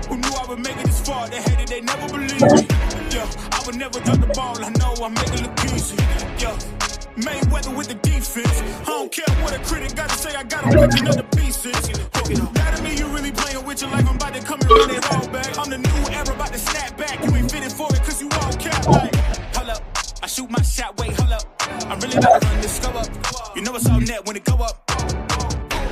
Who knew I would make it this far? They hated, they never believed me. Yeah, I would never duck the ball. I know I make it look easy. Yeah, Mayweather with the defense. I don't care what a critic got to say. I got them picking up the pieces. That to me, you really playing with your life. I'm about to come and run it all back. I'm the new era, about to snap back. You ain't fitted for it, cause you all cap like. Hold up, I shoot my shot, wait, hold up. I'm really about to run this go up. You know it's all net when it go up.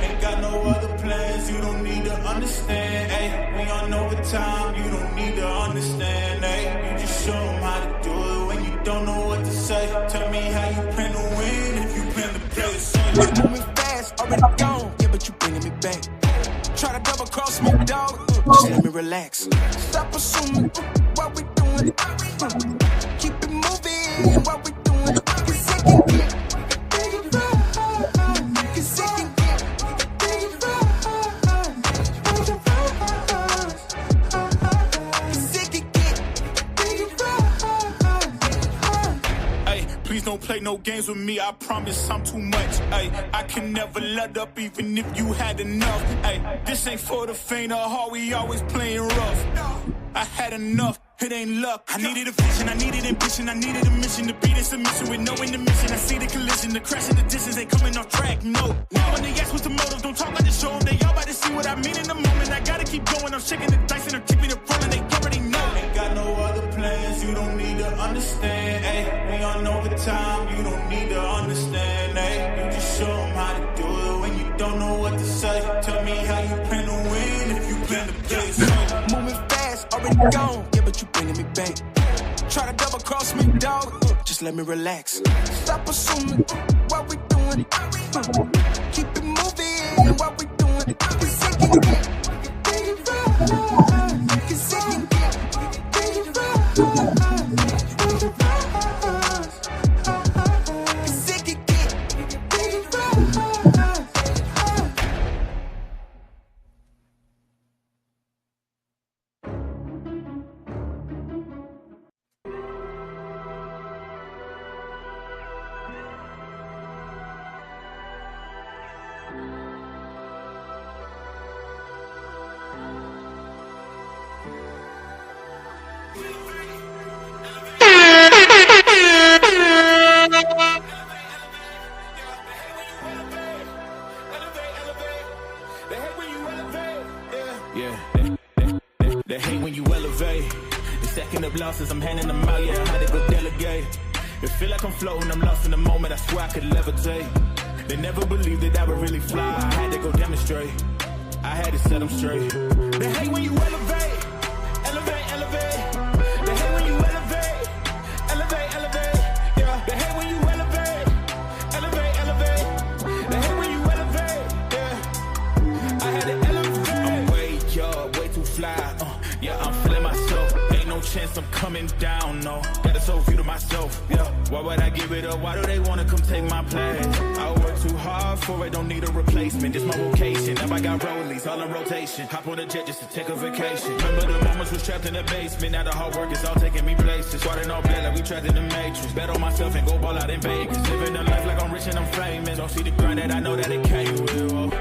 Ain't got no other plans, you don't need to understand, ayy. We on overtime, you don't need to understand, ayy. You just show them how to do it when you don't know what to say. Tell me how you plan to win if you plan to play the same. Moving fast, already gone, yeah, but you bringing me back. Try to double cross me, dog, just let me relax. Stop assuming what we doing. Keep it moving, what we doing. Cause it can get bigger, cause it can get bigger, cause it can get bigger. Hey, please don't play no games with me, I promise I'm too much. Hey, I can never let up even if you had enough. Hey, this ain't for the faint of heart, we always playing rough. I had enough, it ain't luck. I needed a vision, I needed ambition, I needed a mission to beat in submission with no intermission. I see the collision, the crash in the distance, they coming off track, no. Now when they ask what's the motive, don't talk about the show them. They all about to see what I mean in the moment. I gotta keep going, I'm shaking the dice and I'm keeping it rolling, they already know. Ain't got no other plans, you don't need to understand, ayy. We on overtime, you don't need to understand, ayy. You just show them how to do it when you don't know what to say. Tell me how you plan to win if you plan to play. Moving fast, already gone, yeah, but you bringing me back. Try to double cross me, dog, just let me relax. Stop assuming what we doing. Keep it moving, what we doing. Cause it can get bigger, cause it can get bigger, cause it can get bigger. They hate when you elevate. They stacking up losses, I'm handing them out, yeah, I had to go delegate. It feel like I'm floating, I'm lost in the moment, I swear I could levitate. They never believed that I would really fly, I had to go demonstrate. I had to set them straight. They hate when you elevate, elevate, elevate. They hate when you elevate, elevate, elevate. Yeah, they hate when you elevate, elevate, elevate. They hate when you elevate, yeah. I had to elevate. I'm way up, way too fly, yeah, I'm feeling myself. Ain't no chance I'm coming down, no. Got a soul view to myself, yeah. Why would I give it up? Why do they wanna come take my place? I work too hard for it, don't need a replacement. This my vocation, now I got rollies, all in rotation. Hop on a jet just to take a vacation. Remember the moments was trapped in the basement. Now the hard work is all taking me places. Squatting all black like we trapped in the matrix. Bet on myself and go ball out in Vegas. Living a life like I'm rich and I'm famous. Don't see the grind that I know that it came with.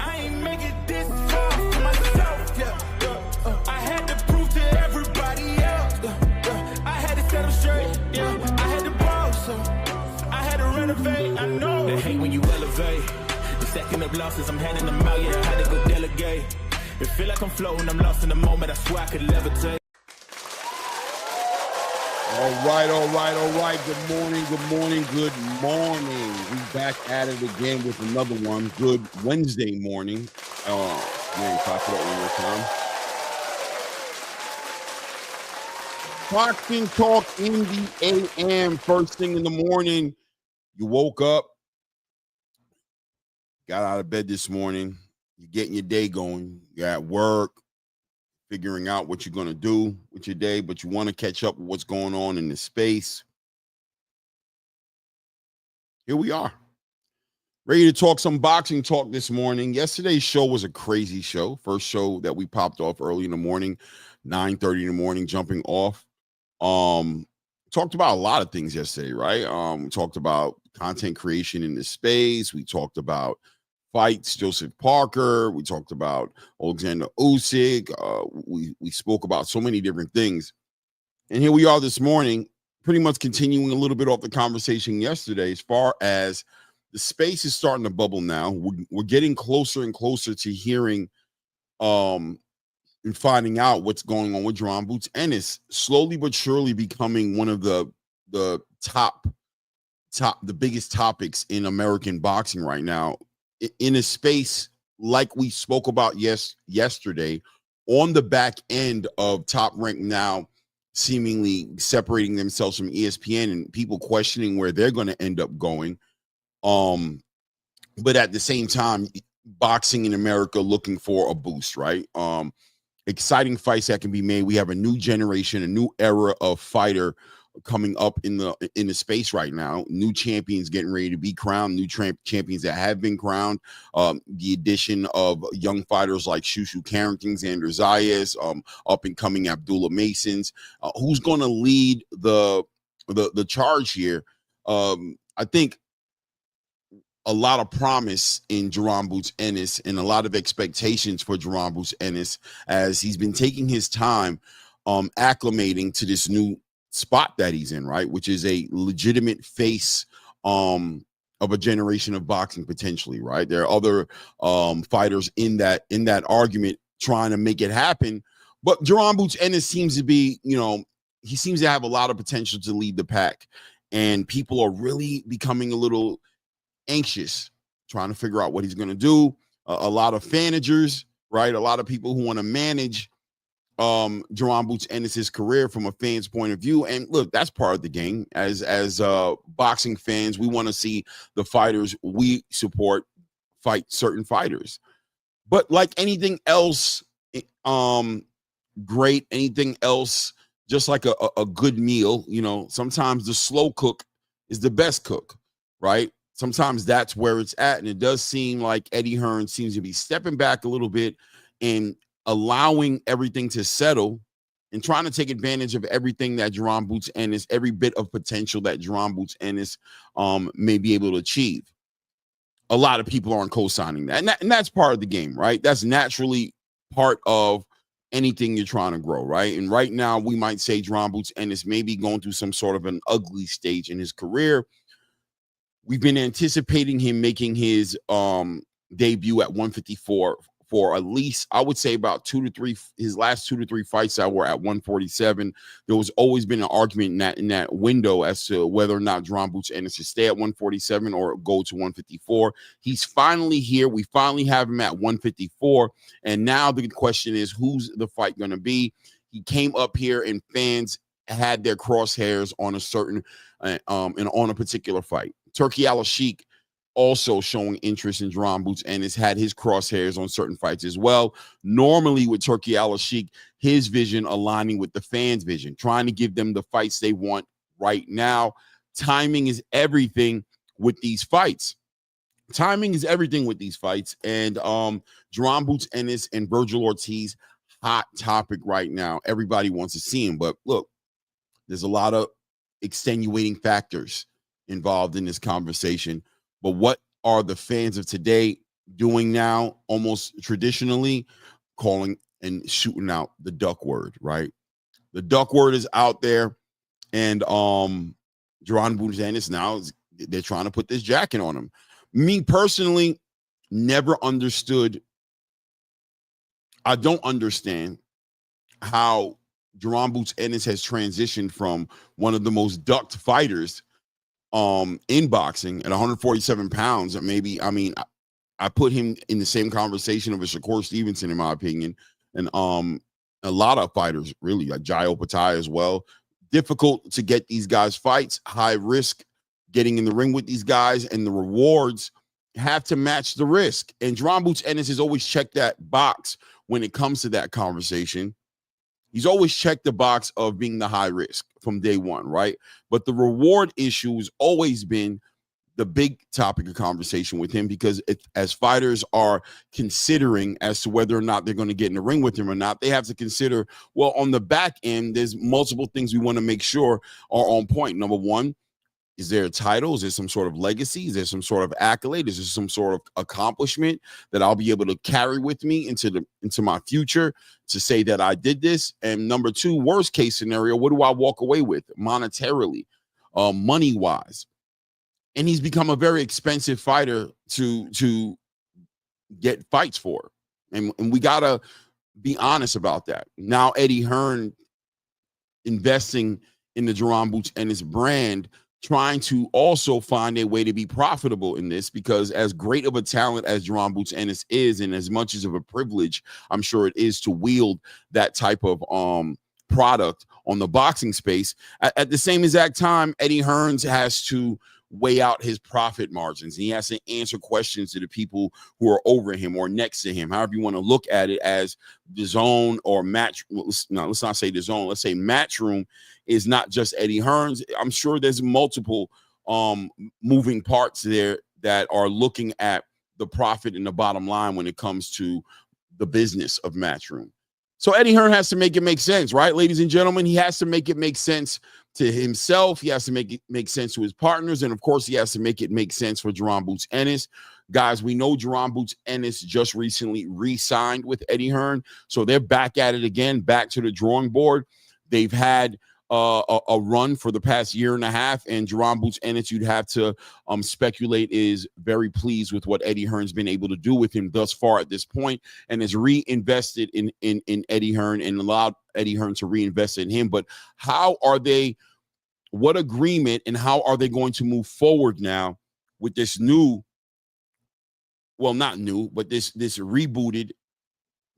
I ain't make it this far for myself, yeah. I had to prove to everybody else, I had to set them straight, yeah. I had to ball, so I had to renovate, I know. They hate when you Stacking up losses, I'm handing them out, yeah, I had to go delegate. It feel like I'm floating, I'm lost in the moment, I swear I could levitate. All right. Good morning. We back at it again with another one. Good Wednesday morning. Man, clap it up one more time. Boxing talk in the AM. First thing in the morning, you woke up, got out of bed this morning, you're getting your day going, you're at work, figuring out what you're going to do with your day, but you want to catch up with what's going on in the space. Here we are, ready to talk some boxing talk this morning. Yesterday's show was a crazy show. First show that we popped off early in the morning, 9:30 in the morning, jumping off. Talked about a lot of things yesterday, right? We talked about content creation in the space. We talked about fights, Joseph Parker. We talked about Alexander Usyk. We spoke about so many different things. And here we are this morning, pretty much continuing a little bit off the conversation yesterday as far as the space is starting to bubble now. We're getting closer and closer to hearing and finding out what's going on with Jaron Boots Ennis, slowly but surely becoming one of the biggest topics in American boxing right now, in a space like we spoke about yesterday, on the back end of Top Rank now seemingly separating themselves from ESPN and people questioning where they're going to end up going. But at the same time, boxing in America looking for a boost, right? Exciting fights that can be made. We have a new generation, a new era of fighter coming up in the space right now. New champions getting ready to be crowned, new champions that have been crowned. The addition of young fighters like Shushu Carrington, Xander Zayas, up and coming Abdullah Masons. Who's going to lead the charge here? I think a lot of promise in Jaron Boots Ennis and a lot of expectations for Jaron Boots Ennis as he's been taking his time acclimating to this new spot that he's in, right? Which is a legitimate face of a generation of boxing potentially, right? There are other fighters in that argument trying to make it happen, but Jaron Boots Ennis seems to be, he seems to have a lot of potential to lead the pack, and people are really becoming a little anxious, trying to figure out what he's going to do. A lot of managers, right? A lot of people who want to manage Jaron Boots Ennis' career from a fan's point of view. And look, that's part of the game. As boxing fans, we want to see the fighters we support fight certain fighters. But like anything else, great, anything else, just like a good meal, sometimes the slow cook is the best cook, right? Sometimes that's where it's at. And it does seem like Eddie Hearns seems to be stepping back a little bit and allowing everything to settle and trying to take advantage of everything that Jaron Boots Ennis, every bit of potential that Jaron Boots Ennis may be able to achieve. A lot of people aren't co-signing that. And that's part of the game, right? That's naturally part of anything you're trying to grow, right? And right now, we might say Jaron Boots Ennis may be going through some sort of an ugly stage in his career. We've been anticipating him making his debut at 154 for at least, I would say, about his last 2 to 3 fights that were at 147. There was always been an argument in that window as to whether or not Jaron Boots Ennis should stay at 147 or go to 154. He's finally here. We finally have him at 154. And now the question is, who's the fight going to be? He came up here and fans had their crosshairs on a certain and on a particular fight. Turki Alalshikh also showing interest in Jaron Boots Ennis, had his crosshairs on certain fights as well. Normally with Turki Alalshikh, his vision aligning with the fans' vision, trying to give them the fights they want right now. Timing is everything with these fights. And Jaron Boots Ennis and Virgil Ortiz, hot topic right now. Everybody wants to see him. But look, there's a lot of extenuating factors involved in this conversation. But what are the fans of today doing now? Almost traditionally calling and shooting out the duck word, right? The duck word is out there, and Jaron Boots Ennis now they're trying to put this jacket on him. Me personally, never understood. I don't understand how Jaron Boots Ennis has transitioned from one of the most ducked fighters in boxing at 147 pounds. I put him in the same conversation of a Shakur Stevenson, in my opinion, and a lot of fighters, really, like Jai Opatai as well. Difficult to get these guys fights, high risk getting in the ring with these guys, and the rewards have to match the risk. And Jaron Boots Ennis has always checked that box when it comes to that conversation. He's always checked the box of being the high risk from day one, right? But the reward issue has always been the big topic of conversation with him, because as fighters are considering as to whether or not they're going to get in the ring with him or not, they have to consider, well, on the back end, there's multiple things we want to make sure are on point. Number one, is there a title? Is there some sort of legacy? Is there some sort of accolade? Is there some sort of accomplishment that I'll be able to carry with me into my future to say that I did this? And number two, worst case scenario, what do I walk away with monetarily, money-wise? And he's become a very expensive fighter to get fights for. And we got to be honest about that. Now, Eddie Hearn investing in the Jaron Boots Ennis brand, trying to also find a way to be profitable in this, because as great of a talent as Jaron Boots Ennis is, and as much as of a privilege I'm sure it is to wield that type of product on the boxing space, at the same exact time, Eddie Hearns has to weigh out his profit margins. He has to answer questions to the people who are over him or next to him, however you want to look at it, as the zone or match. Let's not say the zone. Let's say Matchroom is not just Eddie Hearns. I'm sure there's multiple moving parts there that are looking at the profit and the bottom line when it comes to the business of Matchroom. So Eddie Hearn has to make it make sense, right, ladies and gentlemen? He has to make it make sense to himself. He has to make it make sense to his partners. And, of course, he has to make it make sense for Jaron Boots Ennis. Guys, we know Jaron Boots Ennis just recently re-signed with Eddie Hearn. So they're back at it again, back to the drawing board. They've had a run for the past year and a half, and Jaron Boots Ennis, you'd have to speculate, is very pleased with what Eddie Hearn's been able to do with him thus far at this point, and has reinvested in Eddie Hearn and allowed Eddie Hearn to reinvest in him. But how are they, what agreement, and how are they going to move forward now with this new, well, not new, but this rebooted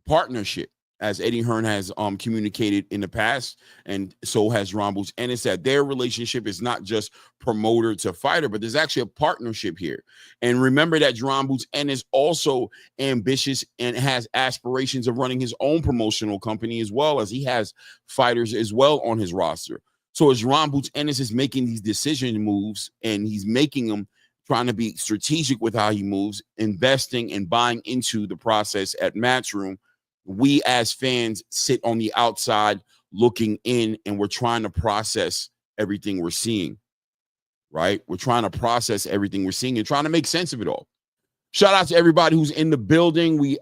partnership? As Eddie Hearn has communicated in the past, and so has Jaron Boots Ennis, that their relationship is not just promoter to fighter, but there's actually a partnership here. And remember that Jaron Boots Ennis also ambitious and has aspirations of running his own promotional company, as well as he has fighters as well on his roster. So as Jaron Boots Ennis is making these decision moves, and he's making them trying to be strategic with how he moves, investing and buying into the process at Matchroom, we as fans sit on the outside looking in, and we're trying to process everything we're seeing, right? We're trying to process everything we're seeing and trying to make sense of it all. Shout out to everybody who's in the building. We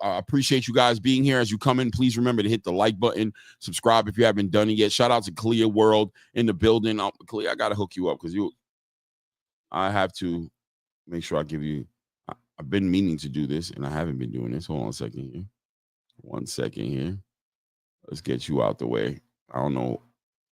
appreciate you guys being here. As you come in, please remember to hit the like button, subscribe if you haven't done it yet. Shout out to Clear World in the building. Clear, I got to hook you up, because I have to make sure I give you. I've been meaning to do this, and I haven't been doing this. Hold on a second here. 1 second here. Let's get you out the way. I don't know.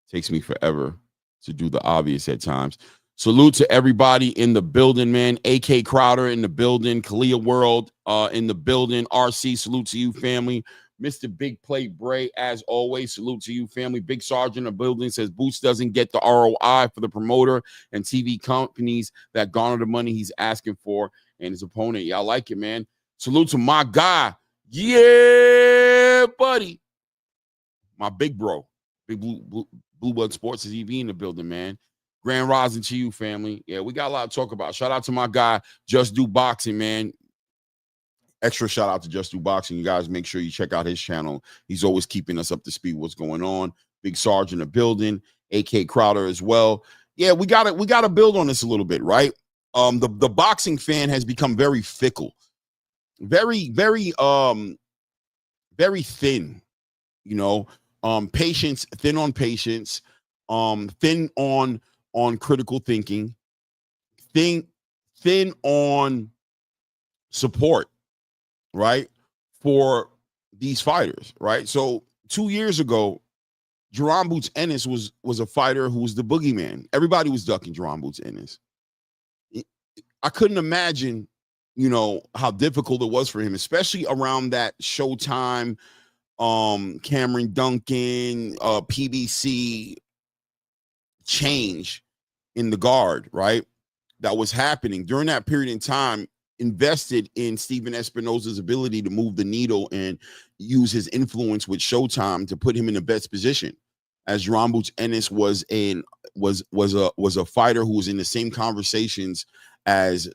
It takes me forever to do the obvious at times. Salute to everybody in the building, man. AK Crowder in the building. Kalia World in the building. RC, salute to you, family. Mr. Big Play Bray, as always, salute to you, family. Big Sergeant in the building says Boots doesn't get the ROI for the promoter and TV companies that garner the money he's asking for, and his opponent. Y'all like it, man. Salute to my guy. Yeah, buddy. My big bro. Big Blue Blood Sports is EV in the building, man. Grand rising to you, family. Yeah, we got a lot to talk about. Shout out to my guy, Just Do Boxing, man. Extra shout out to Just Do Boxing. You guys make sure you check out his channel. He's always keeping us up to speed what's going on. Big Sarge in the building. AK Crowder as well. Yeah, we gotta build on this a little bit, right? The boxing fan has become very fickle, very thin, you know. Patience, thin on patience, thin on critical thinking, thin on support, right, for these fighters, right? So 2 years ago, Jaron Boots Ennis was a fighter who was the boogeyman. Everybody was ducking Jaron Boots Ennis. I couldn't imagine, how difficult it was for him, especially around that Showtime, Cameron Duncan, PBC change in the guard, right? That was happening during that period in time. Invested in Steven Espinosa's ability to move the needle and use his influence with Showtime to put him in the best position. As Jaron Boots Ennis was a fighter who was in the same conversations as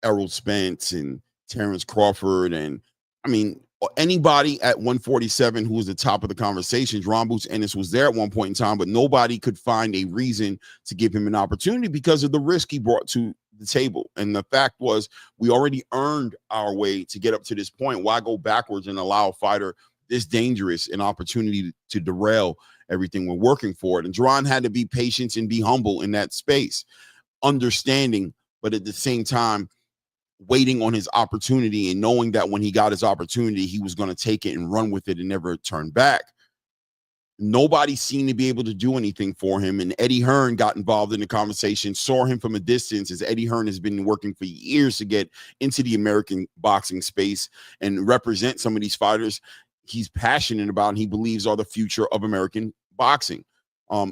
Errol Spence and Terrence Crawford, and I mean anybody at 147 who was the top of the conversation. Jaron Boots Ennis was there at one point in time, but nobody could find a reason to give him an opportunity because of the risk he brought to the table. And the fact was, we already earned our way to get up to this point. Why go backwards and allow a fighter this dangerous an opportunity to derail everything we're working for it? And Jaron had to be patient and be humble in that space, understanding, but at the same time, waiting on his opportunity and knowing that when he got his opportunity, he was going to take it and run with it and never turn back. Nobody seemed to be able to do anything for him. And Eddie Hearn got involved in the conversation, saw him from a distance, as Eddie Hearn has been working for years to get into the American boxing space and represent some of these fighters he's passionate about and he believes are the future of American boxing.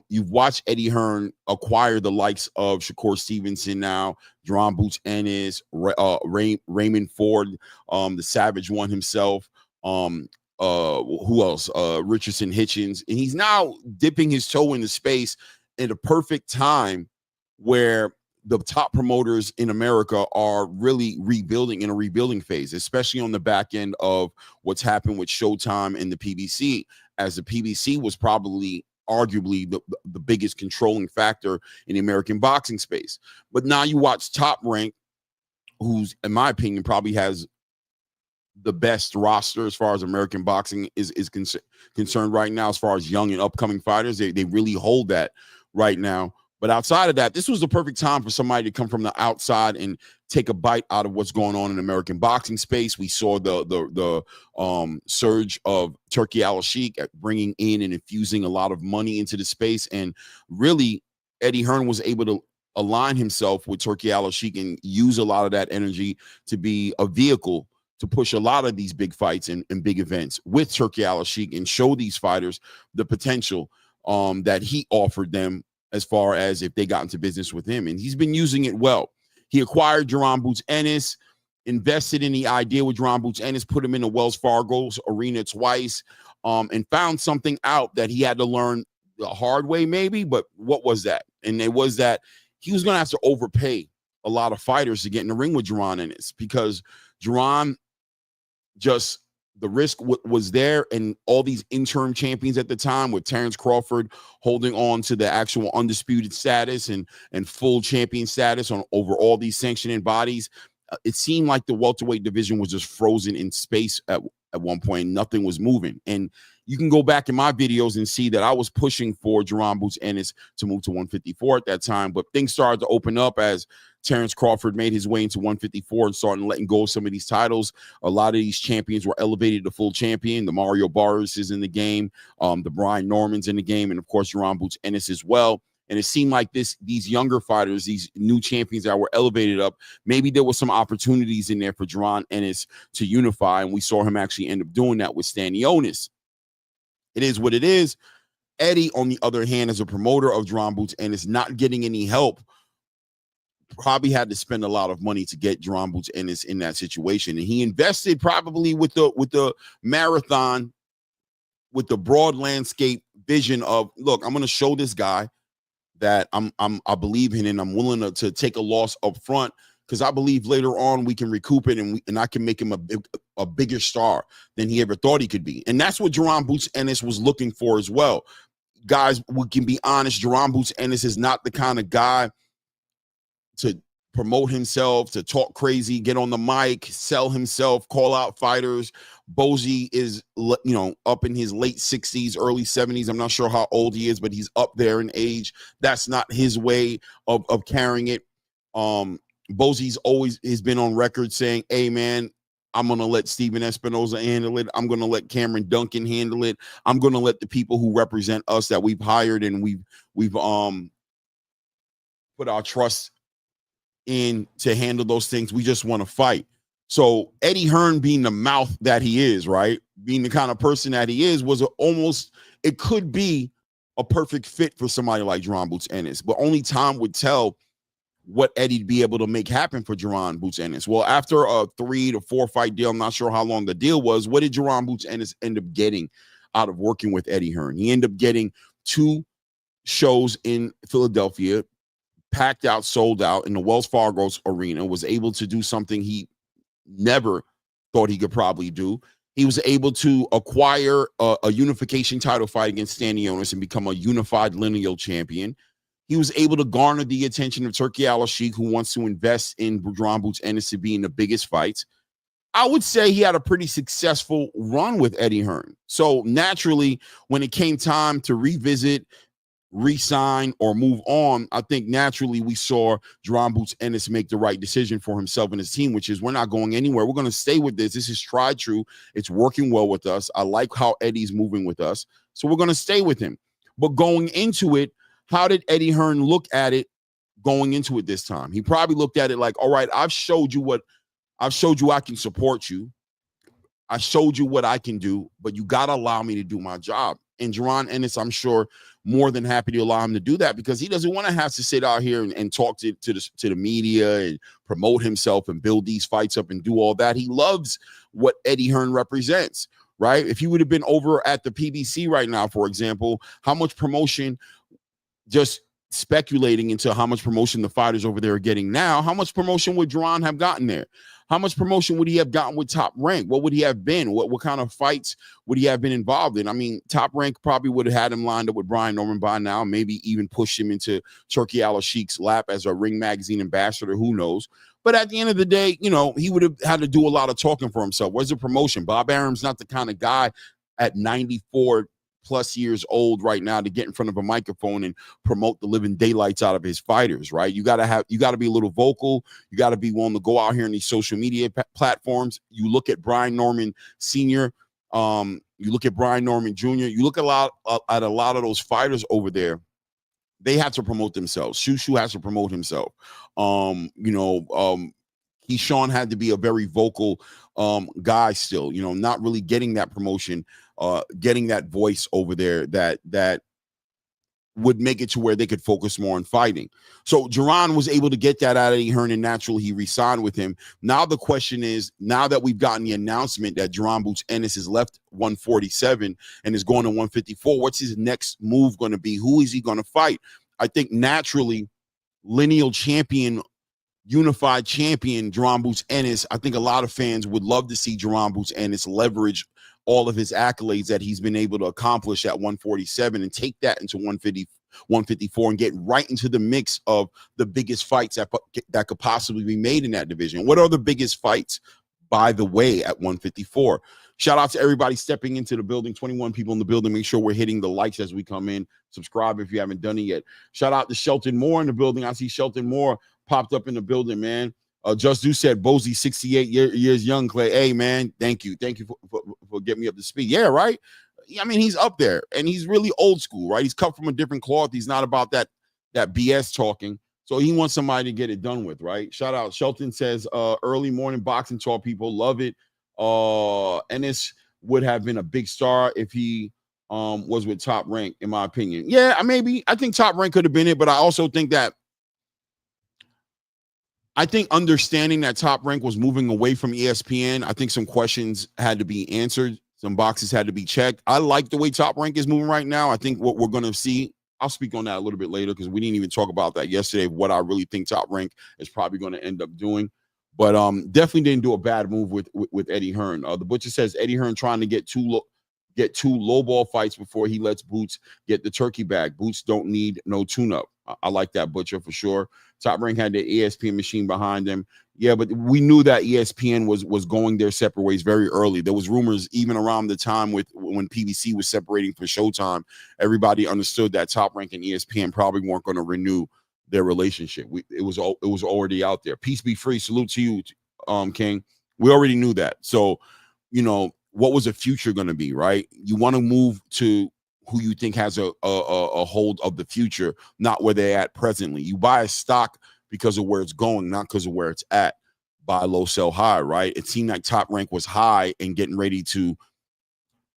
You've watched Eddie Hearn acquire the likes of Shakur Stevenson now, Jaron Boots Ennis, Raymond Ford, the Savage One himself, who else? Richardson Hitchens. And he's now dipping his toe in the space at a perfect time where the top promoters in America are really rebuilding in a rebuilding phase, especially on the back end of what's happened with Showtime and the PBC, as the PBC was probably arguably the biggest controlling factor in the American boxing space. But now you watch Top Rank, who's, in my opinion, probably has the best roster as far as American boxing is concerned right now, as far as young and upcoming fighters. They really hold that right now. But outside of that, this was the perfect time for somebody to come from the outside and take a bite out of what's going on in American boxing space. We saw the surge of Turki Alalshikh at bringing in and infusing a lot of money into the space. And really, Eddie Hearn was able to align himself with Turki Alalshikh and use a lot of that energy to be a vehicle to push a lot of these big fights and big events with Turki Alalshikh and show these fighters the potential that he offered them as far as if they got into business with him. And he's been using it well. He acquired Jaron Boots Ennis, invested in the idea with Jaron Boots Ennis, put him in the Wells Fargo's arena twice, and found something out that he had to learn the hard way maybe, but what was that? And it was that he was going to have to overpay a lot of fighters to get in the ring with Jaron Ennis, because Jaron just, the risk was there, and all these interim champions at the time, with Terrence Crawford holding on to the actual undisputed status and full champion status over all these sanctioning bodies, it seemed like the welterweight division was just frozen in space at one point. Nothing was moving. And you can go back in my videos and see that I was pushing for Jaron Boots Ennis to move to 154 at that time, but things started to open up as Terrence Crawford made his way into 154 and started letting go of some of these titles. A lot of these champions were elevated to full champion. The Mario Barras is in the game, the Brian Norman's in the game, and of course Jaron Boots Ennis as well. And it seemed like these younger fighters, these new champions that were elevated up, maybe there was some opportunities in there for Jaron Ennis to unify, and we saw him actually end up doing that with Stanionis. It is what it is. Eddie, on the other hand, as a promoter of Jaron Boots Ennis, not getting any help, probably had to spend a lot of money to get Jaron Boots Ennis in that situation. And he invested probably with the marathon, with the broad landscape vision of, look, I'm going to show this guy that I believe in, and I'm willing to take a loss up front, because I believe later on we can recoup it, and I can make him a bigger star than he ever thought he could be. And that's what Jaron Boots Ennis was looking for as well. Guys, we can be honest, Jaron Boots Ennis is not the kind of guy to promote himself, to talk crazy, get on the mic, sell himself, call out fighters. Bozy is, up in his late 60s, early 70s. I'm not sure how old he is, but he's up there in age. That's not his way of carrying it. Bozie's always has been on record saying, hey, man, I'm going to let Steven Espinoza handle it. I'm going to let Cameron Duncan handle it. I'm going to let the people who represent us that we've hired and we've put our trust in to handle those things. We just want to fight. So Eddie Hearn, being the mouth that he is, right, being the kind of person that he is, was almost, it could be a perfect fit for somebody like Jaron Boots Ennis, but only time would tell what Eddie'd be able to make happen for Jaron Boots Ennis. Well, after a 3 to 4 fight deal, I'm not sure how long the deal was, what did Jaron Boots Ennis end up getting out of working with Eddie Hearn? He ended up getting 2 shows in Philadelphia, packed out, sold out in the Wells Fargo Arena, was able to do something he never thought he could probably do. He was able to acquire a unification title fight against Stanionis and become a unified lineal champion. He was able to garner the attention of Turki Alalshikh, who wants to invest in Jaron Boots Ennis to be in the biggest fights. I would say he had a pretty successful run with Eddie Hearn. So naturally, when it came time to revisit, re-sign, or move on, I think naturally we saw Jaron Boots Ennis make the right decision for himself and his team, which is, we're not going anywhere. We're going to stay with this. This is tried true. It's working well with us. I like how Eddie's moving with us. So we're going to stay with him. But going into it, how did Eddie Hearn look at it going into it this time? He probably looked at it like, all right, I've showed you I can support you. I showed you what I can do, but you got to allow me to do my job. And Jaron Ennis, I'm sure, more than happy to allow him to do that, because he doesn't want to have to sit out here and talk to the media and promote himself and build these fights up and do all that. He loves what Eddie Hearn represents, right? If he would have been over at the PBC right now, for example, how much promotion, just speculating into how much promotion the fighters over there are getting now, how much promotion would Jaron have gotten there? How much promotion would he have gotten with Top Rank? What would he have been? What kind of fights would he have been involved in? I mean, Top Rank probably would have had him lined up with Brian Norman by now, maybe even pushed him into Turki Alalshikh's lap as a Ring Magazine ambassador, who knows? But at the end of the day, you know, he would have had to do a lot of talking for himself. Where's the promotion? Bob Arum's not the kind of guy at 94 plus years old right now to get in front of a microphone and promote the living daylights out of his fighters, right? You got to be a little vocal. You got to be willing to go out here in these social media platforms. You look at Brian Norman Sr., you look at Brian Norman Jr., you look at a lot of those fighters over there. They have to promote themselves. Shushu has to promote himself. Keyshawn had to be a very vocal guy still, not really getting that promotion, getting that voice over there that would make it to where they could focus more on fighting. So Jaron was able to get that out of Eddie Hearn, and naturally he re-signed with him. Now the question is, now that we've gotten the announcement that Jaron Boots Ennis has left 147 and is going to 154, what's his next move going to be? Who is he going to fight? I think naturally lineal champion, unified champion Jaron Boots Ennis, I think a lot of fans would love to see Jaron Boots Ennis leverage all of his accolades that he's been able to accomplish at 147 and take that into 150, 154 and get right into the mix of the biggest fights that could possibly be made in that division. What are the biggest fights, by the way, at 154? Shout out to everybody stepping into the building. 21 people in the building. Make sure we're hitting the likes as we come in. Subscribe if you haven't done it yet. Shout out to Shelton Moore in the building. I see Shelton Moore popped up in the building, man. Just Do said, Bozy, 68 years young, Clay. Hey, man, thank you. Thank you for getting me up to speed. Yeah, right? I mean, he's up there, and he's really old school, right? He's cut from a different cloth. He's not about that BS talking. So he wants somebody to get it done with, right? Shout out. Shelton says, early morning boxing talk, people love it. Ennis would have been a big star if he was with Top Rank, in my opinion. Yeah, maybe. I think Top Rank could have been it, but I also think that understanding that Top Rank was moving away from ESPN, I think some questions had to be answered. Some boxes had to be checked. I like the way Top Rank is moving right now. I think what we're going to see, I'll speak on that a little bit later because we didn't even talk about that yesterday, what I really think Top Rank is probably going to end up doing. But definitely didn't do a bad move with Eddie Hearn. The Butcher says Eddie Hearn trying to get two low ball fights before he lets Boots get the turkey bag. Boots don't need no tune-up. I like that, Butcher, for sure. Top Rank had the ESPN machine behind him. Yeah, but we knew that ESPN was going their separate ways very early. There was rumors even around the time when PBC was separating for Showtime. Everybody understood that Top Rank and ESPN probably weren't going to renew their relationship. It was already out there. Peace be free. Salute to you, King. We already knew that. So, what was the future going to be, right? You want to move to who you think has a hold of the future, not where they're at presently. You buy a stock because of where it's going, not because of where it's at. Buy low, sell high, right? It seemed like Top Rank was high and getting ready to,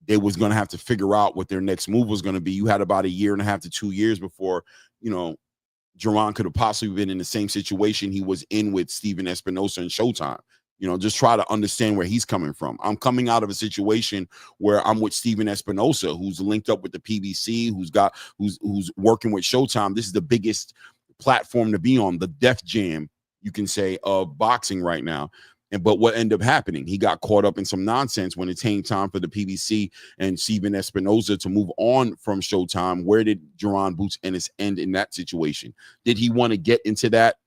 they was going to have to figure out what their next move was going to be. You had about 1.5 to 2 years before, Jaron could have possibly been in the same situation he was in with Steven Espinosa and Showtime. Just try to understand where he's coming from. I'm coming out of a situation where I'm with Steven Espinosa, who's linked up with the PBC, who's working with Showtime. This is the biggest platform to be on, the Def Jam, you can say, of boxing right now. But what ended up happening? He got caught up in some nonsense when it came time for the PBC and Steven Espinosa to move on from Showtime. Where did Jaron Boots Ennis end in that situation? Did he want to get into that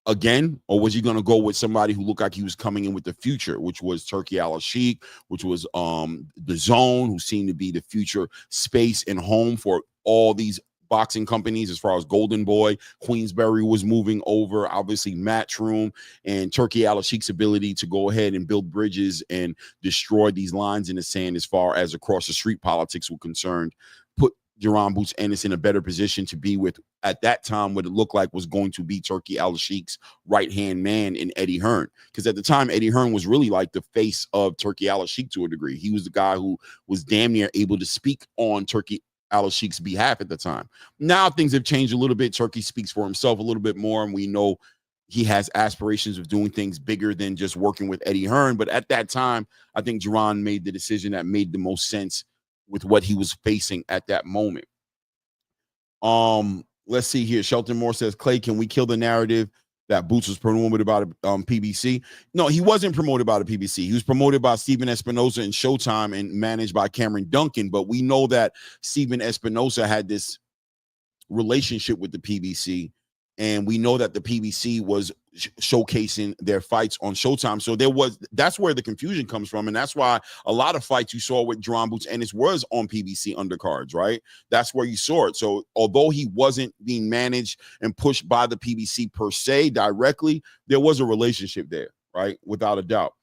again, or was he going to go with somebody who looked like he was coming in with the future, which was Turki Alalshikh, which was the Zone, who seemed to be the future space and home for all these boxing companies? As far as Golden Boy, Queensberry was moving over, obviously Matchroom, and Turki Alalshikh's ability to go ahead and build bridges and destroy these lines in the sand as far as across the street politics were concerned, put Jaron Boots Ennis in a better position to be with, at that time, what it looked like was going to be Turki Alalshikh's right-hand man in Eddie Hearn. Because at the time, Eddie Hearn was really like the face of Turki Alalshikh to a degree. He was the guy who was damn near able to speak on Turki Alalshikh's behalf at the time. Now things have changed a little bit. Turki speaks for himself a little bit more, and we know he has aspirations of doing things bigger than just working with Eddie Hearn. But at that time, I think Jaron made the decision that made the most sense with what he was facing at that moment. Let's see here. Shelton Moore says, Clay, can we kill the narrative that Boots was promoted by the PBC? No, he wasn't promoted by the PBC. He was promoted by Steven Espinosa and Showtime and managed by Cameron Duncan. But we know that Steven Espinosa had this relationship with the PBC, and we know that the PBC was showcasing their fights on Showtime. So that's where the confusion comes from. And that's why a lot of fights you saw with Jaron Boots Ennis was on PBC undercards, right? That's where you saw it. So although he wasn't being managed and pushed by the PBC per se directly, there was a relationship there, right? Without a doubt.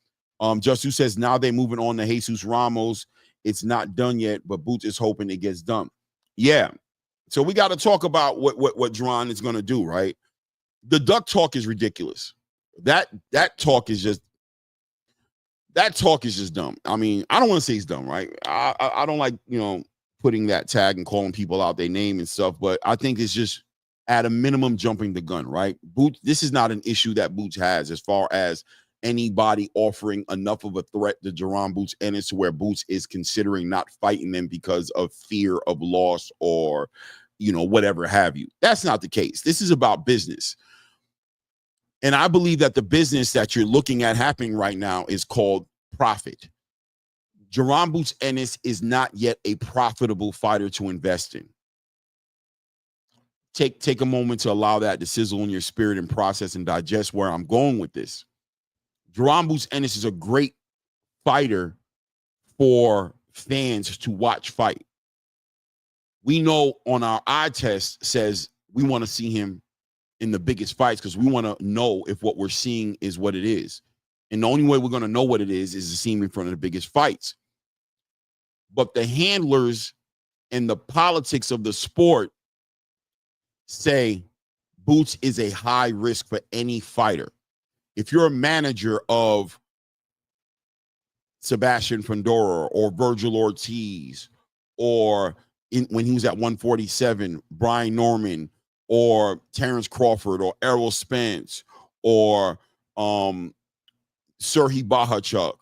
Just who says now they're moving on to Jesus Ramos. It's not done yet, but Boots is hoping it gets done. Yeah. So we got to talk about what Jaron is going to do, right? The duck talk is ridiculous. That talk is just dumb. I mean, I don't want to say he's dumb, right? I don't like, putting that tag and calling people out their name and stuff, but I think it's just at a minimum jumping the gun, right? Boots, this is not an issue that Boots has as far as anybody offering enough of a threat to Jaron Boots Ennis to where Boots is considering not fighting them because of fear of loss or, whatever have you. That's not the case. This is about business. And I believe that the business that you're looking at happening right now is called profit. Jaron Boots Ennis is not yet a profitable fighter to invest in. Take a moment to allow that to sizzle in your spirit and process and digest where I'm going with this. Jaron Boots Ennis is a great fighter for fans to watch fight. We know on our eye test says we want to see him in the biggest fights because we want to know if what we're seeing is what it is. And the only way we're going to know what it is to see him in front of the biggest fights. But the handlers and the politics of the sport say Boots is a high risk for any fighter. If you're a manager of Sebastian Fundora or Virgil Ortiz, or when he was at 147, Brian Norman, or Terrence Crawford, or Errol Spence, or Serhii Bahachuk,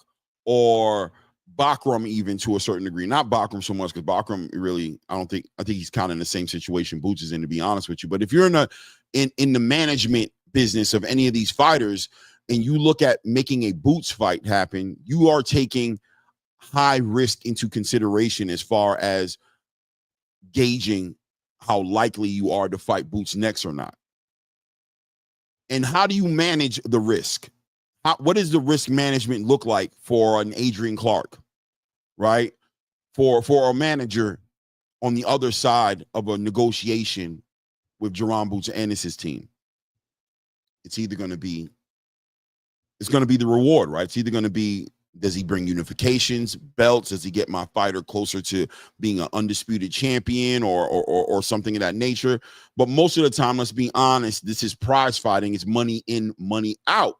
or Bakrahm, even to a certain degree. Not Bakrahm so much, because Bakrahm really, I think he's kind of in the same situation Boots is in, to be honest with you. But if you're in the management business of any of these fighters, and you look at making a Boots fight happen, you are taking high risk into consideration as far as gauging how likely you are to fight Boots next or not. And how do you manage the risk? What does the risk management look like for an Adrian Clark, right? For a manager on the other side of a negotiation with Jaron Boots Ennis' team. It's either going to be the reward, right? It's either going to be, does he bring unifications, belts? Does he get my fighter closer to being an undisputed champion or something of that nature? But most of the time, let's be honest, this is prize fighting. It's money in, money out.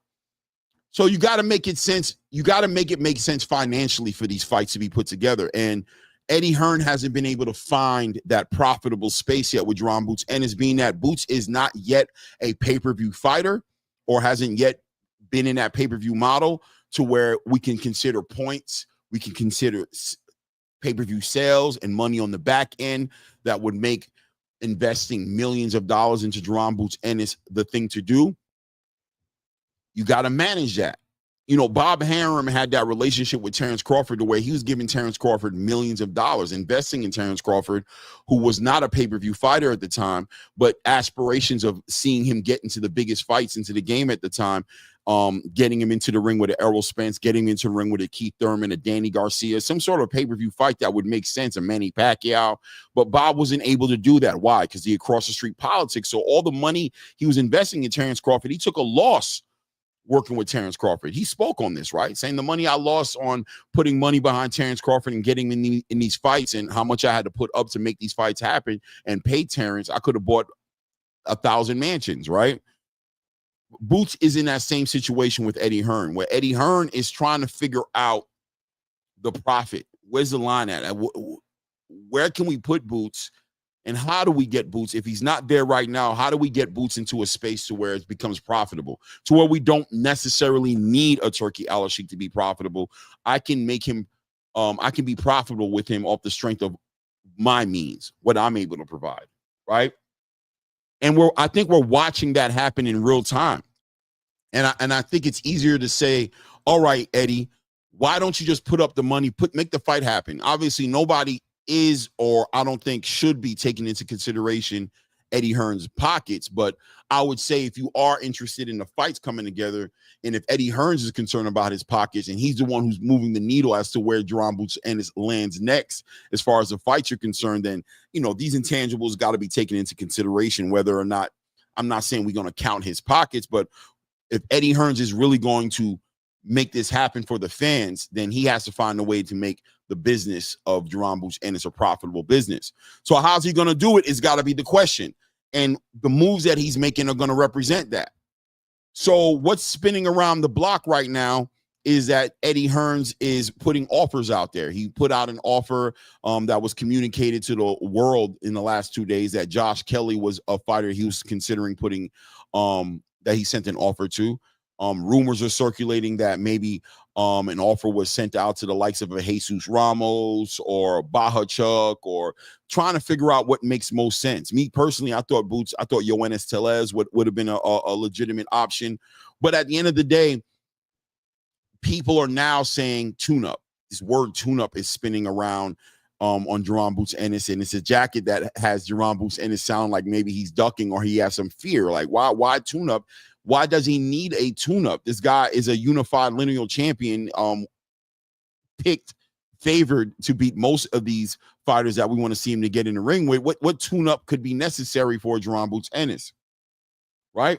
So you got to make it sense. You got to make it make sense financially for these fights to be put together. And Eddie Hearn hasn't been able to find that profitable space yet with Jaron Boots Ennis, being that Boots is not yet a pay-per-view fighter or hasn't yet been in that pay-per-view model to where we can consider points, we can consider pay-per-view sales and money on the back end that would make investing millions of dollars into Jaron Boots Ennis the thing to do. You got to manage that. You know, Bob Arum had that relationship with Terrence Crawford the way he was giving Terrence Crawford millions of dollars, investing in Terrence Crawford, who was not a pay-per-view fighter at the time, but aspirations of seeing him get into the biggest fights into the game at the time, getting him into the ring with an Errol Spence, getting him into the ring with a Keith Thurman, a Danny Garcia, some sort of pay-per-view fight that would make sense, a Manny Pacquiao. But Bob wasn't able to do that. Why? Because he had crossed the street politics. So all the money he was investing in Terrence Crawford, he took a loss working with Terrence Crawford. He spoke on this, right? Saying the money I lost on putting money behind Terrence Crawford and getting him in these fights and how much I had to put up to make these fights happen and pay Terrence, I could have bought 1,000 mansions, right? Boots is in that same situation with Eddie Hearn, where Eddie Hearn is trying to figure out the profit. Where's the line at? Where can we put Boots? And how do we get Boots? If he's not there right now, how do we get Boots into a space to where it becomes profitable, to where we don't necessarily need a Turki Alalshikh to be profitable? I can make him, I can be profitable with him off the strength of my means, what I'm able to provide, right? And I think we're watching that happen in real time. And I think it's easier to say, all right, Eddie, why don't you just put up the money, make the fight happen? Obviously, nobody is, or I don't think should be, taking into consideration Eddie Hearn's pockets. But I would say if you are interested in the fights coming together, and if Eddie Hearns is concerned about his pockets and he's the one who's moving the needle as to where Jaron Boots Ennis lands next, as far as the fights are concerned, then, you know, these intangibles got to be taken into consideration, whether or not, I'm not saying we're going to count his pockets, but if Eddie Hearns is really going to make this happen for the fans, then he has to find a way to make the business of Jaron Boots Ennis a profitable business. So how's he going to do it is got to be the question. And the moves that he's making are going to represent that. So what's spinning around the block right now is that Eddie Hearns is putting offers out there. He put out an offer that was communicated to the world in the last 2 days that Josh Kelly was a fighter he was considering putting, that he sent an offer to. Rumors are circulating that maybe an offer was sent out to the likes of a Jesus Ramos or Baha Chuck, or trying to figure out what makes most sense. Me personally, I thought Yoenis Tellez would have been a legitimate option. But at the end of the day, people are now saying tune-up. This word tune-up is spinning around on Jaron Boots Ennis, and it's a jacket that has Jaron Boots Ennis sound like maybe he's ducking or he has some fear. Like, why tune-up? Why does he need a tune-up? This guy is a unified lineal champion, picked, favored to beat most of these fighters that we want to see him to get in the ring with. What tune-up could be necessary for Jaron Boots Ennis, right?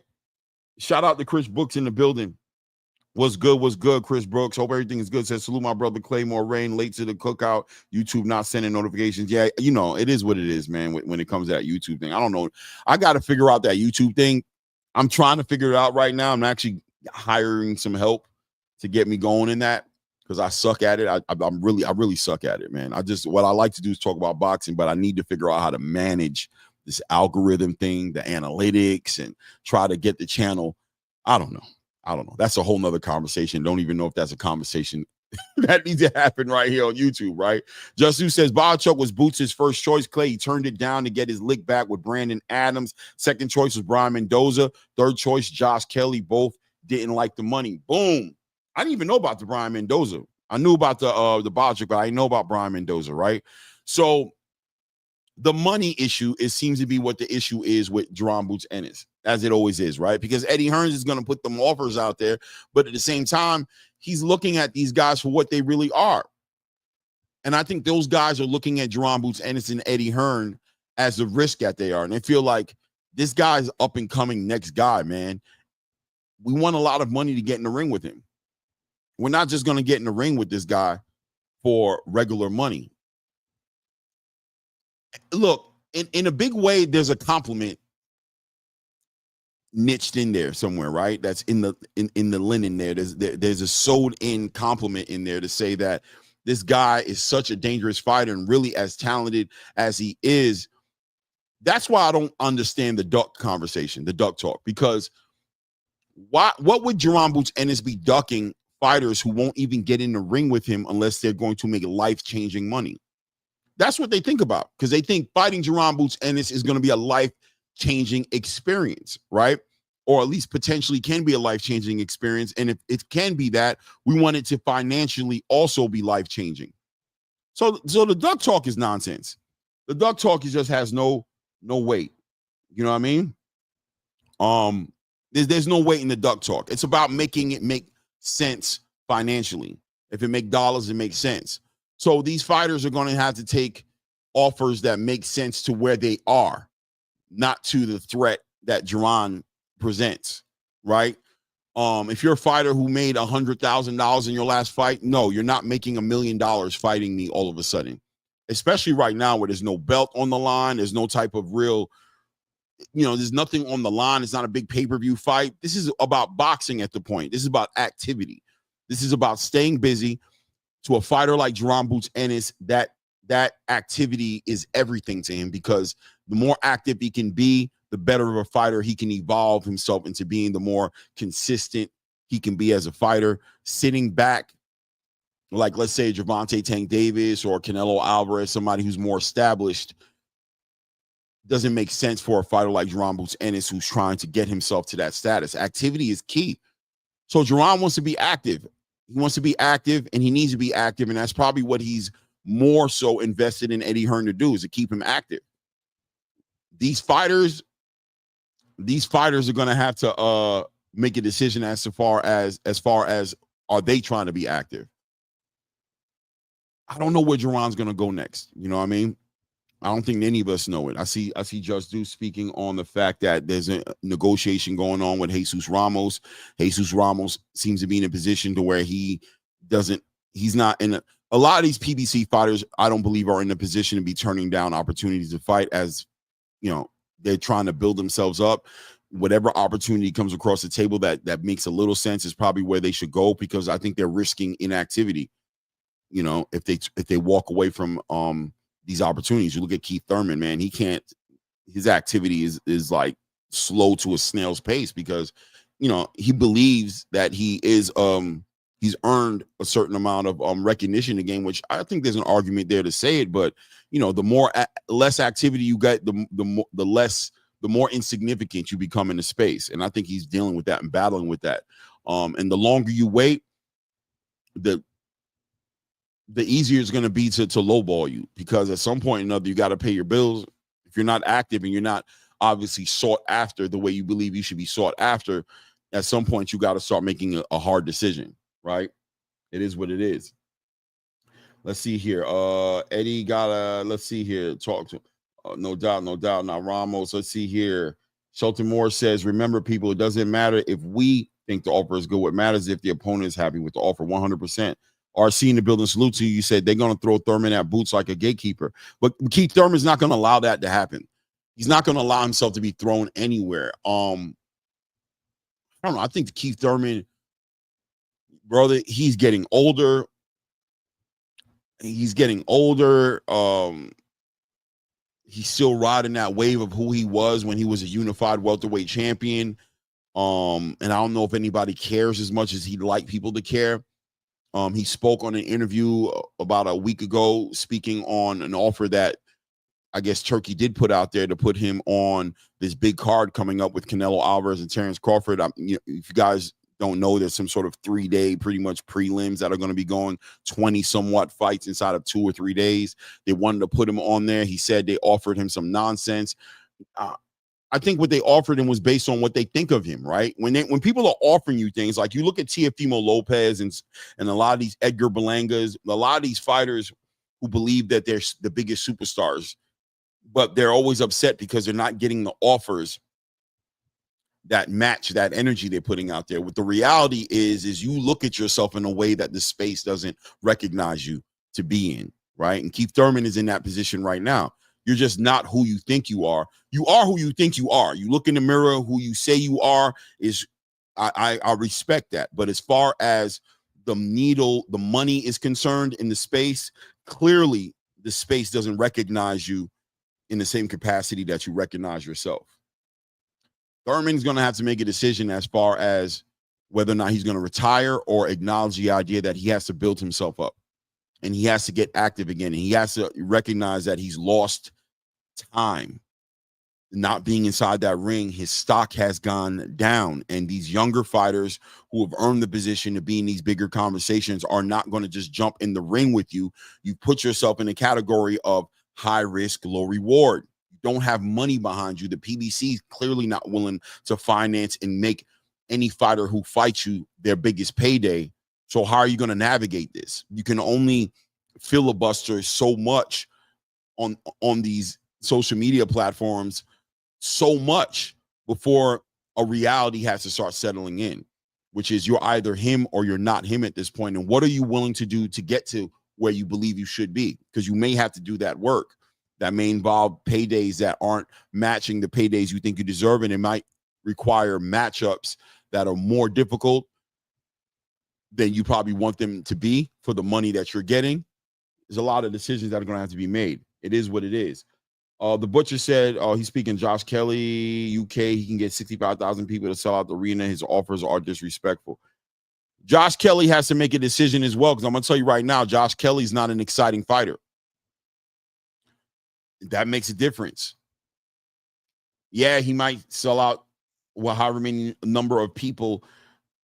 Shout out to Chris Brooks in the building. What's good, Chris Brooks? Hope everything is good. Says, salute my brother Claymore Rain, late to the cookout. YouTube not sending notifications. Yeah, you know, it is what it is, man, when it comes to that YouTube thing. I don't know. I got to figure out that YouTube thing. I'm trying to figure it out right now. I'm actually hiring some help to get me going in that, because I suck at it. I really suck at it, man. What I like to do is talk about boxing, but I need to figure out how to manage this algorithm thing, the analytics, and try to get the channel. I don't know. That's a whole nother conversation. Don't even know if that's a conversation that needs to happen right here on YouTube, right? Justu says Bochuk was Boots' first choice. Clay, he turned it down to get his lick back with Brandon Adams. Second choice was Brian Mendoza. Third choice, Josh Kelly. Both didn't like the money. Boom. I didn't even know about the Brian Mendoza. I knew about the Bochuk, but I didn't know about Brian Mendoza, right? So the money issue, it seems to be what the issue is with Jaron Boots Ennis, as it always is, right? Because Eddie Hearns is going to put them offers out there, but at the same time, he's looking at these guys for what they really are. And I think those guys are looking at Jaron Boots Ennis and Eddie Hearn as the risk that they are. And they feel like this guy's up and coming next guy, man. We want a lot of money to get in the ring with him. We're not just going to get in the ring with this guy for regular money. Look, in a big way, there's a compliment niched in there somewhere, right? That's in the linen there. There's a sewed in compliment in there to say that this guy is such a dangerous fighter and really as talented as he is. That's why I don't understand the duck conversation, the duck talk, because what would Jaron Boots Ennis be ducking fighters who won't even get in the ring with him unless they're going to make life-changing money? That's what they think about, because they think fighting Jaron Boots Ennis is going to be a life-changing experience, right? Or at least potentially can be a life-changing experience. And if it can be that, we want it to financially also be life-changing. So the duck talk is nonsense. The duck talk just has no weight. You know what I mean? There's no weight in the duck talk. It's about making it make sense financially. If it make dollars, it makes sense. So these fighters are going to have to take offers that make sense to where they are, not to the threat that Jaron presents, right? If you're a fighter who made $100,000 in your last fight, no, you're not making $1 million fighting me all of a sudden, especially right now where there's no belt on the line. There's no type of real, there's nothing on the line. It's not a big pay-per-view fight. This is about boxing at the point. This is about activity. This is about staying busy. To a fighter like Jaron Boots Ennis, that activity is everything to him, because the more active he can be, the better of a fighter he can evolve himself into being, the more consistent he can be as a fighter. Sitting back, like let's say Gervonta Tank Davis or Canelo Alvarez, somebody who's more established, doesn't make sense for a fighter like Jaron Boots Ennis who's trying to get himself to that status. Activity is key. So Jaron wants to be active. He wants to be active, and he needs to be active, and that's probably what he's more so invested in Eddie Hearn to do, is to keep him active. These fighters are going to have to make a decision as far as are they trying to be active. I don't know where Jaron's going to go next. You know what I mean? I don't think any of us know it. I see Judge Deuce speaking on the fact that there's a negotiation going on with Jesus Ramos. Jesus Ramos seems to be in a position to where he's not in a lot of these PBC fighters, I don't believe, are in a position to be turning down opportunities to fight, as they're trying to build themselves up. Whatever opportunity comes across the table that makes a little sense is probably where they should go, because I think they're risking inactivity. If they walk away from these opportunities. You look at Keith Thurman, man, his activity is like slow to a snail's pace, because he believes that he's earned a certain amount of recognition in the game, which I think there's an argument there to say it. But the less activity you get, the more insignificant you become in the space. And I think he's dealing with that and battling with that. And the longer you wait, the easier it's going to be to lowball you, because at some point or another, you got to pay your bills. If you're not active and you're not obviously sought after the way you believe you should be sought after, at some point you got to start making a hard decision, right? It is what it is. Let's see here. Eddie let's see here. Talk to no doubt. Now Ramos, let's see here. Shelton Moore says, remember, people, it doesn't matter if we think the offer is good. What matters is if the opponent is happy with the offer. 100%. RC in the building, salute to you. You said they're going to throw Thurman at Boots like a gatekeeper. But Keith Thurman's not going to allow that to happen. He's not going to allow himself to be thrown anywhere. I don't know. I think Keith Thurman, brother, he's getting older. He's still riding that wave of who he was when he was a unified welterweight champion. And I don't know if anybody cares as much as he'd like people to care. He spoke on an interview about a week ago, speaking on an offer that I guess Turkey did put out there to put him on this big card coming up with Canelo Alvarez and Terrence Crawford. If you guys don't know, there's some sort of 3-day pretty much prelims that are going to be going 20 somewhat fights inside of 2 or 3 days. They wanted to put him on there. He said they offered him some nonsense. I think what they offered him was based on what they think of him, right? When people are offering you things, like you look at Teofimo Lopez and a lot of these Edgar Belangas, a lot of these fighters who believe that they're the biggest superstars, but they're always upset because they're not getting the offers that match that energy they're putting out there. What the reality is you look at yourself in a way that the space doesn't recognize you to be in, right? And Keith Thurman is in that position right now. You're just not who you think you are. You are who you think you are. You look in the mirror, who you say you are is, I respect that. But as far as the money is concerned in the space, clearly the space doesn't recognize you in the same capacity that you recognize yourself. Thurman's going to have to make a decision as far as whether or not he's going to retire or acknowledge the idea that he has to build himself up and he has to get active again. And he has to recognize that he's lost time not being inside that ring. His stock has gone down, and these younger fighters who have earned the position to be in these bigger conversations are not going to just jump in the ring with you. You put yourself in the category of high risk, low reward. Don't have money behind you. The PBC is clearly not willing to finance and make any fighter who fights you their biggest payday. So how are you going to navigate this? You can only filibuster so much on these social media platforms, so much before a reality has to start settling in, which is you're either him or you're not him at this point. And what are you willing to do to get to where you believe you should be? Because you may have to do that work. That may involve paydays that aren't matching the paydays you think you deserve, and it might require matchups that are more difficult than you probably want them to be for the money that you're getting. There's a lot of decisions that are going to have to be made. It is what it is. The Butcher said he's speaking Josh Kelly, UK. He can get 65,000 people to sell out the arena. His offers are disrespectful. Josh Kelly has to make a decision as well, because I'm going to tell you right now, Josh Kelly's not an exciting fighter. That makes a difference. Yeah, he might sell out, well, however many number of people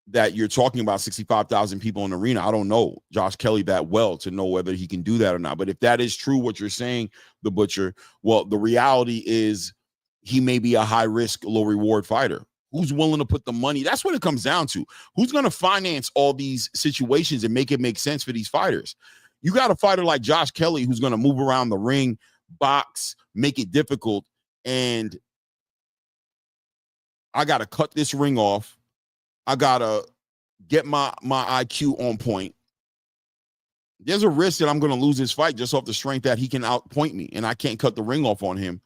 that you're talking about, 65,000 people in the arena. I don't know Josh Kelly that well to know whether he can do that or not. But if that is true, what you're saying, the Butcher, well, the reality is he may be a high risk, low reward fighter. Who's willing to put the money? That's what it comes down to. Who's going to finance all these situations and make it make sense for these fighters? You got a fighter like Josh Kelly who's going to move around the ring, box, make it difficult, and I got to cut this ring off. I got to get my IQ on point. There's a risk that I'm going to lose this fight just off the strength that he can outpoint me, and I can't cut the ring off on him.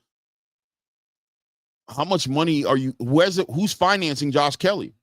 How much money are you, who's financing Josh Kelly?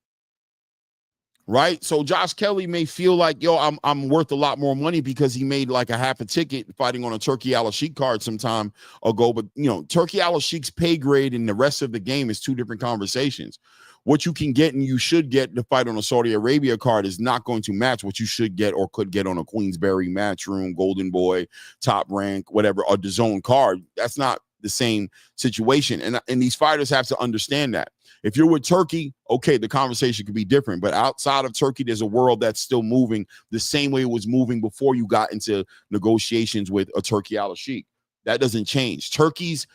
Right? So Josh Kelly may feel like, yo, I'm worth a lot more money because he made like a half a ticket fighting on a Turki Alalshikh card some time ago. But, you know, Turki Alalshikh's pay grade and the rest of the game is two different conversations. What you can get and you should get to fight on a Saudi Arabia card is not going to match what you should get or could get on a Queensberry, Matchroom, Golden Boy, Top Rank, whatever, or the Zone card. That's not the same situation. And these fighters have to understand that. If you're with Turki, okay, the conversation could be different. But outside of Turki, there's a world that's still moving the same way it was moving before you got into negotiations with a Turki Alalshikh. That doesn't change. Turki's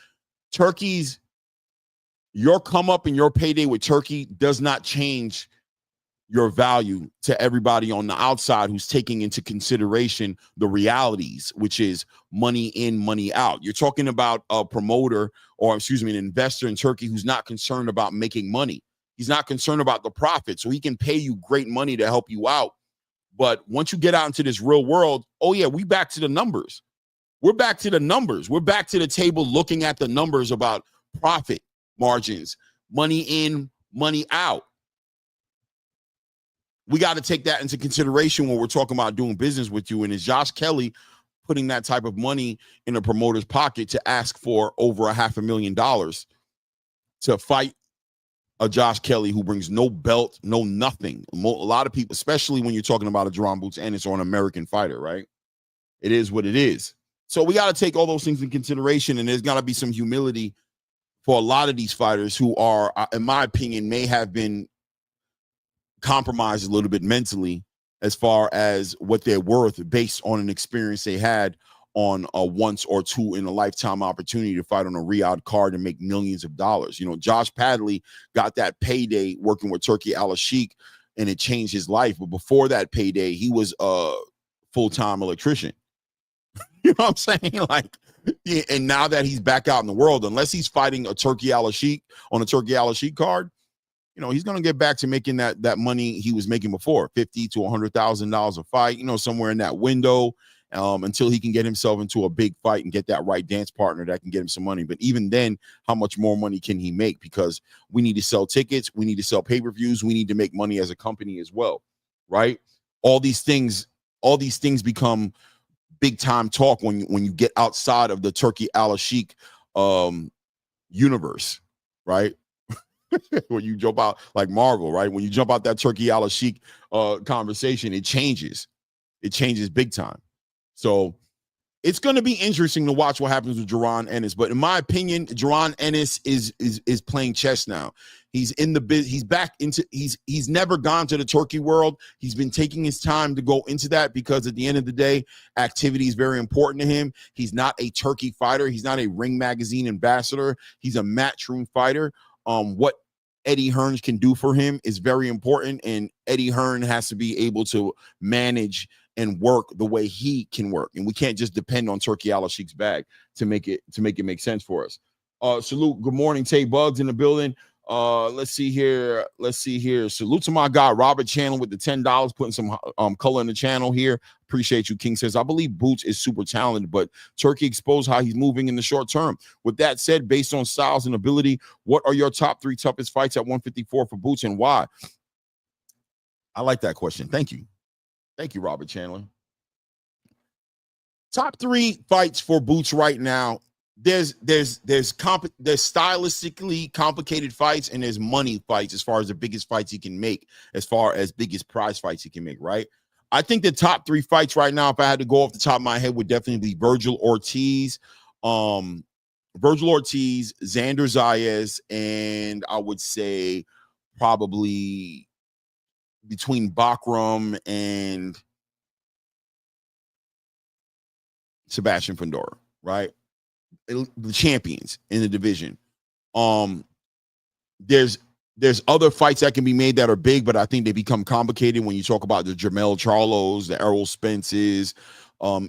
your come up and your payday with Turki does not change your value to everybody on the outside who's taking into consideration the realities, which is money in, money out. You're talking about a promoter or, an investor in Turki who's not concerned about making money. He's not concerned about the profit. So he can pay you great money to help you out. But once you get out into this real world, oh yeah, we back to the numbers. We're back to the numbers. We're back to the table looking at the numbers about profit margins, money in, money out. We got to take that into consideration when we're talking about doing business with you. And is Josh Kelly putting that type of money in a promoter's pocket to ask for over $500,000 to fight a Josh Kelly who brings no belt, no nothing? A lot of people, especially when you're talking about a Jaron Ennis or an American fighter, right? It is what it is. So we got to take all those things in consideration, and there's got to be some humility for a lot of these fighters who are, in my opinion, may have been compromised a little bit mentally as far as what they're worth based on an experience they had on a once or two in a lifetime opportunity to fight on a Riyadh card and make millions of dollars. You know, Josh Padley got that payday working with Turki Alalshikh, and it changed his life. But before that payday, he was a full-time electrician. You know what I'm saying? Like, Yeah, and now that he's back out in the world, unless he's fighting a Turki Alalshikh on a Turki Alalshikh card, he's going to get back to making that money he was making before, $50,000 to $100,000 a fight, somewhere in that window, until he can get himself into a big fight and get that right dance partner that can get him some money. But even then, how much more money can he make? Because we need to sell tickets, we need to sell pay-per-views, we need to make money as a company as well, right? All these things become big time talk when you get outside of the Turki Alalshikh universe, right? When you jump out like Marvel, right? When you jump out that Turki Alalshikh conversation, it changes big time. So it's going to be interesting to watch what happens with Jaron Ennis. But in my opinion, Jaron Ennis is playing chess now. He's in the he's back into he's never gone to the Turkey world. He's been taking his time to go into that because at the end of the day, activity is very important to him. He's not a Turkey fighter. He's not a Ring Magazine ambassador. He's a matchroom fighter. What Eddie Hearns can do for him is very important, and Eddie Hearns has to be able to manage and work the way he can work, and we can't just depend on Turki Alalshikh's bag to make it make sense for us. Salute. Good morning, Tay Bugs in the building. Let's see here. Salute to my guy Robert Channel with the $10, putting some color in the channel here. Appreciate you. King says, I believe Boots is super talented, but Turkey exposed how he's moving in the short term. With that said, based on styles and ability, what are your top 3 toughest fights at 154 for Boots and why? I like that question. Thank you, Robert Chandler. Top 3 fights for Boots right now. There's stylistically complicated fights, and there's money fights as far as the biggest fights he can make, as far as biggest prize fights he can make, right? I think the top 3 fights right now, if I had to go off the top of my head, would definitely be Xander Zayas, and I would say probably between Bakrahm and Sebastian Fundora, right? The champions in the division. There's other fights that can be made that are big, but I think they become complicated when you talk about the Jermell Charlos, the Errol Spences,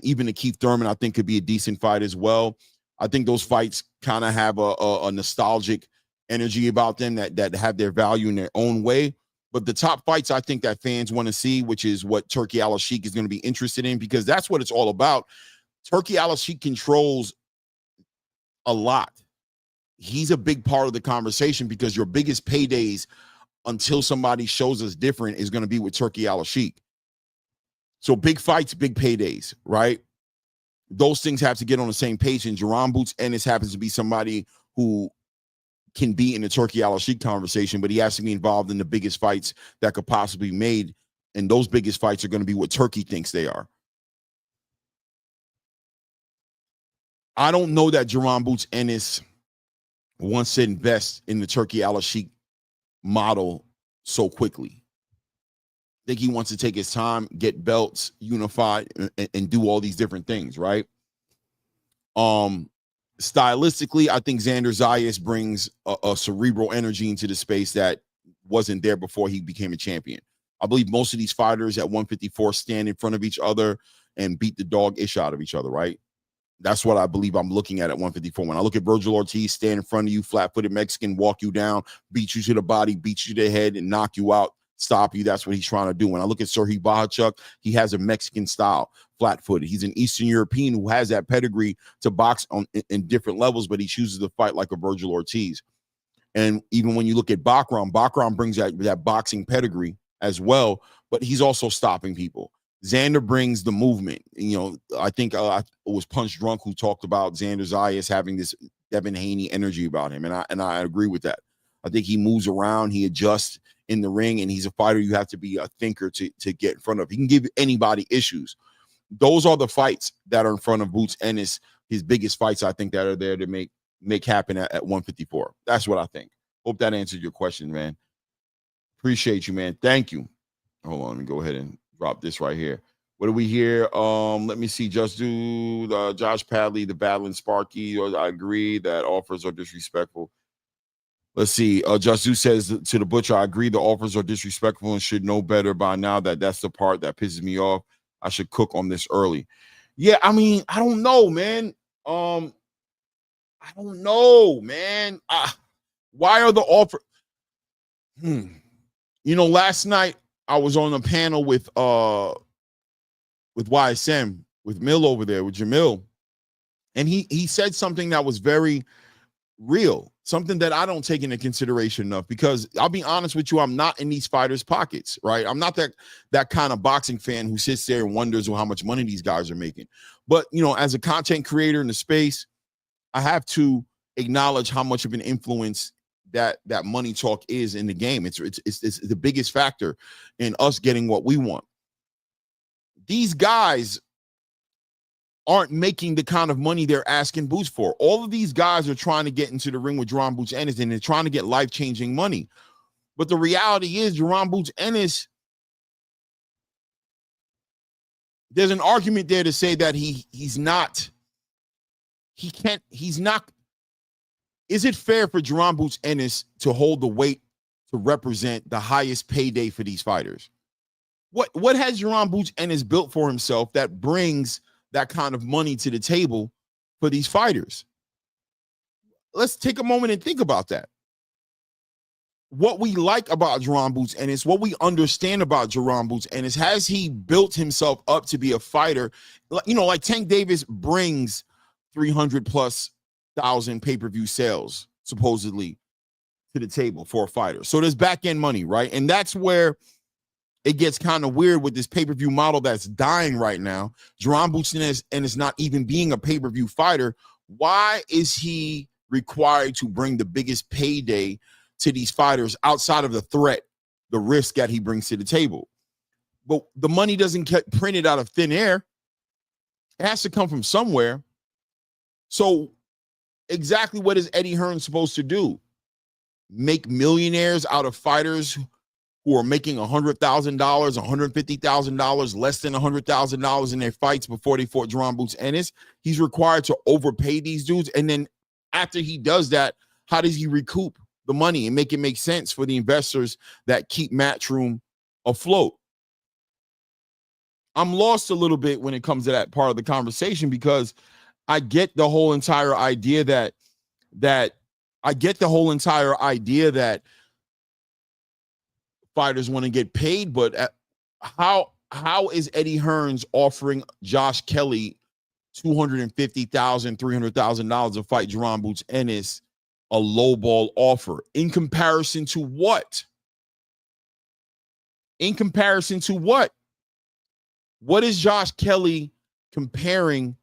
even the Keith Thurman, I think could be a decent fight as well. I think those fights kind of have a nostalgic energy about them that have their value in their own way. But the top fights I think that fans want to see, which is what Turki Alalshikh is going to be interested in, because that's what it's all about. Turki Alalshikh controls a lot. He's a big part of the conversation because your biggest paydays until somebody shows us different is going to be with Turki Alalshikh. So big fights, big paydays, right? Those things have to get on the same page, and Jaron Boots Ennis happens to be somebody who can be in the Turki Alalshikh conversation, but he has to be involved in the biggest fights that could possibly be made, and those biggest fights are going to be what Turkey thinks they are. I don't know that Jaron Boots Ennis wants to invest in the Turki Alalshikh model so quickly. I think he wants to take his time, get belts unified, and do all these different things, right? Stylistically, I think Xander Zayas brings a cerebral energy into the space that wasn't there before he became a champion. I believe most of these fighters at 154 stand in front of each other and beat the dog-ish out of each other, right? That's what I believe I'm looking at 154. When I look at Virgil Ortiz, stand in front of you, flat-footed Mexican, walk you down, beat you to the body, beat you to the head, and knock you out, stop you. That's what he's trying to do. When I look at Serhii Bohachuk, he has a Mexican style, flat-footed. He's an Eastern European who has that pedigree to box in different levels, but he chooses to fight like a Virgil Ortiz. And even when you look at Bakrahm brings that boxing pedigree as well, but he's also stopping people. Xander brings the movement. I think it was Punch Drunk who talked about Xander Zayas having this Devin Haney energy about him, and I agree with that. I think he moves around, he adjusts in the ring, and he's a fighter you have to be a thinker to get in front of. He can give anybody issues. Those are the fights that are in front of Boots Ennis, his biggest fights, I think, that are there to make happen at 154. That's what I think. Hope that answered your question, man. Appreciate you, man. Thank you. Hold on, let me go ahead and drop this right here. What do we hear? Let me see. Just do Josh Padley, the battling Sparky. I agree that offers are disrespectful. Let's see. Just do says to the Butcher, I agree the offers are disrespectful and should know better by now. That's the part that pisses me off. I should cook on this early. Yeah, I mean, I don't know, man. I don't know, man. Why are the offer? You know, last night I was on a panel with YSM, with Mill over there, with Jamil, and he said something that was very real, something that I don't take into consideration enough, because I'll be honest with you, I'm not in these fighters' pockets, right? I'm not that kind of boxing fan who sits there and wonders how much money these guys are making. But, you know, as a content creator in the space, I have to acknowledge how much of an influence that money talk is in the game. It's the biggest factor in us getting what we want. These guys aren't making the kind of money they're asking Boots for. All of these guys are trying to get into the ring with Jaron Boots Ennis, and they're trying to get life-changing money. But the reality is, Jaron Boots Ennis, there's an argument there to say that he's not. Is it fair for Jaron Boots Ennis to hold the weight to represent the highest payday for these fighters? What has Jaron Boots Ennis built for himself that brings that kind of money to the table for these fighters? Let's take a moment and think about that. What we like about Jaron Boots Ennis, what we understand about Jaron Boots Ennis, has he built himself up to be a fighter? You know, like Tank Davis brings 300,000+ pay-per-view sales, supposedly, to the table for a fighter. So there's back-end money, right? And that's where it gets kind of weird with this pay-per-view model that's dying right now. Jaron Boots Ennis is not even being a pay-per-view fighter. Why is he required to bring the biggest payday to these fighters outside of the threat, the risk that he brings to the table? But the money doesn't get printed out of thin air. It has to come from somewhere. So exactly what is Eddie Hearns supposed to do? Make millionaires out of fighters who are making $100,000, $150,000, less than $100,000 in their fights before they fought Jaron Boots Ennis? He's required to overpay these dudes. And then after he does that, how does he recoup the money and make it make sense for the investors that keep Matchroom afloat? I'm lost a little bit when it comes to that part of the conversation, because I get the whole entire idea that fighters want to get paid, but how is Eddie Hearns offering Josh Kelly $250,000, $300,000 to fight Jaron Boots Ennis a lowball offer? In comparison to what? What is Josh Kelly comparing?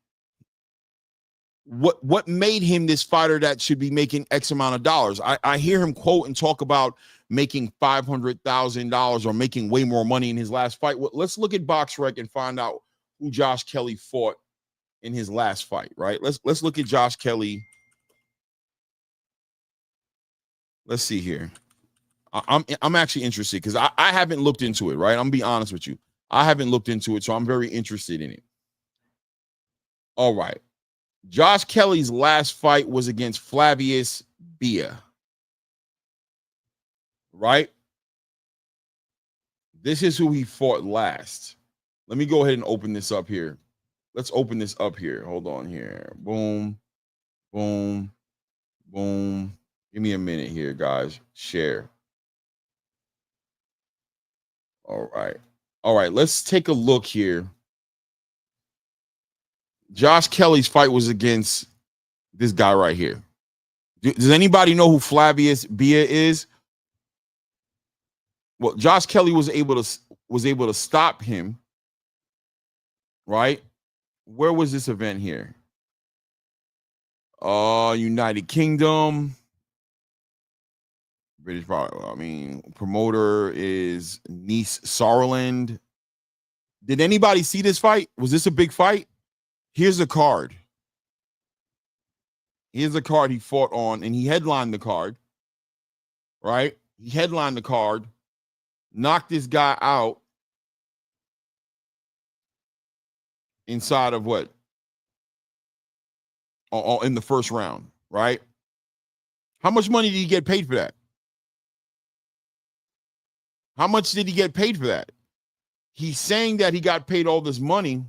What made him this fighter that should be making X amount of dollars? I hear him quote and talk about making $500,000 or making way more money in his last fight. Let's look at BoxRec and find out who Josh Kelly fought in his last fight, right? Let's look at Josh Kelly. Let's see here. I'm actually interested because I haven't looked into it, right? I'm gonna be honest with you. I haven't looked into it, so I'm very interested in it. All right. Josh Kelly's last fight was against Flavius Bia, right? This is who he fought last. Let me go ahead and open this up here. Let's open this up here. Hold on here. Boom, boom, boom. Give me a minute here, guys. Share. All right. All right, let's take a look here. Josh Kelly's fight was against this guy right here. Does anybody know who Flavius Bia is? Well, Josh Kelly was able to stop him, right? Where was this event here? United Kingdom. British, promoter is Nice Saarland. Did anybody see this fight? Was this a big fight? Here's a card. Here's a card he fought on, and he headlined the card, right? He headlined the card, knocked this guy out inside of what? In the first round, right? How much money did he get paid for that? How much did he get paid for that? He's saying that he got paid all this money.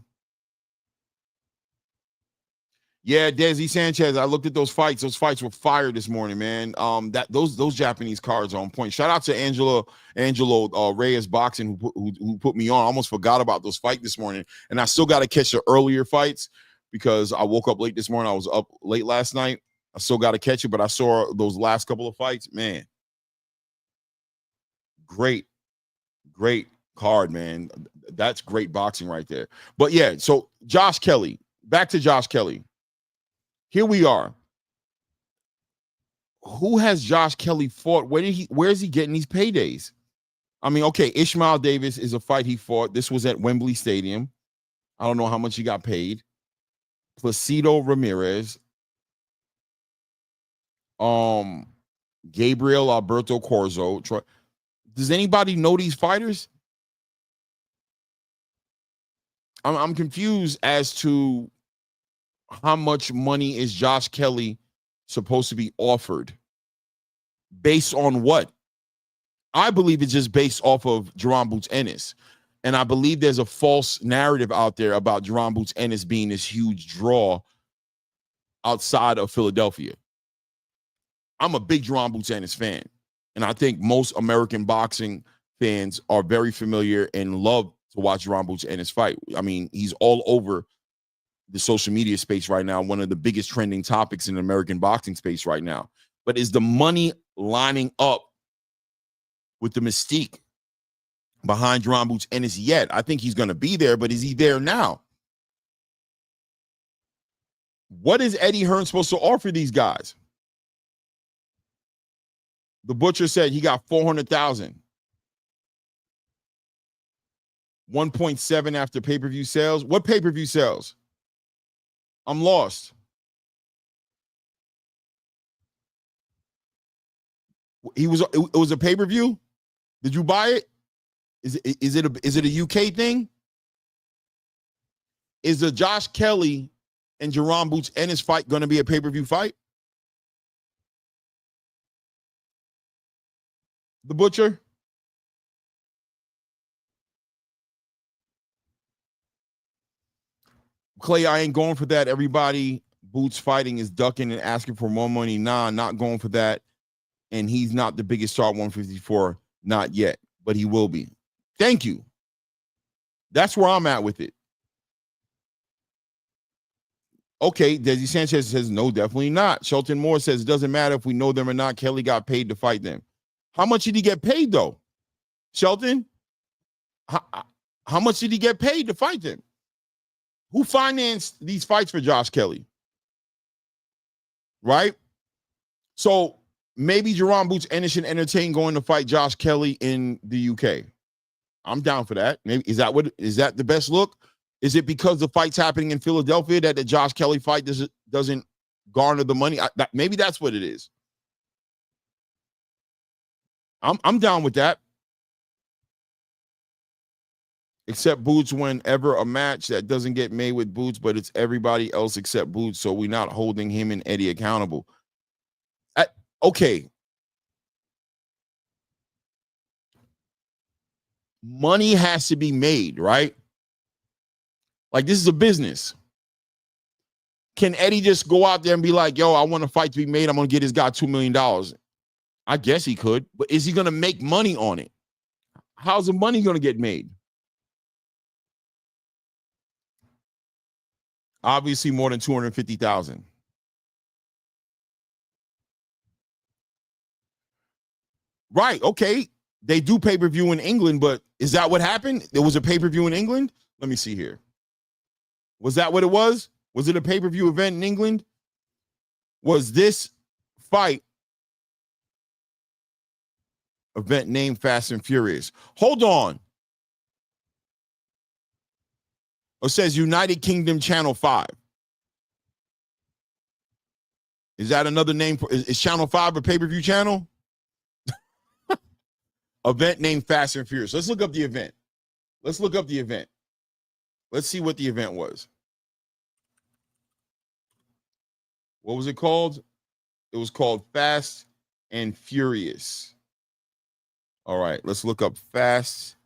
Yeah, Desi Sanchez. I looked at those fights. Those fights were fire this morning, man. Those Japanese cards are on point. Shout out to Angelo Reyes Boxing who put me on. I almost forgot about those fights this morning, and I still got to catch the earlier fights because I woke up late this morning. I was up late last night. I still got to catch it, but I saw those last couple of fights. Man, great card, man. That's great boxing right there. But yeah, so Josh Kelly. Back to Josh Kelly. Here we are. Who has Josh Kelly fought? Where is he getting these paydays? I mean, okay, Ishmael Davis is a fight he fought. This was at Wembley Stadium. I don't know how much he got paid. Placido Ramirez. Gabriel Alberto Corzo. Does anybody know these fighters? I'm confused as to how much money is Josh Kelly supposed to be offered? Based on what? I believe it's just based off of Jaron Boots Ennis. And I believe there's a false narrative out there about Jaron Boots Ennis being this huge draw outside of Philadelphia. I'm a big Jaron Boots Ennis fan. And I think most American boxing fans are very familiar and love to watch Jaron Boots Ennis fight. I mean, he's all over the social media space right now, one of the biggest trending topics in the American boxing space right now. But is the money lining up with the mystique behind Jaron Boots Ennis yet? I think he's going to be there, but is he there now? What is Eddie Hearns supposed to offer these guys? The Butcher said he got $400,000. 1.7 after pay-per-view sales. What pay-per-view sales? I'm lost. It was a pay-per-view? Did you buy it? Is it a UK thing? Is the Josh Kelly and Jaron Boots Ennis fight going to be a pay-per-view fight? The Butcher? Clay, I ain't going for that. Everybody Boots fighting is ducking and asking for more money. Nah, not going for that. And he's not the biggest star at 154. Not yet, but he will be. Thank you. That's where I'm at with it. Okay, Desi Sanchez says, no, definitely not. Shelton Moore says, it doesn't matter if we know them or not. Kelly got paid to fight them. How much did he get paid, though? Shelton? How much did he get paid to fight them? Who financed these fights for Josh Kelly? Right? So maybe Jaron Boots Ennis should entertain going to fight Josh Kelly in the UK. I'm down for that. Maybe is that the best look? Is it because the fight's happening in Philadelphia that the Josh Kelly fight doesn't garner the money? Maybe that's what it is. I'm down with that. Except Boots whenever a match that doesn't get made with Boots, but it's everybody else except Boots, so we're not holding him and Eddie accountable. Okay. Money has to be made, right? Like, this is a business. Can Eddie just go out there and be like, yo, I want a fight to be made. I'm going to get this guy $2 million. I guess he could, but is he going to make money on it? How's the money going to get made? Obviously more than 250,000. Right, okay. They do pay-per-view in England, but is that what happened? There was a pay-per-view in England? Let me see here. Was that what it was? Was it a pay-per-view event in England? Was this fight event named Fast and Furious? Hold on. It says United Kingdom Channel 5. Is that another name for is Channel 5 a pay-per-view channel? Event named Fast and Furious. Let's look up the event. Let's see what the event was. What was it called? It was called Fast and Furious. All right, let's look up Fast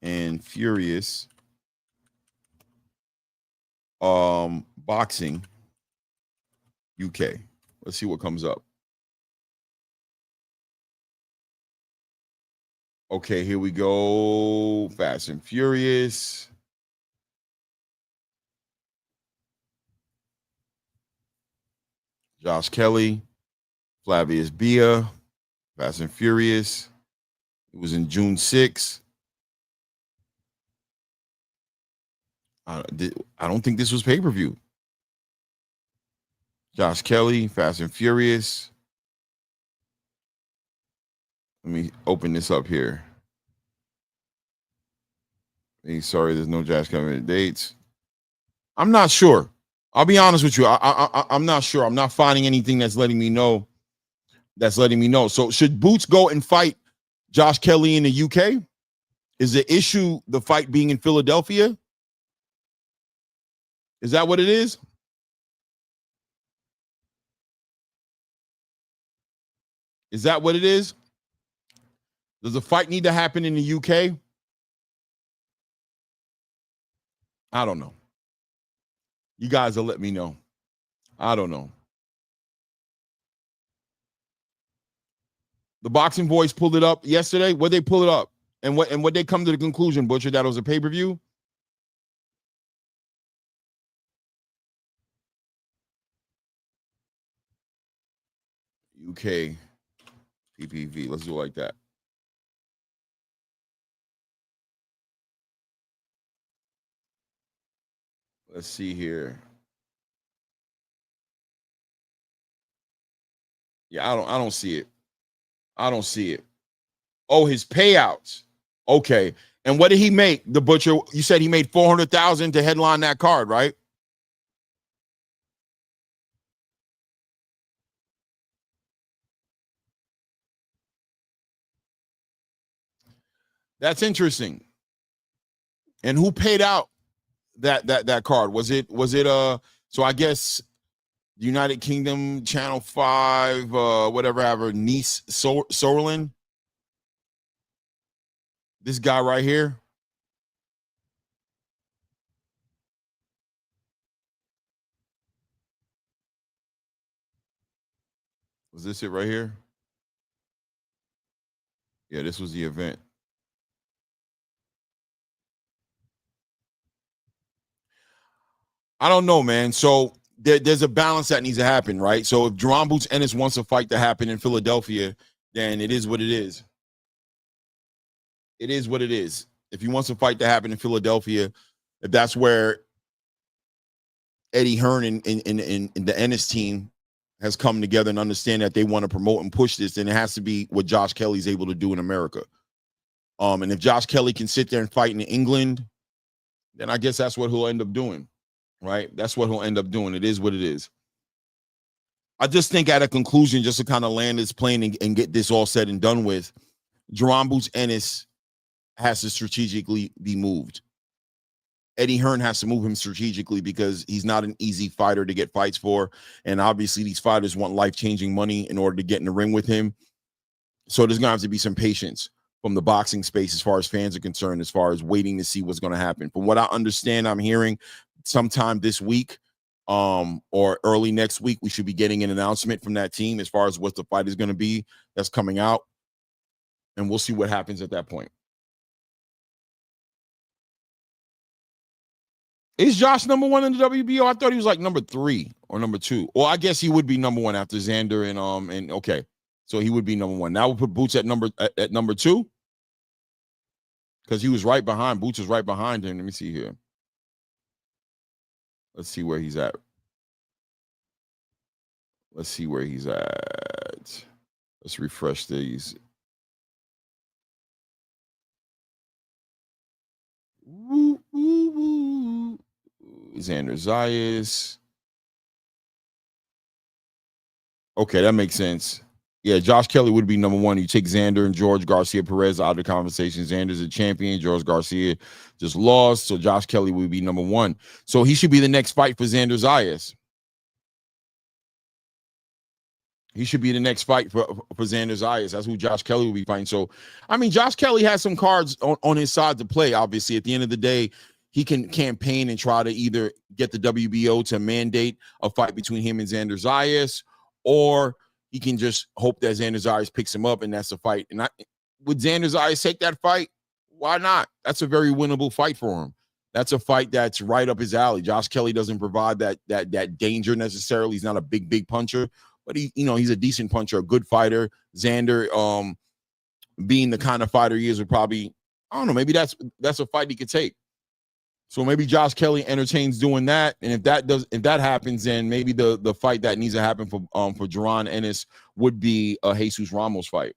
and Furious. Boxing UK. Let's see what comes up. Okay, here we go. Fast and Furious. Josh Kelly, Flavius Bia, Fast and Furious. It was in June 6th. I don't think this was pay-per-view. Josh Kelly, Fast and Furious. Let me open this up here. Hey, sorry, there's no Josh Kelly dates. I'm not sure. I'll be honest with you. I'm not sure. I'm not finding anything that's letting me know. So should Boots go and fight Josh Kelly in the UK? Is the issue the fight being in Philadelphia? Is that what it is? Is that what it is? Does the fight need to happen in the UK? I don't know. You guys will let me know. I don't know. The Boxing Boys pulled it up yesterday. Where'd they pull it up? And what they come to the conclusion, Butcher, that it was a pay-per-view? UK PPV. Let's do it like that. Let's see here. Yeah, I don't see it. I don't see it. Oh, his payouts. Okay. And what did he make? The Butcher, you said he made $400,000 to headline that card, right? That's interesting. And who paid out that card? Was it so I guess United Kingdom Channel 5 whatever Nice Sorlin? This guy right here. Was this it right here? Yeah, this was the event. I don't know, man. So there's a balance that needs to happen, right? So if Jaron Boots Ennis wants a fight to happen in Philadelphia, then it is what it is. It is what it is. If he wants a fight to happen in Philadelphia, if that's where Eddie Hearn and the Ennis team has come together and understand that they want to promote and push this, then it has to be what Josh Kelly's able to do in America. And if Josh Kelly can sit there and fight in England, then I guess that's what he'll end up doing, right? That's what he'll end up doing. It is what it is. I just think at a conclusion, just to kind of land this plane and get this all said and done with, Jaron Boots Ennis has to strategically be moved. Eddie Hearn has to move him strategically because he's not an easy fighter to get fights for. And obviously these fighters want life-changing money in order to get in the ring with him. So there's going to have to be some patience from the boxing space as far as fans are concerned, as far as waiting to see what's going to happen. From what I understand, I'm hearing sometime this week or early next week, we should be getting an announcement from that team as far as what the fight is going to be that's coming out. And we'll see what happens at that point. Is Josh number one in the WBO? I thought he was like number 3 or number 2. Well, I guess he would be number 1 after Xander and okay. So he would be number 1. Now we'll put Boots at number 2. Because he was right behind. Boots was right behind him. Let me see here. Let's see where he's at. Let's see where he's at. Let's refresh these. Woo, woo, woo. Xander Zayas. Okay, that makes sense. Yeah, Josh Kelly would be number 1. You take Xander and George Garcia Perez out of the conversation. Xander's a champion. George Garcia just lost. So Josh Kelly would be number 1. So he should be the next fight for Xander Zayas. He should be the next fight for Xander Zayas. That's who Josh Kelly will be fighting. So, I mean, Josh Kelly has some cards on his side to play, obviously. At the end of the day, he can campaign and try to either get the WBO to mandate a fight between him and Xander Zayas, or he can just hope that Xander Zayas picks him up and that's a fight. And would Xander Zayas take that fight? Why not? That's a very winnable fight for him. That's a fight that's right up his alley. Josh Kelly doesn't provide that danger necessarily. He's not a big puncher, but he's a decent puncher, a good fighter. Xander, being the kind of fighter he is, would probably, I don't know, maybe that's a fight he could take. So maybe Josh Kelly entertains doing that, and if that happens, then maybe the fight that needs to happen for Jaron Ennis would be a Jesus Ramos fight.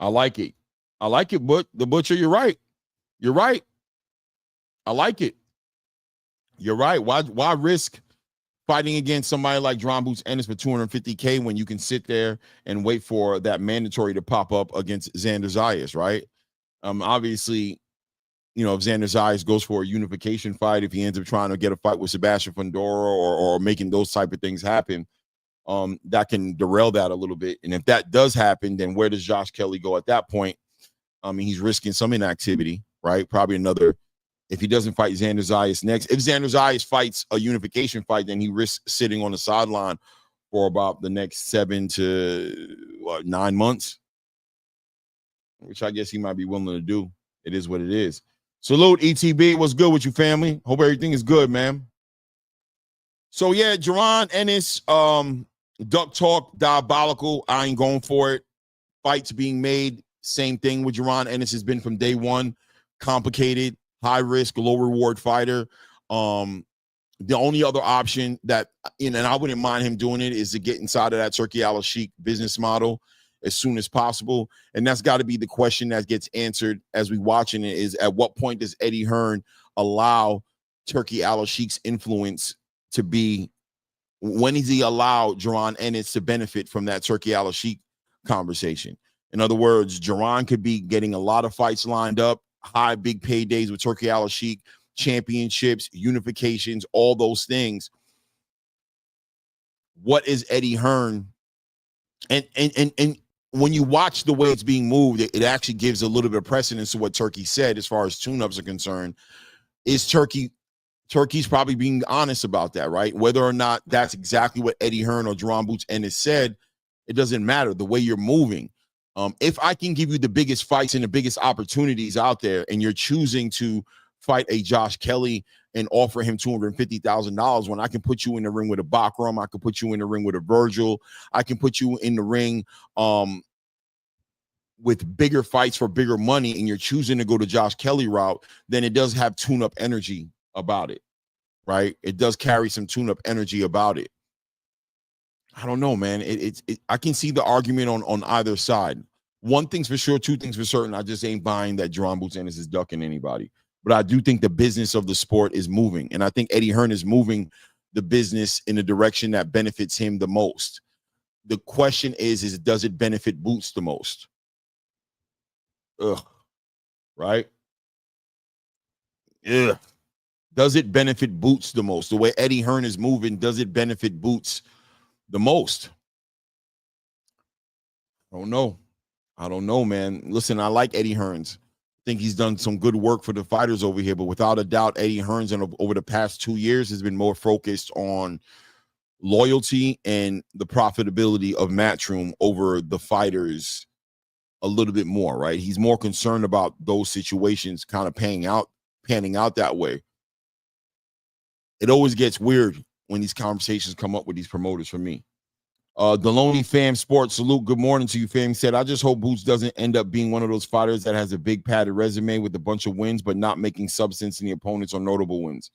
I like it, but the Butcher, you're right. I like it. You're right. Why risk fighting against somebody like Jaron Boots Ennis for $250K when you can sit there and wait for that mandatory to pop up against Xander Zayas, right? Obviously, if Xander Zayas goes for a unification fight, if he ends up trying to get a fight with Sebastian Fundora or making those type of things happen, that can derail that a little bit. And if that does happen, then where does Josh Kelly go at that point? I mean, he's risking some inactivity, right? Probably another, if he doesn't fight Xander Zayas next. If Xander Zayas fights a unification fight, then he risks sitting on the sideline for about the next 7 to 9 months, which I guess he might be willing to do. It is what it is. Salute, ETB. What's good with you, family? Hope everything is good, man. So, yeah, Jaron Ennis, duck talk, diabolical. I ain't going for it. Fights being made, same thing with Jaron Ennis has been from day one. Complicated, high risk, low reward fighter. The only other option that, and I wouldn't mind him doing it, is to get inside of that Turki Alalshikh business model as soon as possible. And that's got to be the question that gets answered as we watching it, is at what point does Eddie Hearn allow Turki Alalshikh's influence to be, when does he allow Jaron Ennis to benefit from that Turki Alalshikh conversation? In other words, Jaron could be getting a lot of fights lined up, high big paydays with Turki Alalshikh, championships, unifications, all those things. What is Eddie Hearn? And when you watch the way it's being moved, it actually gives a little bit of precedence to what Turki said as far as tune-ups are concerned. Is Turki's probably being honest about that, right? Whether or not that's exactly what Eddie Hearn or Jaron Boots Ennis said, it doesn't matter. The way you're moving. If I can give you the biggest fights and the biggest opportunities out there, and you're choosing to fight a Josh Kelly and offer him $250,000, when I can put you in the ring with a Bakrahm, I can put you in the ring with a Virgil, I can put you in the ring with bigger fights for bigger money, and you're choosing to go the Josh Kelly route, then it does have tune-up energy about it, right? It does carry some tune-up energy about it. I don't know, man. I can see the argument on either side. One thing's for sure, two things for certain. I just ain't buying that Jaron Boots Ennis is ducking anybody. But I do think the business of the sport is moving. And I think Eddie Hearn is moving the business in a direction that benefits him the most. The question is does it benefit Boots the most? Right? Yeah. Does it benefit Boots the most? The way Eddie Hearn is moving, does it benefit Boots the most? I don't know, man. Listen, I like Eddie Hearns. I think he's done some good work for the fighters over here, but without a doubt, Eddie Hearns over the past 2 years has been more focused on loyalty and the profitability of Matchroom over the fighters a little bit more, right? He's more concerned about those situations kind of panning out that way. It always gets weird when these conversations come up with these promoters for me. Deloney Fam Sports, salute. Good morning to you, fam. He said, I just hope Boots doesn't end up being one of those fighters that has a big padded resume with a bunch of wins, but not making substance in the opponents or notable wins.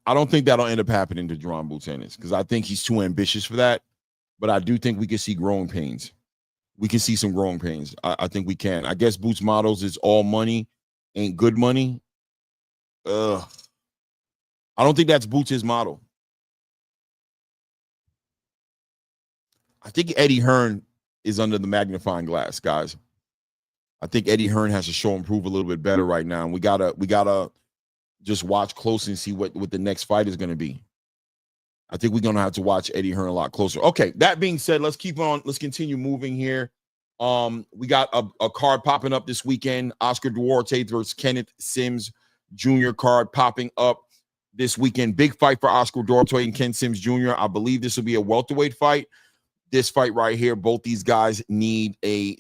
I don't think that'll end up happening to Jaron Boots Ennis, because I think he's too ambitious for that. But I do think we can see growing pains. We can see some growing pains. I think we can. I guess Boots models is all money ain't good money. I don't think that's Boots' model. I think Eddie Hearn is under the magnifying glass, guys. I think Eddie Hearn has to show and prove a little bit better right now. And we gotta just watch closely and see what the next fight is going to be. I think we're going to have to watch Eddie Hearn a lot closer. Okay, that being said, let's keep on. Let's continue moving here. We got a card popping up this weekend. Oscar Duarte versus Kenneth Sims Jr. card popping up this weekend. Big fight for Oscar Duarte and Ken Sims Jr. I believe this will be a welterweight fight. This fight right here, both these guys need a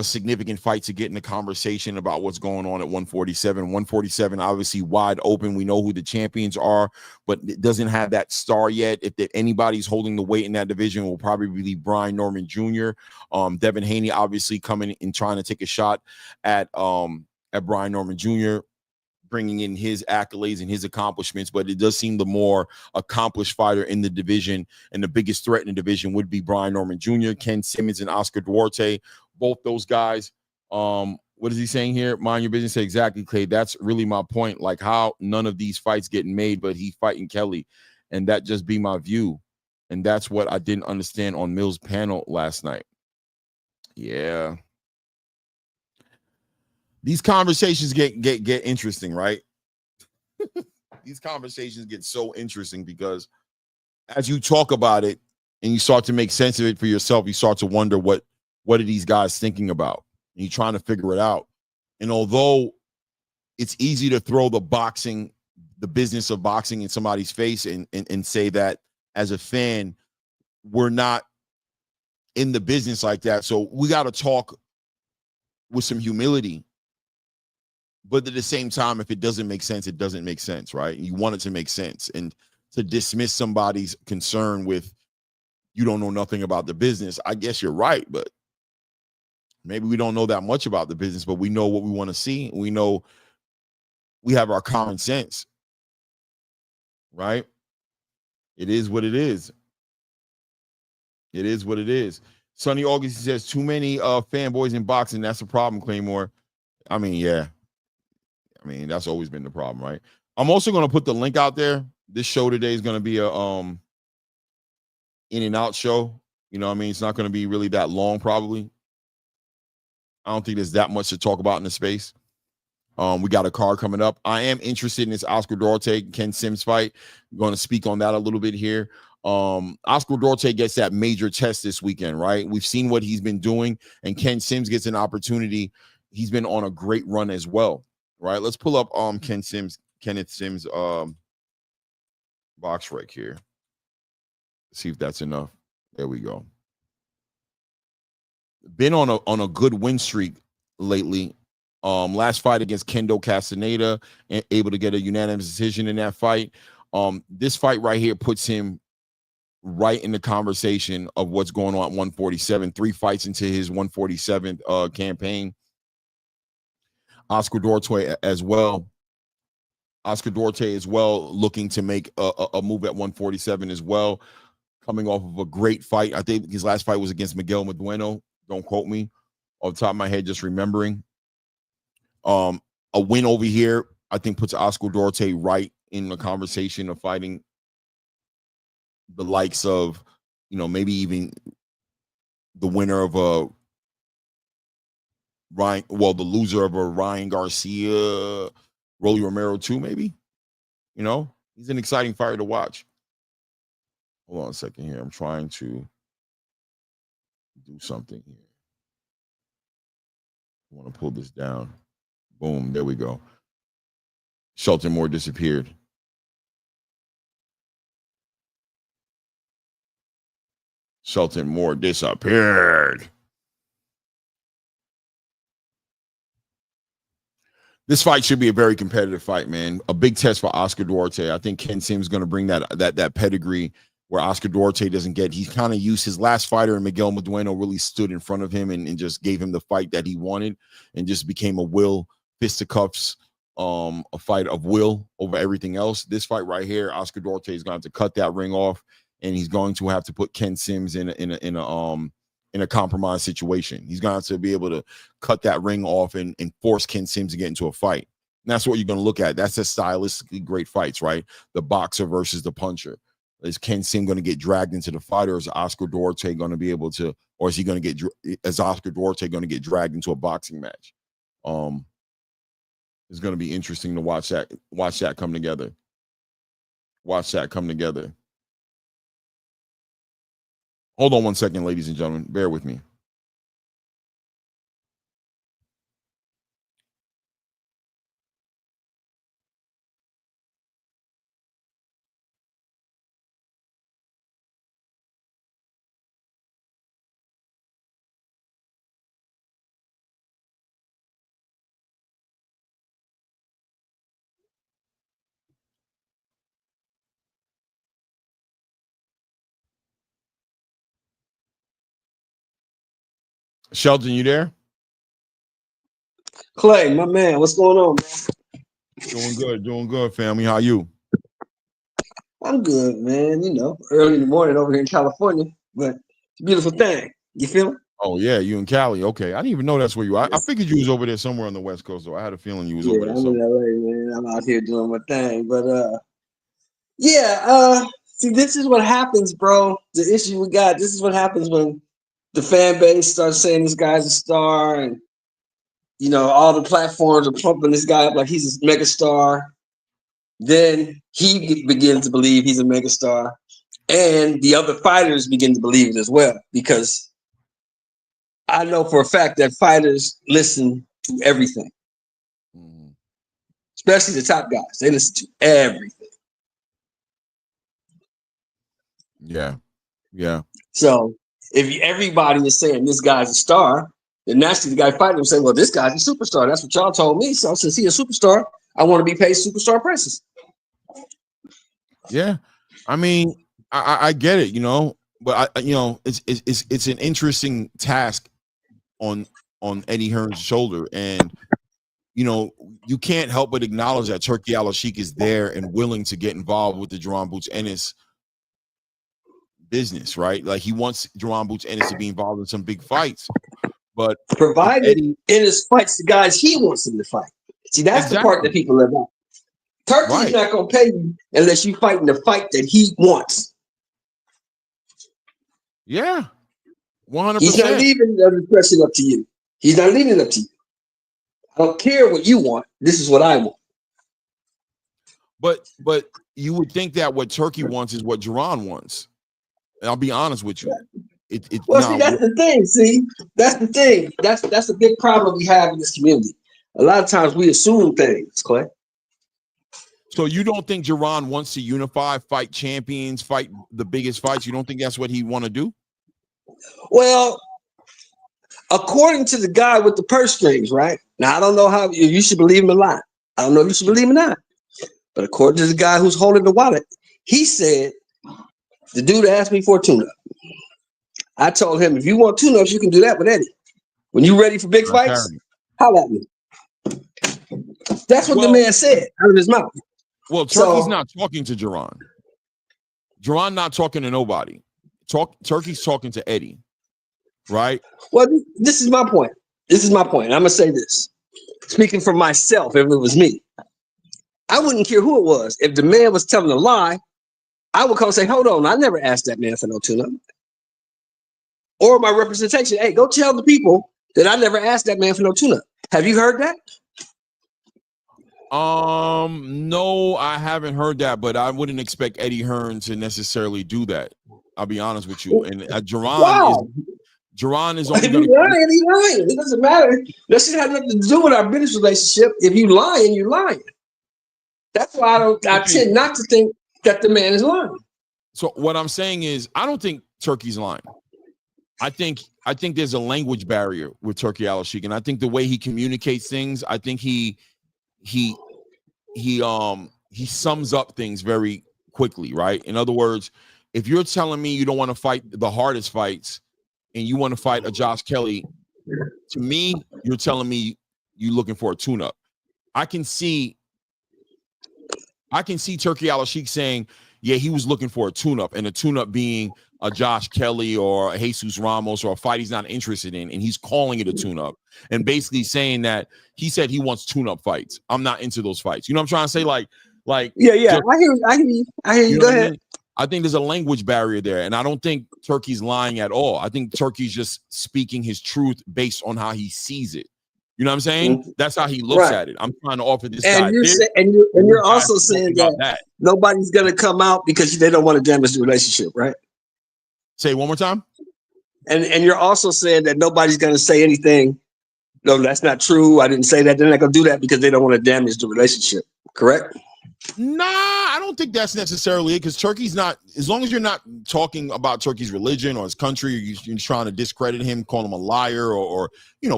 significant fight to get in the conversation about what's going on at 147. 147, obviously wide open. We know who the champions are, but it doesn't have that star yet. If anybody's holding the weight in that division, will probably be Brian Norman Jr. Devin Haney obviously coming and trying to take a shot at Brian Norman Jr., bringing in his accolades and his accomplishments, but it does seem the more accomplished fighter in the division and the biggest threat in the division would be Brian Norman Jr., Ken Simmons, and Oscar Duarte. Both those guys. What is he saying here? Mind your business. Exactly, Clay. That's really my point. Like how none of these fights getting made, but he fighting Kelly. And that just be my view. And that's what I didn't understand on Mills' panel last night. Yeah. These conversations get interesting, right? These conversations get so interesting because as you talk about it and you start to make sense of it for yourself, you start to wonder what are these guys thinking about? And you're trying to figure it out. And although it's easy to throw the business of boxing in somebody's face and say that as a fan, we're not in the business like that. So we got to talk with some humility. But at the same time, if it doesn't make sense, it doesn't make sense, right? You want it to make sense. And to dismiss somebody's concern with you don't know nothing about the business, I guess you're right, but maybe we don't know that much about the business, but we know what we want to see. We know we have our common sense, right? It is what it is. It is what it is. Sonny August says, too many fanboys in boxing. That's a problem, Claymore. I mean, yeah. I mean, that's always been the problem, right? I'm also going to put the link out there. This show today is going to be a in and out show. You know what I mean? It's not going to be really that long, probably. I don't think there's that much to talk about in the space. We got a card coming up. I am interested in this Oscar Duarte Ken Sims fight. I'm going to speak on that a little bit here. Oscar Duarte gets that major test this weekend, right? We've seen what he's been doing, and Ken Sims gets an opportunity. He's been on a great run as well, right? Let's pull up Kenneth Sims box right here. See if that's enough. There we go. Been on a good win streak lately. Last fight against Kendo Castaneda, able to get a unanimous decision in that fight. This fight right here puts him right in the conversation of what's going on at 147. 3 fights into his 147th campaign. Oscar Duarte as well. Oscar Duarte as well, looking to make a move at 147 as well. Coming off of a great fight. I think his last fight was against Miguel Medueno. Don't quote me off the top of my head, just remembering. A win over here, I think, puts Oscar Duarte right in the conversation of fighting the likes of, you know, maybe even the winner of a the loser of a Ryan Garcia, Rolly Romero too, maybe. You know, he's an exciting fighter to watch. Hold on a second here. I'm trying to do something here. I want to pull this down. Boom, there we go. Shelton Moore disappeared. Shelton Moore disappeared. This fight should be a very competitive fight, man. A big test for Oscar Duarte. I think Ken Sims is going to bring that pedigree where Oscar Duarte doesn't get. He's kind of used his last fighter, and Miguel Medueno really stood in front of him and just gave him the fight that he wanted and just became a will, fisticuffs, a fight of will over everything else. This fight right here, Oscar Duarte is going to have to cut that ring off, and he's going to have to put Ken Sims in a compromised situation. He's going to have to be able to cut that ring off and force Ken Sims to get into a fight. And that's what you're going to look at. That's a stylistically great fights, right? The boxer versus the puncher. Is Ken Sims going to get dragged into the fight, or is Oscar Duarte going to be able to, or is he going to is Oscar Duarte going to get dragged into a boxing match? It's going to be interesting to watch that come together. Watch that come together. Hold on one second, ladies and gentlemen. Bear with me. Shelton, you there? Clay, my man, what's going on, man? Doing good, family. How you? I'm good, man. You know, early in the morning over here in California, but it's a beautiful thing. You feel me? Oh yeah, you in Cali. Okay, I didn't even know that's where you are. I figured you was over there somewhere on the West Coast, though. I had a feeling you was over there I'm somewhere. in LA, man. I'm out here doing my thing, but see, this is what happens, bro. The issue we got. This is what happens when the fan base starts saying this guy's a star, and you know all the platforms are pumping this guy up like he's a mega star. Then he begins to believe he's a mega star, and the other fighters begin to believe it as well, because I know for a fact that fighters listen to everything, especially the top guys. They listen to everything. Yeah. So if everybody is saying this guy's a star, then naturally the guy fighting him say, well, this guy's a superstar. That's what y'all told me. So since he's a superstar, I want to be paid superstar prices. Yeah. I mean, I get it, you know, but it's an interesting task on Eddie Hearns' shoulder, and you know, you can't help but acknowledge that Turki Alalshikh is there and willing to get involved with the Jaron Boots Ennis business, right? Like he wants Jaron Boots Ennis to be involved in some big fights, but provided Ennis fights the guys he wants him to fight. See, that's the part that people live on. Turkey's not going to pay you unless you fight in the fight that he wants. Yeah, 100%. He's not leaving the discretion up to you. He's not leaving it up to you. I don't care what you want. This is what I want. But you would think that what Turki wants is what Jaron wants. And I'll be honest with you. See, that's the thing. See, that's the thing. That's a big problem we have in this community. A lot of times we assume things, Clay. So you don't think Jaron wants to unify, fight champions, fight the biggest fights? You don't think that's what he want to do? Well, according to the guy with the purse strings, right? Now, I don't know how you should believe him or not. I don't know if you should believe him or not. But according to the guy who's holding the wallet, he said, the dude asked me for a tune-up. I told him, if you want tune-ups, you can do that with Eddie. When you're ready for big fights, holla at me. That's what the man said out of his mouth. Well, Turki's not talking to Jaron. Jaron not talking to nobody. Turki's talking to Eddie, right? Well, this is my point. This is my point. I'm going to say this. Speaking for myself, if it was me, I wouldn't care who it was. If the man was telling a lie, I would come and say, hold on, I never asked that man for no tune-up. Or my representation, hey, go tell the people that I never asked that man for no tune-up. Have you heard that? No, I haven't heard that, but I wouldn't expect Eddie Hearns to necessarily do that. I'll be honest with you. And Jaron is only going to he's lying. It doesn't matter. That shit has nothing to do with our business relationship. If you lying, you're lying. That's why I tend not to think that the man is lying. So what I'm saying is, I don't think Turki's lying. I think there's a language barrier with Turki Alalshikh, and I think the way he communicates things, I think he sums up things very quickly, right? In other words, if you're telling me you don't want to fight the hardest fights and you want to fight a Josh Kelly, to me, you're telling me you're looking for a tune-up. I can see Turki Alalshikh saying, yeah, he was looking for a tune-up, and a tune-up being a Josh Kelly or a Jesus Ramos or a fight he's not interested in, and he's calling it a tune-up and basically saying that he said he wants tune-up fights. I'm not into those fights. You know what I'm trying to say? Like, yeah. Just, I hear you. Go ahead. I mean? I think there's a language barrier there, and I don't think Turki's lying at all. I think Turki's just speaking his truth based on how he sees it. You know what I'm saying? Mm-hmm. That's how he looks at it. I'm trying to offer this guy. And you're also saying that nobody's going to come out because they don't want to damage the relationship, right? Say it one more time. And you're also saying that nobody's going to say anything. No, that's not true. I didn't say that. They're not going to do that because they don't want to damage the relationship. Correct? Nah, I don't think that's necessarily it, because Turkey's not, as long as you're not talking about Turkey's religion or his country, or you're trying to discredit him, call him a liar, or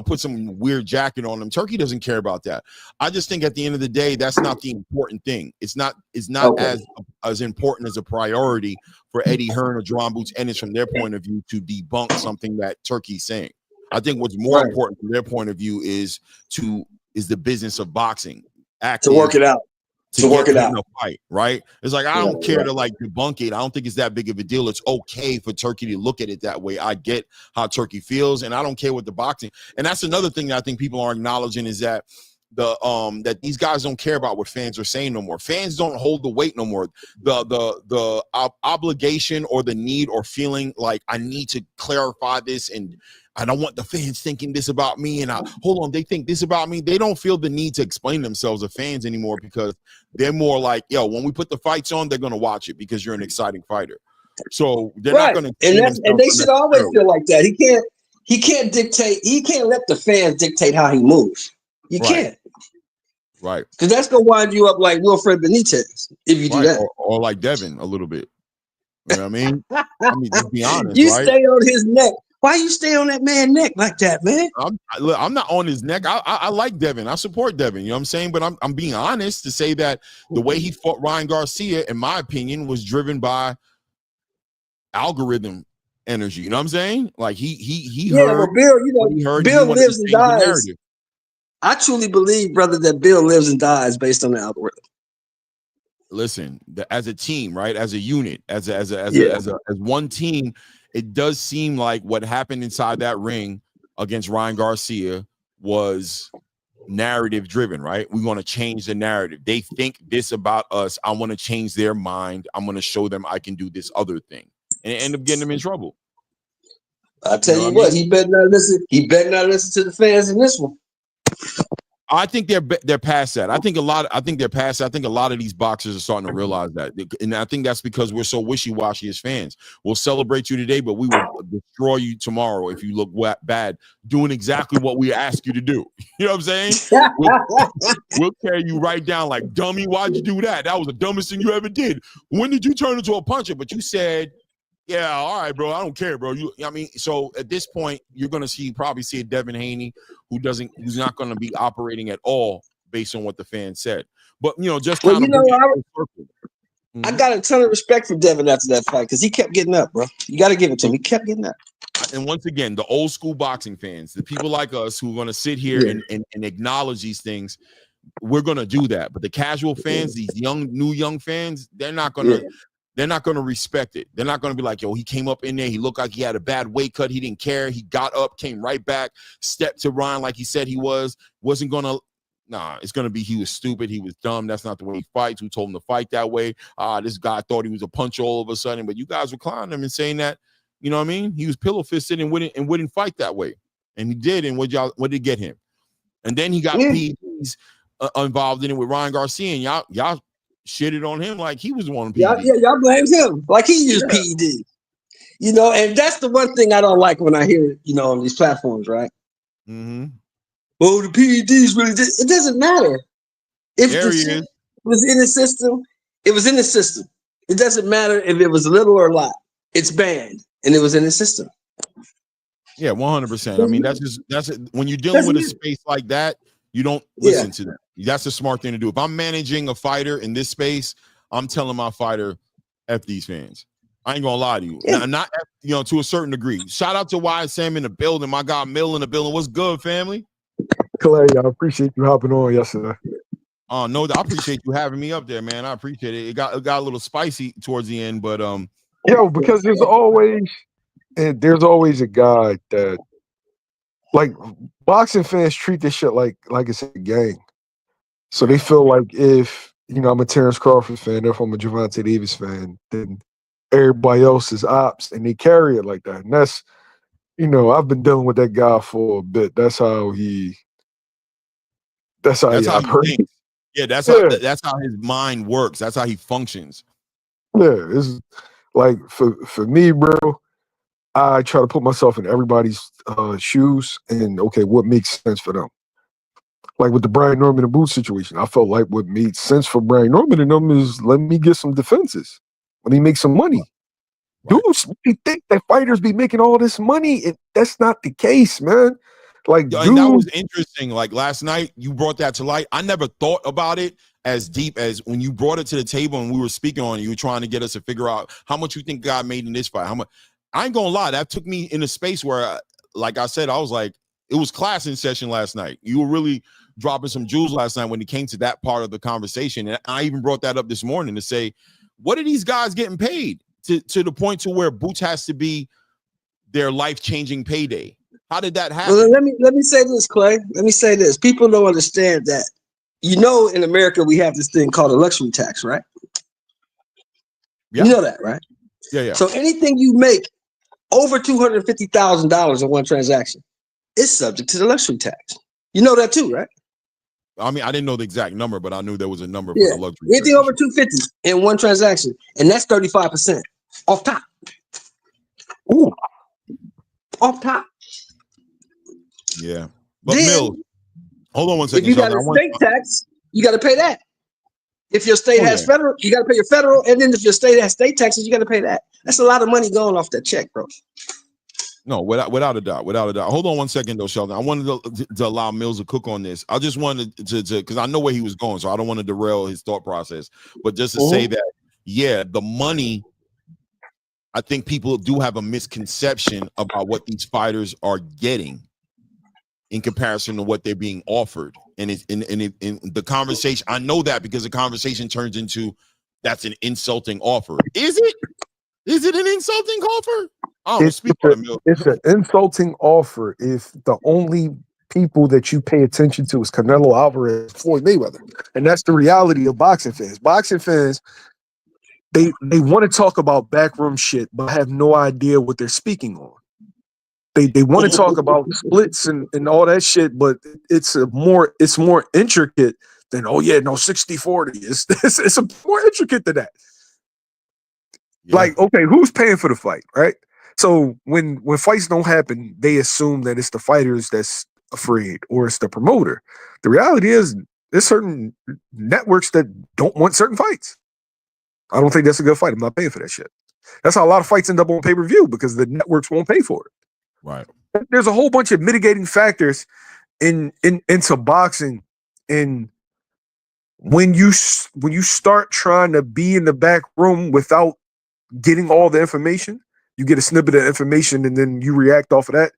put some weird jacket on him. Turkey doesn't care about that. I just think at the end of the day, that's not the important thing. It's not okay. as important as a priority for Eddie Hearn or Jaron Ennis from their point of view to debunk something that Turkey's saying. I think what's more important from their point of view is the business of boxing. To work it out. To work it out. In a fight, right? It's like, I don't care to like debunk it. I don't think it's that big of a deal. It's okay for Turkey to look at it that way. I get how Turkey feels, and I don't care what the boxing. And that's another thing that I think people are acknowledging, is that that these guys don't care about what fans are saying no more. Fans don't hold the weight no more. The obligation or the need or feeling like I need to clarify this, and I don't want the fans thinking this about me, and they think this about me. They don't feel the need to explain themselves to fans anymore, because they're more like, yo, when we put the fights on, they're gonna watch it because you're an exciting fighter. So they're not gonna. And they should always feel like that. He can't dictate. He can't let the fans dictate how he moves. You can't. Right. Because that's gonna wind you up like Wilfred Benitez if you do that, or like Devin a little bit. You know what I mean? I mean, to be honest, you stay on his neck. Why you stay on that man's neck like that, man? I'm not on his neck. I like Devin. I support Devin. You know what I'm saying? But I'm being honest to say that the way he fought Ryan Garcia, in my opinion, was driven by algorithm energy. You know what I'm saying? Like he heard. Bill, Bill lives and dies. I truly believe, brother, that Bill lives and dies based on the algorithm. Listen, as a team, right? As a unit, as one team. It does seem like what happened inside that ring against Ryan Garcia was narrative driven, right? We want to change the narrative. They think this about us. I want to change their mind. I'm going to show them I can do this other thing, and end up getting them in trouble. I tell you what, he better not listen. He better not listen to the fans in this one. I think they're past that. I think they're past that. I think a lot of these boxers are starting to realize that, and I think that's because we're so wishy-washy as fans. We'll celebrate you today, but we will destroy you tomorrow if you look bad doing exactly what we ask you to do. You know what I'm saying? We'll carry you right down like, dummy, why'd you do that? That was the dumbest thing you ever did. When did you turn into a puncher? But you said, yeah, all right, bro. I don't care, bro. So at this point, you're gonna probably see a Devin Haney who's not gonna be operating at all based on what the fans said. But just kind of. I got a ton of respect for Devin after that fight because he kept getting up, bro. You got to give it to him. He kept getting up. And once again, the old school boxing fans, the people like us who are gonna sit here and acknowledge these things, we're gonna do that. But the casual fans, these young fans, they're not gonna. Yeah. They're not going to respect it. They're not going to be like, yo, he came up in there. He looked like he had a bad weight cut. He didn't care. He got up, came right back, stepped to Ryan like he said he wasn't going to. Nah, it's going to be he was stupid. He was dumb. That's not the way he fights. Who told him to fight that way? This guy thought he was a puncher all of a sudden. But you guys were clowning him and saying that, you know what I mean? He was pillow fisted and wouldn't fight that way. And he did. And what did it get him? And then he got PEDs involved in it with Ryan Garcia. And y'all shitted on him like he was the one. Y'all blamed him like he used PED. And that's the one thing I don't like when I hear it, on these platforms, right? Mm-hmm. Oh, the PEDs really did. It doesn't matter. If there he is. Was in the system, it was in the system. It doesn't matter if it was little or a lot. It's banned, and it was in the system. Yeah, 100%. I mean, that's when you're dealing with a space like that, you don't listen to them. That's a smart thing to do. If I'm managing a fighter in this space, I'm telling my fighter, F these fans. I ain't gonna lie to you. Yeah. Not to a certain degree. Shout out to YSM in the building. My guy Mill in the building. What's good, family? Clay, I appreciate you hopping on yesterday. Oh no, I appreciate you having me up there, man. I appreciate it. It got a little spicy towards the end, but because there's always a guy that, like, boxing fans treat this shit like it's a game. So they feel like if, I'm a Terrence Crawford fan, if I'm a Gervonta Davis fan, then everybody else is ops, and they carry it like that. And that's, I've been dealing with that guy for a bit. That's how he operates. Yeah, that's how his mind works. That's how he functions. Yeah, it's like for me, bro, I try to put myself in everybody's shoes and okay, what makes sense for them. Like with the Brian Norman and Boots situation, I felt like what made sense for Brian Norman and them is let me get some defenses. Let me make some money. Right. Dudes, we think that fighters be making all this money. That's not the case, man. Like, Yo, and that was interesting. Like last night, you brought that to light. I never thought about it as deep as when you brought it to the table and we were speaking on it. You were trying to get us to figure out how much you think God made in this fight. How much? I ain't gonna lie, that took me in a space where, like I said, I was like, it was class in session last night. You were really dropping some jewels last night when it came to that part of the conversation. And I even brought that up this morning to say, what are these guys getting paid to the point to where Boots has to be their life-changing payday? How did that happen? Well, let me say this, Clay. Let me say this. People don't understand that. You know, in America, we have this thing called a luxury tax, right? Yeah. You know that, right? Yeah. So anything you make over $250,000 in one transaction is subject to the luxury tax. You know that too, right? I mean, I didn't know the exact number, but I knew there was a number for the luxury. Anything over 250 in one transaction, and that's 35% off top. Ooh, off top. Yeah, but then, Mills, hold on one second. If you got a state tax, you got to pay that. If your state has federal, you got to pay your federal, and then if your state has state taxes, you got to pay that. That's a lot of money going off that check, bro. No, without a doubt. Hold on one second, though, Sheldon. I wanted to allow Mills to cook on this. I just wanted to because I know where he was going, so I don't want to derail his thought process. But just to say that, yeah, the money, I think people do have a misconception about what these fighters are getting in comparison to what they're being offered. And in the conversation, I know that because the conversation turns into that's an insulting offer. Is it? Is it an insulting offer? I don't speak on it. It's an insulting offer if the only people that you pay attention to is Canelo Alvarez, Floyd Mayweather, and that's the reality of boxing fans. Boxing fans, they want to talk about backroom shit, but have no idea what they're speaking on. They want to talk about splits and all that shit, but it's more intricate than 60-40. It's more intricate than that. Yeah. Like, okay, who's paying for the fight, right? So when fights don't happen, they assume that it's the fighters that's afraid or it's the promoter. The reality is there's certain networks that don't want certain fights. I don't think that's a good fight. I'm not paying for that shit. That's how a lot of fights end up on pay-per-view because the networks won't pay for it. Right. There's a whole bunch of mitigating factors into boxing, and when you start trying to be in the back room without getting all the information, you get a snippet of information and then you react off of that.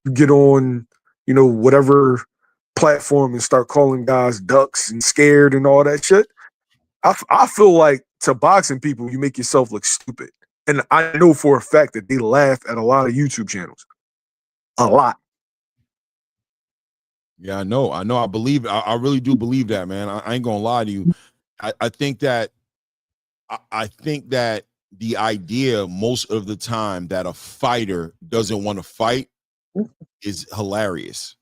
You get on, whatever platform and start calling guys ducks and scared and all that shit. I feel like to boxing people, you make yourself look stupid. And I know for a fact that they laugh at a lot of YouTube channels. A lot. Yeah, I know. I believe. I really do believe that, man. I ain't gonna lie to you. I think that. I think that the idea most of the time that a fighter doesn't want to fight is hilarious.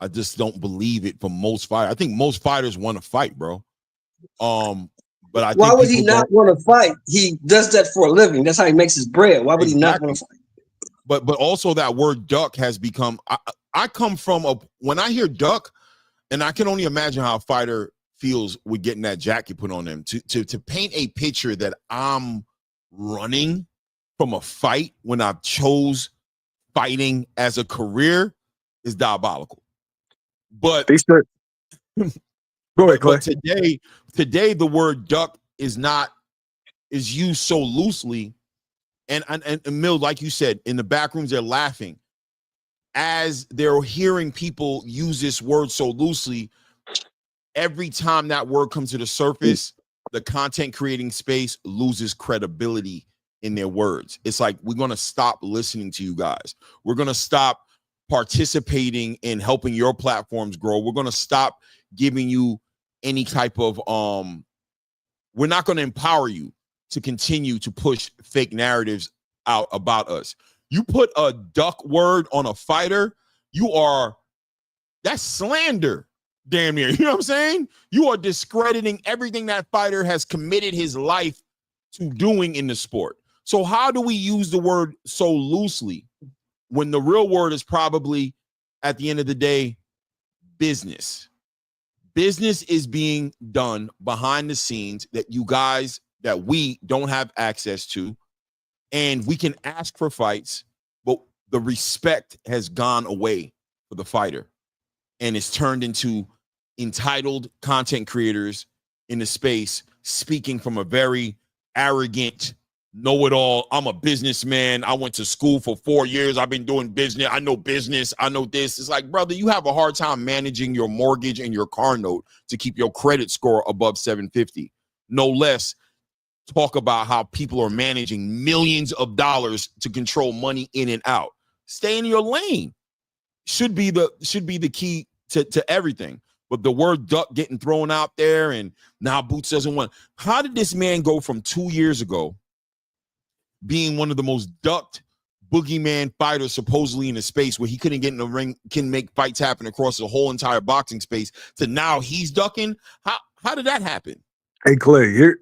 I just don't believe it for most fighters. I think most fighters want to fight, bro. But why would he not want to fight? He does that for a living. That's how he makes his bread. Why would he not want to fight? But also that word duck has become. I come from when I hear duck, and I can only imagine how a fighter feels with getting that jacket put on them. To paint a picture that I'm running from a fight when I chose fighting as a career is diabolical. But they start. Go ahead, Clay. But today the word duck is used so loosely, and Mill, like you said, in the back rooms they're laughing as they're hearing people use this word so loosely. Every time that word comes to the surface, the content creating space loses credibility in their words. It's like, we're going to stop listening to you guys. We're going to stop participating in helping your platforms grow. We're going to stop giving you any type of we're not going to empower you to continue to push fake narratives out about us. You put a duck word on a fighter, that's slander, damn near. You know what I'm saying? You are discrediting everything that fighter has committed his life to doing in the sport. So how do we use the word so loosely when the real word is probably, at the end of the day, business? Business is being done behind the scenes that you guys, that we don't have access to, and we can ask for fights, but the respect has gone away for the fighter, and it's turned into entitled content creators in the space speaking from a very arrogant, know-it-all. I'm a businessman. I went to school for 4 years. I've been doing business. I know business. I know this. It's like, brother, you have a hard time managing your mortgage and your car note to keep your credit score above 750. No less talk about how people are managing millions of dollars to control money in and out. Stay in your lane. Should be the key to everything. But the word duck getting thrown out there, and now Boots doesn't want. How did this man go from 2 years ago being one of the most ducked boogeyman fighters supposedly in the space where he couldn't get in the ring, can make fights happen across the whole entire boxing space, to now he's ducking? How did that happen? Hey, Clay, here,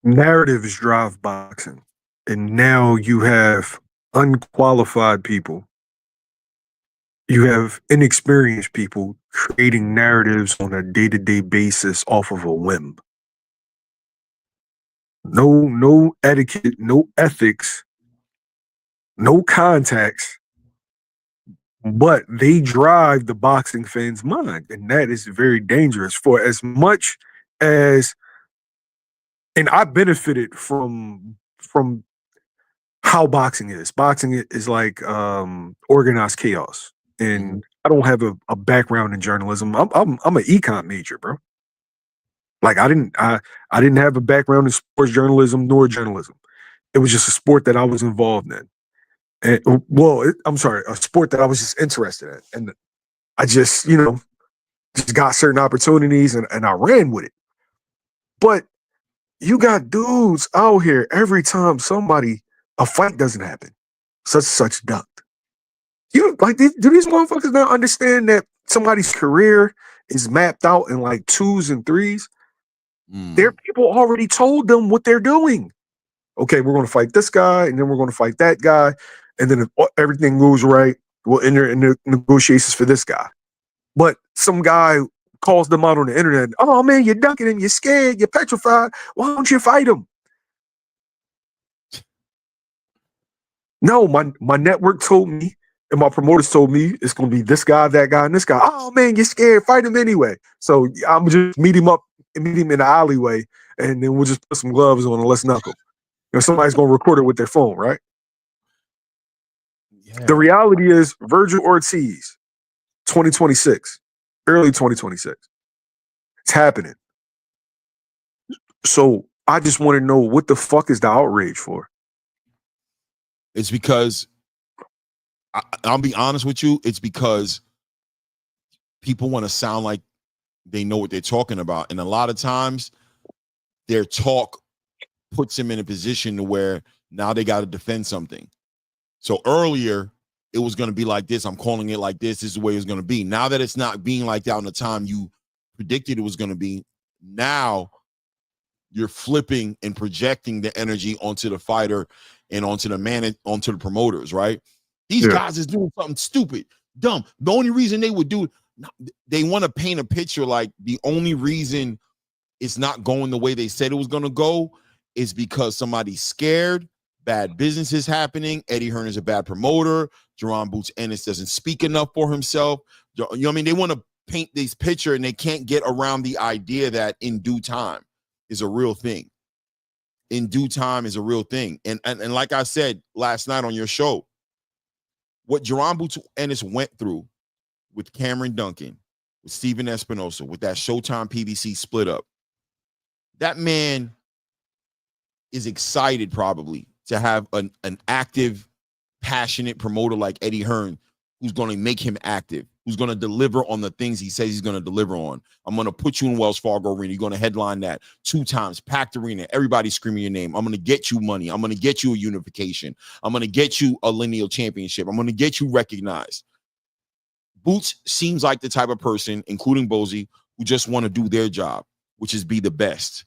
narratives drive boxing. And now you have unqualified people. You have inexperienced people creating narratives on a day-to-day basis off of a whim. No etiquette, no ethics, no contacts, but they drive the boxing fans' mind, and that is very dangerous. For as much as, and I benefited from how boxing is. Boxing is like organized chaos, and I don't have a background in journalism. I'm an econ major, bro. Like I didn't have a background in sports journalism nor journalism. It was just a sport that I was involved in. And I'm sorry, a sport that I was just interested in. And I just, just got certain opportunities and I ran with it. But you got dudes out here every time a fight doesn't happen, such ducked. Do these motherfuckers not understand that somebody's career is mapped out in like 2s and 3s? Their people already told them what they're doing. Okay, we're going to fight this guy, and then we're going to fight that guy, and then if everything goes right, we'll enter in the negotiations for this guy. But some guy calls them out on the internet. Oh man, you're ducking him, you're scared, you're petrified. Why don't you fight him? No, my network told me, and my promoters told me it's going to be this guy, that guy, and this guy. Oh man, you're scared. Fight him anyway. So I'm just meet him in the alleyway, and then we'll just put some gloves on and let's knuckle. Somebody's going to record it with their phone, right? Yeah. The reality is Virgil Ortiz, 2026, early 2026. It's happening. So I just want to know, what the fuck is the outrage for? It's because, I'll be honest with you, it's because people want to sound like they know what they're talking about. And a lot of times their talk puts them in a position to where now they got to defend something. So earlier it was going to be like this. I'm calling it like this. This is the way it's going to be. Now that it's not being like that on the time you predicted it was going to be, now you're flipping and projecting the energy onto the fighter and onto the promoters, right? These guys is doing something stupid, dumb. The only reason they would do it, they want to paint a picture like the only reason it's not going the way they said it was going to go is because somebody's scared, bad business is happening, Eddie Hearns is a bad promoter, Jaron Ennis doesn't speak enough for himself. You know what I mean? They want to paint this picture and they can't get around the idea that in due time is a real thing. In due time is a real thing. And like I said last night on your show, what Jaron Ennis went through with Cameron Duncan, with Steven Espinosa, with that Showtime PBC split up, that man is excited probably to have an active, passionate promoter like Eddie Hearns, who's going to make him active, who's going to deliver on the things he says he's going to deliver on. I'm going to put you in Wells Fargo Arena. You're going to headline that 2 times, packed arena, everybody screaming your name. I'm going to get you money. I'm going to get you a unification. I'm going to get you a lineal championship. I'm going to get you recognized. Boots seems like the type of person, including Bozy, who just want to do their job, which is be the best.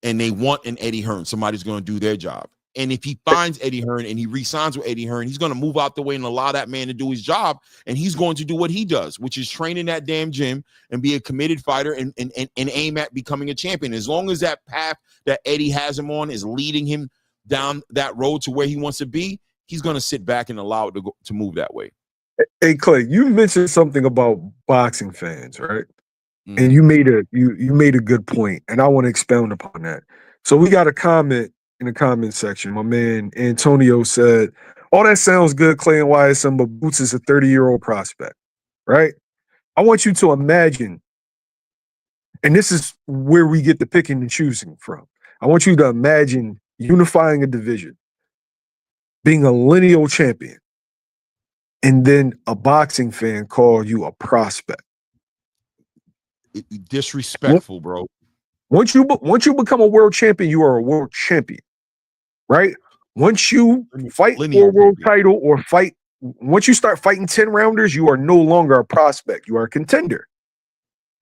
and they want an Eddie Hearn. Somebody's going to do their job. And if he finds Eddie Hearn and he re-signs with Eddie Hearn, he's going to move out the way and allow that man to do his job. And he's going to do what he does, which is train in that damn gym and be a committed fighter and aim at becoming a champion. As long as that path that Eddie has him on is leading him down that road to where he wants to be, he's going to sit back and allow it to move that way. Hey, Clay, you mentioned something about boxing fans, right? Mm. And you made a good point, and I want to expound upon that. So we got a comment in the comment section. My man Antonio said, "All that sounds good, Clay and YSM, but Boots is a 30-year-old prospect, right? I want you to imagine, and this is where we get the picking and choosing from. I want you to imagine unifying a division, being a lineal champion, and then a boxing fan call you a prospect. Disrespectful, bro. Once you become a world champion, you are a world champion, right? Once you fight for a world title or once you start fighting 10 rounders, you are no longer a prospect. You are a contender.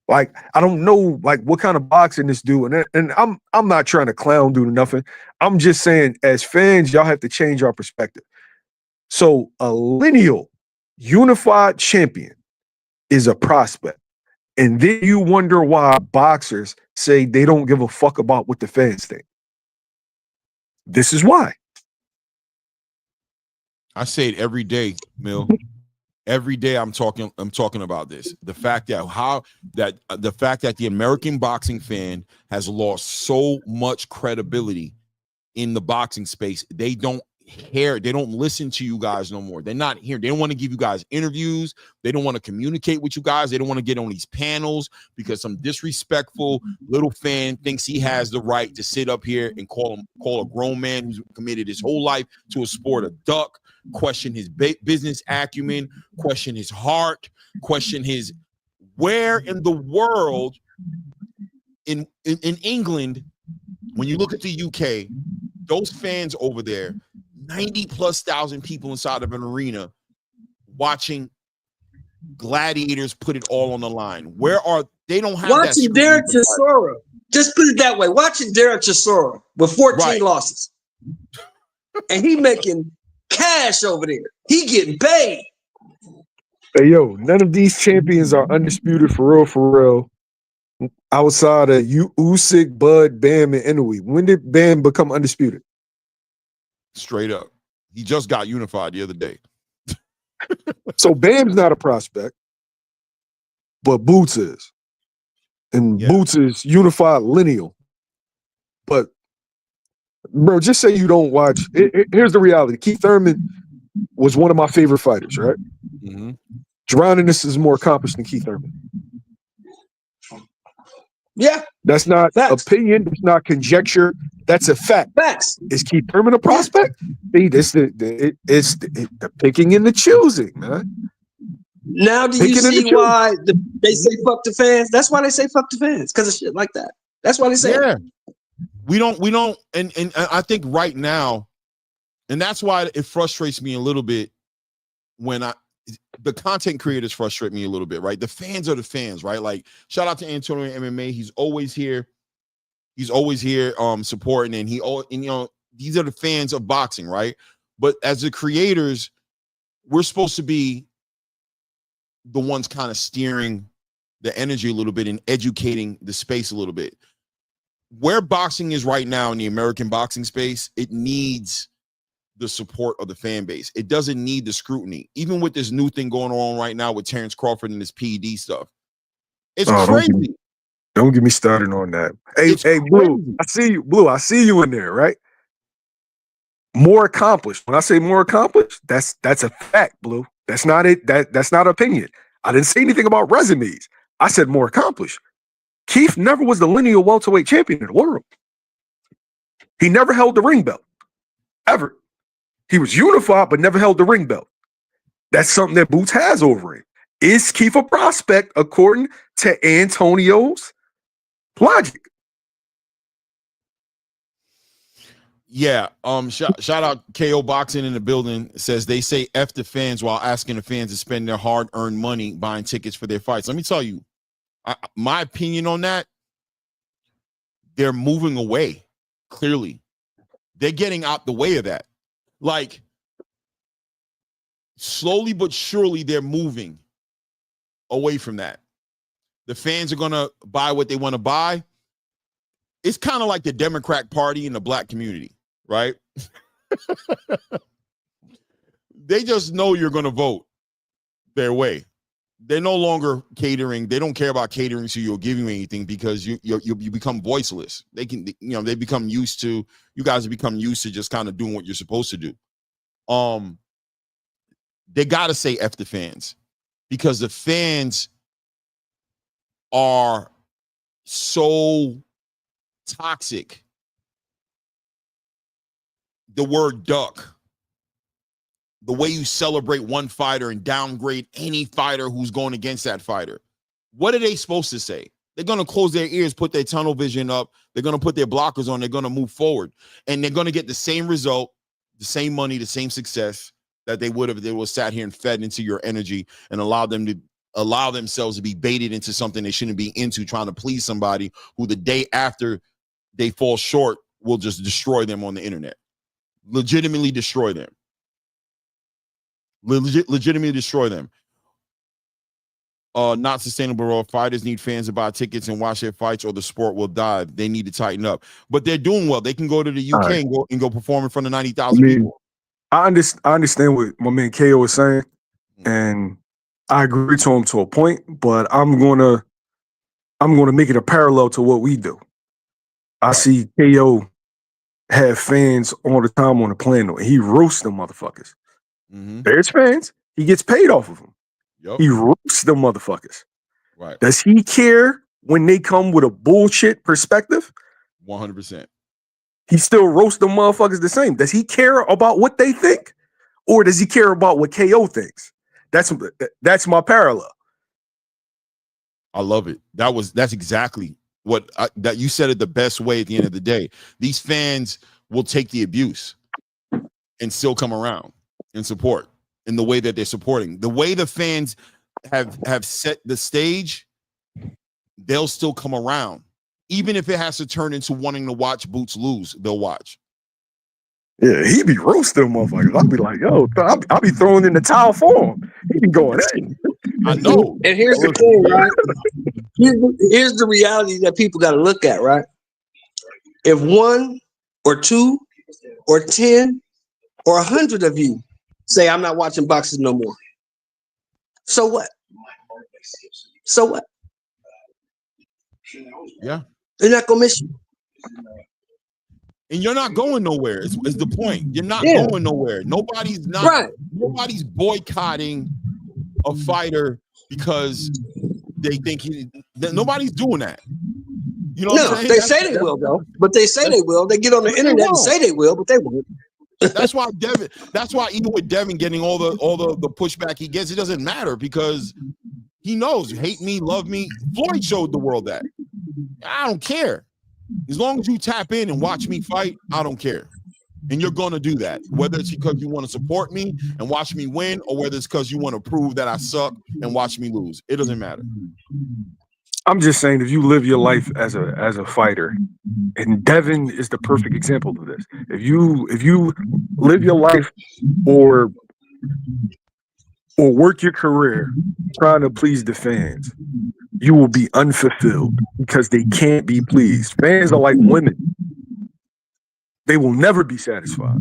Like, I don't know, like, what kind of boxing this dude, and I'm not trying to clown dude or nothing. I'm just saying, as fans, y'all have to change our perspective. So a lineal unified champion is a prospect. And then you wonder why boxers say they don't give a fuck about what the fans think. This is why. I say it every day, Mill. Every day I'm talking about this. The fact that the American boxing fan has lost so much credibility in the boxing space. They don't listen to you guys no more. They're not here. They don't want to give you guys interviews. They don't want to communicate with you guys. They don't want to get on these panels because some disrespectful little fan thinks he has the right to sit up here and call a grown man who's committed his whole life to a sport a duck, question his business acumen, question his heart, question his where in the world in England, when you look at the UK, those fans over there, 90,000+ people inside of an arena watching gladiators put it all on the line. Where are they? Don't have watching Derek Chisora. Just put it that way. Watching Derek Chisora with 14 losses, and he making cash over there. He getting paid. Hey, yo, none of these champions are undisputed for real. Outside of Usyk, Bud, Bam, and Inoue. When did Bam become undisputed? Straight up. He just got unified the other day. So Bam's not a prospect, but Boots is. And Boots is unified lineal. But, bro, just say you don't watch. Here's the reality. Keith Thurman was one of my favorite fighters, right? Mm-hmm. Jaron Ennis is more accomplished than Keith Thurman. Yeah. That's not opinion. It's not conjecture. That's a fact. Facts. Is Keith Thurman a prospect? See, it's the picking and the choosing, man. Now do you see why they say fuck the fans? That's why they say fuck the fans, because of shit like that. That's why they say it. We don't, and I think right now, and that's why it frustrates me a little bit when the content creators frustrate me a little bit, right? The fans are the fans, right? Like, shout out to Antonio MMA. He's always here. Supporting, and these are the fans of boxing, right? But as the creators, we're supposed to be the ones kind of steering the energy a little bit and educating the space a little bit. Where boxing is right now in the American boxing space, it needs the support of the fan base. It doesn't need the scrutiny. Even with this new thing going on right now with Terrence Crawford and this PED stuff. It's crazy. Don't get me started on that. Hey, Blue, I see you. Blue, I see you in there, right? More accomplished. When I say more accomplished, that's a fact, Blue. That's not it. That's not opinion. I didn't say anything about resumes. I said more accomplished. Keith never was the lineal welterweight champion in the world. He never held the ring belt. Ever. He was unified, but never held the ring belt. That's something that Boots has over him. Is Keith a prospect according to Antonio's logic? Yeah. Shout out KO Boxing in the building. Says they say F the fans while asking the fans to spend their hard-earned money buying tickets for their fights. Let me tell you, my opinion on that. they're moving away. Clearly, they're getting out the way of that. Like, slowly but surely, they're moving away from that. The fans are gonna buy what they want to buy. It's kind of like the Democrat Party in the black community, right? They just know you're gonna vote their way. They're no longer catering. They don't care about catering to you or giving you anything because you become voiceless. They can, they become used to, you guys have become used to just kind of doing what you're supposed to do. They got to say F the fans, because the fans are so toxic. The word duck. The way you celebrate one fighter and downgrade any fighter who's going against that fighter. What are they supposed to say? They're going to close their ears, put their tunnel vision up. They're going to put their blockers on. They're going to move forward. And they're going to get the same result, the same money, the same success that they would have if they were sat here and fed into your energy and allow themselves to be baited into something they shouldn't be into, trying to please somebody who the day after they fall short will just destroy them on the internet. Legitimately destroy them. Legitimately destroy them. Not sustainable role. Fighters need fans to buy tickets and watch their fights, or the sport will die. They need to tighten up. But they're doing well. They can go to the UK and go perform in front of 90,000 people. I understand what my man KO was saying, and I agree to him to a point. But I'm gonna make it a parallel to what we do. I see KO have fans all the time on the planet. He roasts them motherfuckers. There's fans. He gets paid off of them. Yep. He roasts them motherfuckers. Right. Does he care when they come with a bullshit perspective? 100%. He still roasts them motherfuckers the same. Does he care about what they think? Or does he care about what KO thinks? That's my parallel. I love it. That's exactly what that you said it the best way at the end of the day. These fans will take the abuse and still come around and support in the way that they're supporting. The way the fans have set the stage, they'll still come around. Even if it has to turn into wanting to watch Boots lose, they'll watch. Yeah, he be roasting motherfuckers. I'll be like, yo, I'll be throwing in the towel for him. He be going, hey. I know. And here's the thing, right? Here's the reality that people got to look at, right? If 1 or 2 or 10 or 100 of you say, I'm not watching boxing no more, so what? So what? Yeah. They're not going to miss you. And you're not going nowhere. Is the point. You're not going nowhere. Nobody's boycotting a fighter because they think nobody's doing that. You know what I'm saying? They say they will, though. But they say they will. They get on the internet and say they will, but they won't. That's why even with Devin getting all the pushback he gets, it doesn't matter, because he knows, hate me, love me. Floyd showed the world that. I don't care. As long as you tap in and watch me fight, I don't care. And you're going to do that, whether it's because you want to support me and watch me win, or whether it's because you want to prove that I suck and watch me lose. It doesn't matter. I'm just saying, if you live your life as a fighter, and Devin is the perfect example of this. If you live your life or work your career trying to please the fans, you will be unfulfilled because they can't be pleased. Fans are like women. They will never be satisfied.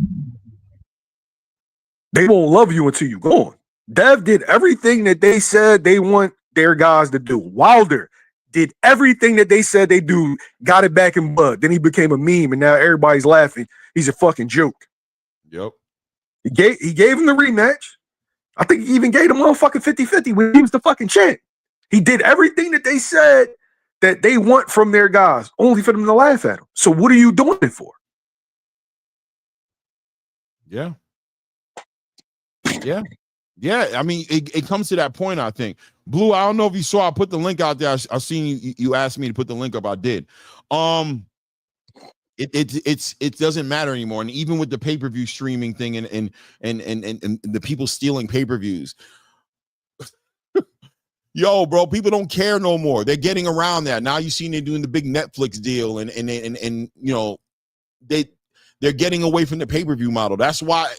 They won't love you until you're gone. Dev did everything that they said they want their guys to do. Wilder did everything that they said they do, got it back in blood. Then he became a meme, and now everybody's laughing. He's a fucking joke. Yep. He gave him the rematch. I think he even gave him motherfucking 50-50 when he was the fucking champ. He did everything that they said that they want from their guys, only for them to laugh at him. So what are you doing it for? Yeah. Yeah. Yeah. I mean, it comes to that point, I think. Blue, I don't know if you saw, I put the link out there. I seen you asked me to put the link up. I did. It doesn't matter anymore. And even with the pay-per-view streaming thing and the people stealing pay-per-views, Yo, bro, people don't care no more. They're getting around that. Now you seen they're doing the big Netflix deal and you know, they're getting away from the pay-per-view model. That's why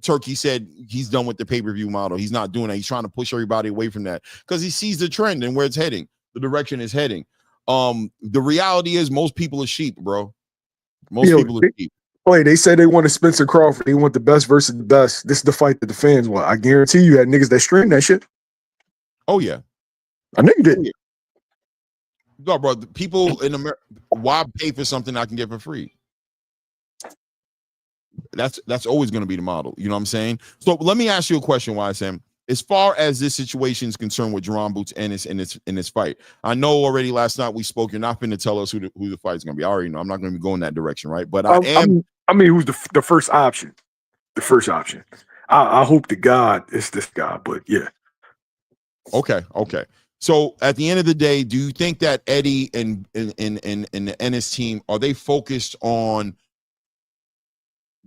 Turkey said he's done with the pay-per-view model. He's not doing that. He's trying to push everybody away from that because he sees the trend and where it's heading, the direction it's heading. The reality is most people are sheep, bro. Most people are sheep. Wait, they said they wanted Spencer Crawford. They want the best versus the best. This is the fight that the fans want. I guarantee you had niggas that streamed that shit. Oh, yeah. I know you did. No, bro, the people in America, why pay for something I can get for free? That's always going to be the model. You know what I'm saying? So let me ask you a question, YSM. As far as this situation is concerned with Jaron Boots Ennis in this fight, I know already last night we spoke. You're not going to tell us who the fight is going to be. I already know. I'm not going to be going that direction, right? But I mean, who's the first option? The first option. I hope to God it's this guy, but yeah. Okay. So at the end of the day, do you think that Eddie and the Ennis team, are they focused on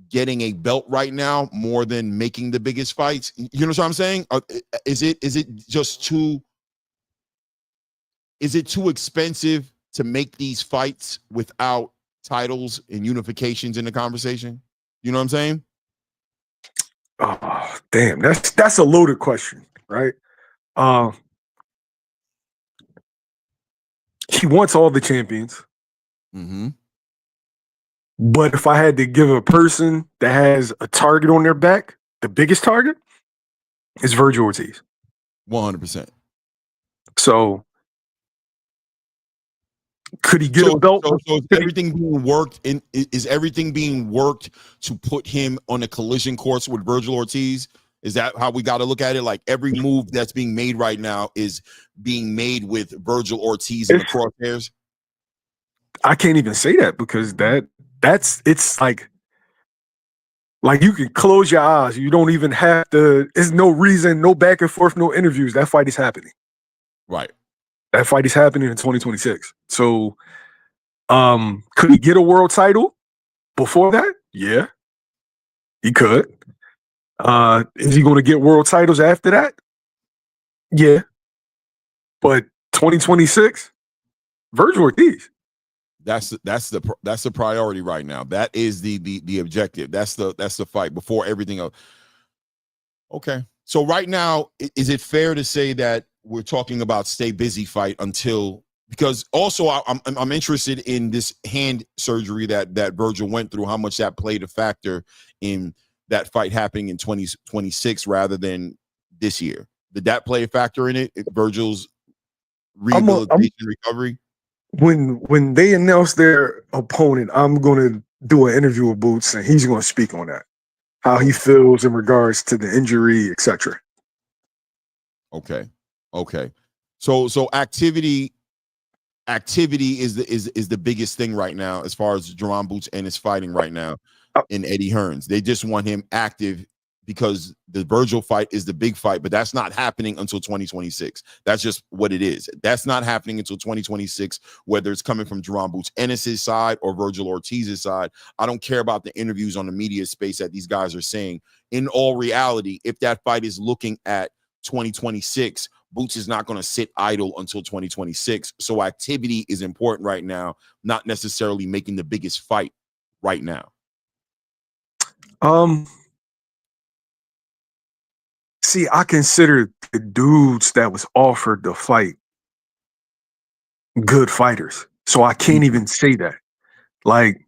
getting a belt right now more than making the biggest fights? You know what I'm saying? Is it just too expensive to make these fights without titles and unifications in the conversation? You know what I'm saying? Oh, damn, that's a loaded question, right? He wants all the champions. Mm-hmm. But if I had to give a person that has a target on their back, the biggest target is Virgil Ortiz. 100%. So could he get a belt? So is everything being worked is everything being worked to put him on a collision course with Virgil Ortiz? Is that how we got to look at it? Like every move that's being made right now is being made with Virgil Ortiz in the crosshairs? I can't even say that because it's like you can close your eyes. You don't even have to. There's no reason, no back and forth, no interviews. That fight is happening. Right. That fight is happening in 2026. So, could he get a world title before that? Yeah, he could. Is he going to get world titles after that? Yeah. But 2026, Virgil Ortiz. That's the priority right now. That is the objective. That's the fight before everything else. Okay. So right now, is it fair to say that we're talking about stay busy fight until, because also I'm interested in this hand surgery that Virgil went through, how much that played a factor in that fight happening in 2026 rather than this year. Did that play a factor in it? Virgil's rehabilitation recovery? When they announce their opponent, I'm going to do an interview with Boots, and he's going to speak on that, how he feels in regards to the injury, etc. Okay. So activity is the biggest thing right now as far as Jaron Boots and is fighting right now in Eddie Hearns. They just want him active because the Virgil fight is the big fight, but that's not happening until 2026. That's just what it is. That's not happening until 2026, whether it's coming from Jaron Boots Ennis' side or Virgil Ortiz's side. I don't care about the interviews on the media space that these guys are saying. In all reality, if that fight is looking at 2026, Boots is not going to sit idle until 2026. So activity is important right now, not necessarily making the biggest fight right now. See, I consider the dudes that was offered the fight good fighters. So I can't even say that. Like,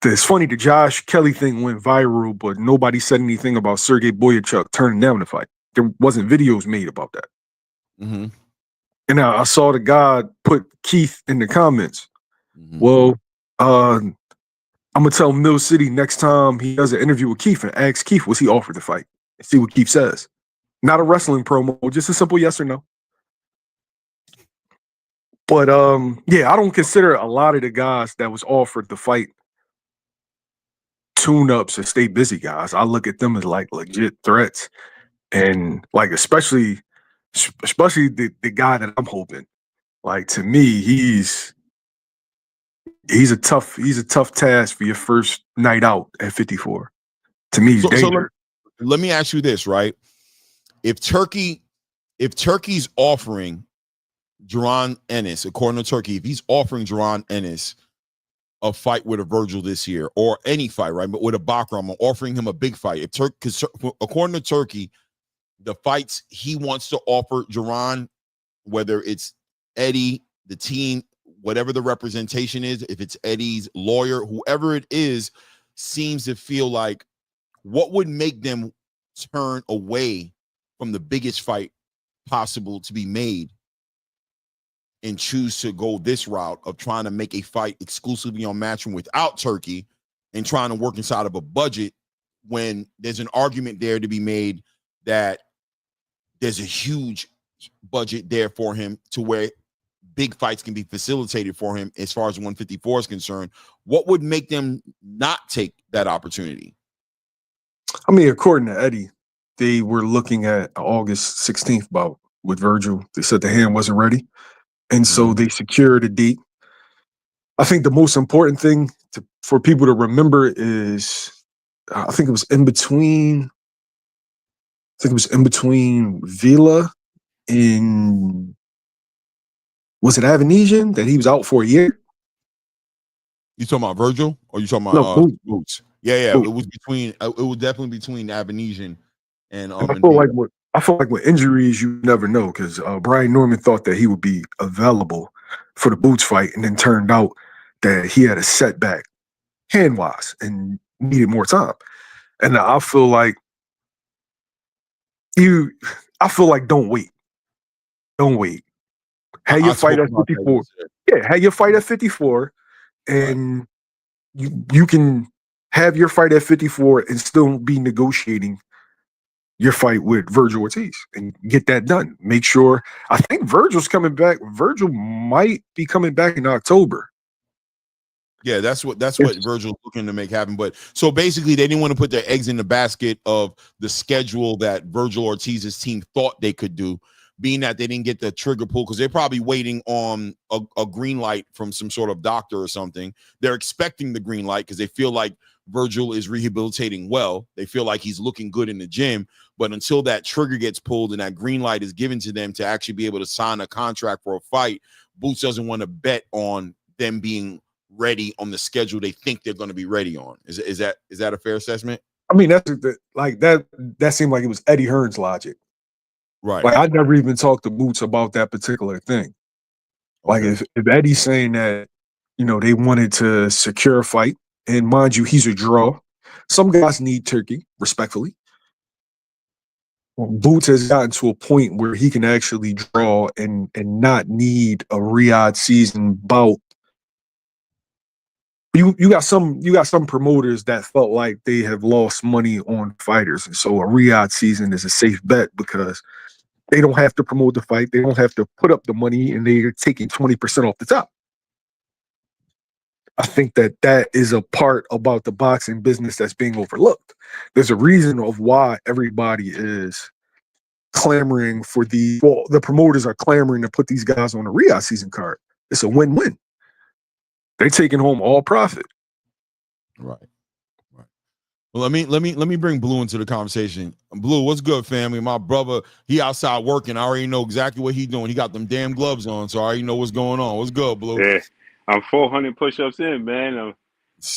it's funny, the Josh Kelly thing went viral, but nobody said anything about Sergey Boyachuk turning down the fight. There wasn't videos made about that. Mm-hmm. And I saw the guy put Keith in the comments. Mm-hmm. Well, I'm going to tell Mill City next time he does an interview with Keith and ask Keith, was he offered the fight? And see what Keith says. Not a wrestling promo, just a simple yes or no. But yeah, I don't consider a lot of the guys that was offered the fight tune-ups or stay busy guys. I look at them as like legit threats. And like especially the guy that I'm hoping. Like to me, he's a tough task for your first night out at 54. To me, he's dangerous. So let me ask you this, right? If Turkey if Turkey's offering Jaron Ennis, according to Turkey, if he's offering Jaron Ennis a fight with a Virgil this year, or any fight, right, but with a Bakrahm, or offering him a big fight, if because according to Turkey, the fights he wants to offer Jaron, whether it's Eddie, the team, whatever the representation is, if it's Eddie's lawyer, whoever it is, seems to feel like what would make them turn away from the biggest fight possible to be made and choose to go this route of trying to make a fight exclusively on Matchroom without Turkey and trying to work inside of a budget, when there's an argument there to be made that there's a huge budget there for him to where big fights can be facilitated for him as far as 154 is concerned. What would make them not take that opportunity? I mean, according to Eddie, they were looking at August 16th bout with Virgil. They said the hand wasn't ready. And so they secured a date. I think the most important thing for people to remember is, I think it was in between Vila and, was it Avanesian that he was out for a year? You talking about Virgil, or you talking about Boots? Yeah, Boots. It was between. It was definitely between Avanesian and I feel like with injuries, you never know, because Brian Norman thought that he would be available for the Boots fight, and then turned out that he had a setback hand-wise and needed more time. And I feel like don't wait. Don't wait. Have your fight at 54. Yeah, have your fight at 54, and right. you can have your fight at 54 and still be negotiating your fight with Virgil Ortiz and get that done. Make sure. I think Virgil's coming back. Virgil might be coming back in October. Yeah, that's what Virgil's looking to make happen. But so basically, they didn't want to put their eggs in the basket of the schedule that Virgil Ortiz's team thought they could do, being that they didn't get the trigger pull, because they're probably waiting on a green light from some sort of doctor or something. They're expecting the green light because they feel like Virgil is rehabilitating well. They feel like he's looking good in the gym. But until that trigger gets pulled and that green light is given to them to actually be able to sign a contract for a fight, Boots doesn't want to bet on them being ready on the schedule they think they're going to be ready on. Is that a fair assessment? I mean, that seemed like it was Eddie Hearns' logic. Right. Like, I never even talked to Boots about that particular thing. Like, if Eddie's saying that, they wanted to secure a fight, and mind you, he's a draw. Some guys need Turkey, respectfully. Boots has gotten to a point where he can actually draw and not need a Riyadh season bout. You got some promoters that felt like they have lost money on fighters, and so a Riyadh season is a safe bet because they don't have to promote the fight, they don't have to put up the money, and they're taking 20% off the top. I think that is a part about the boxing business that's being overlooked. There's a reason of why everybody is clamoring for the promoters are clamoring to put these guys on a Riyadh season card. It's a win-win. They're taking home all profit. Right. Well, let me bring Blue into the conversation. Blue, what's good, family? My brother, he outside working. I already know exactly what he's doing. He got them damn gloves on, so I already know what's going on. What's good, Blue? Yeah, I'm 400 push-ups in, man. I'm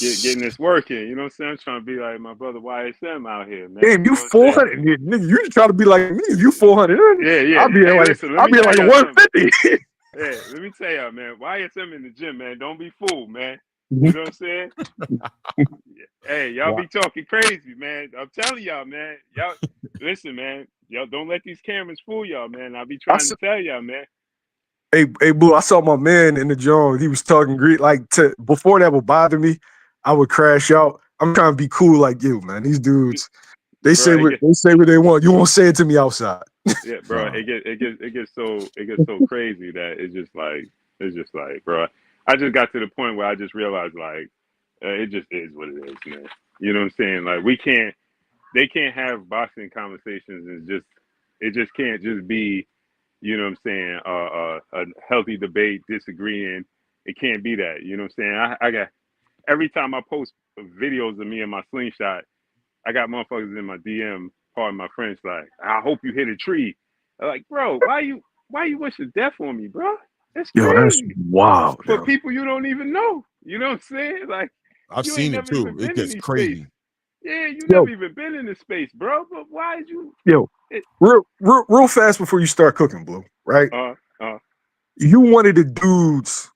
getting this working. You know what I'm saying? I'm trying to be like my brother YSM out here, man. Damn, you 400, nigga. You try to be like me. You 400. Yeah. I'll be like 150. Yeah, let me tell y'all, man. YSM in the gym, man. Don't be fooled, man. You know what I'm saying? Hey, y'all be talking crazy, man. I'm telling y'all, man. Y'all listen, man. Y'all don't let these cameras fool y'all, man. I'll be trying to tell y'all, man. Hey, Boo, I saw my man in the joint. He was talking Greek. Before that would bother me, I would crash out. I'm trying to be cool like you, man. These dudes, they say what they want. You won't say it to me outside. Yeah, bro. It gets so crazy that it's just like, bro. I just got to the point where I just realized, like, it just is what it is, man. You know what I'm saying? Like, they can't have boxing conversations, and it just can't just be, you know what I'm saying, a healthy debate, disagreeing. It can't be that. You know what I'm saying? I got, every time I post videos of me and my slingshot, I got motherfuckers in my DM, pardon my French, like, I hope you hit a tree. Like, bro, why you wishing death on me, bro? That's Yo, that's crazy. wild. For Yo. people you don't even know. You know what I'm saying? Like, I've you ain't seen it never too. even It been in gets these space. crazy. Yeah, you Yo. never even been in this space, bro. But why did you? Yo, real fast before you start cooking, Blue, right? You one of the dudes,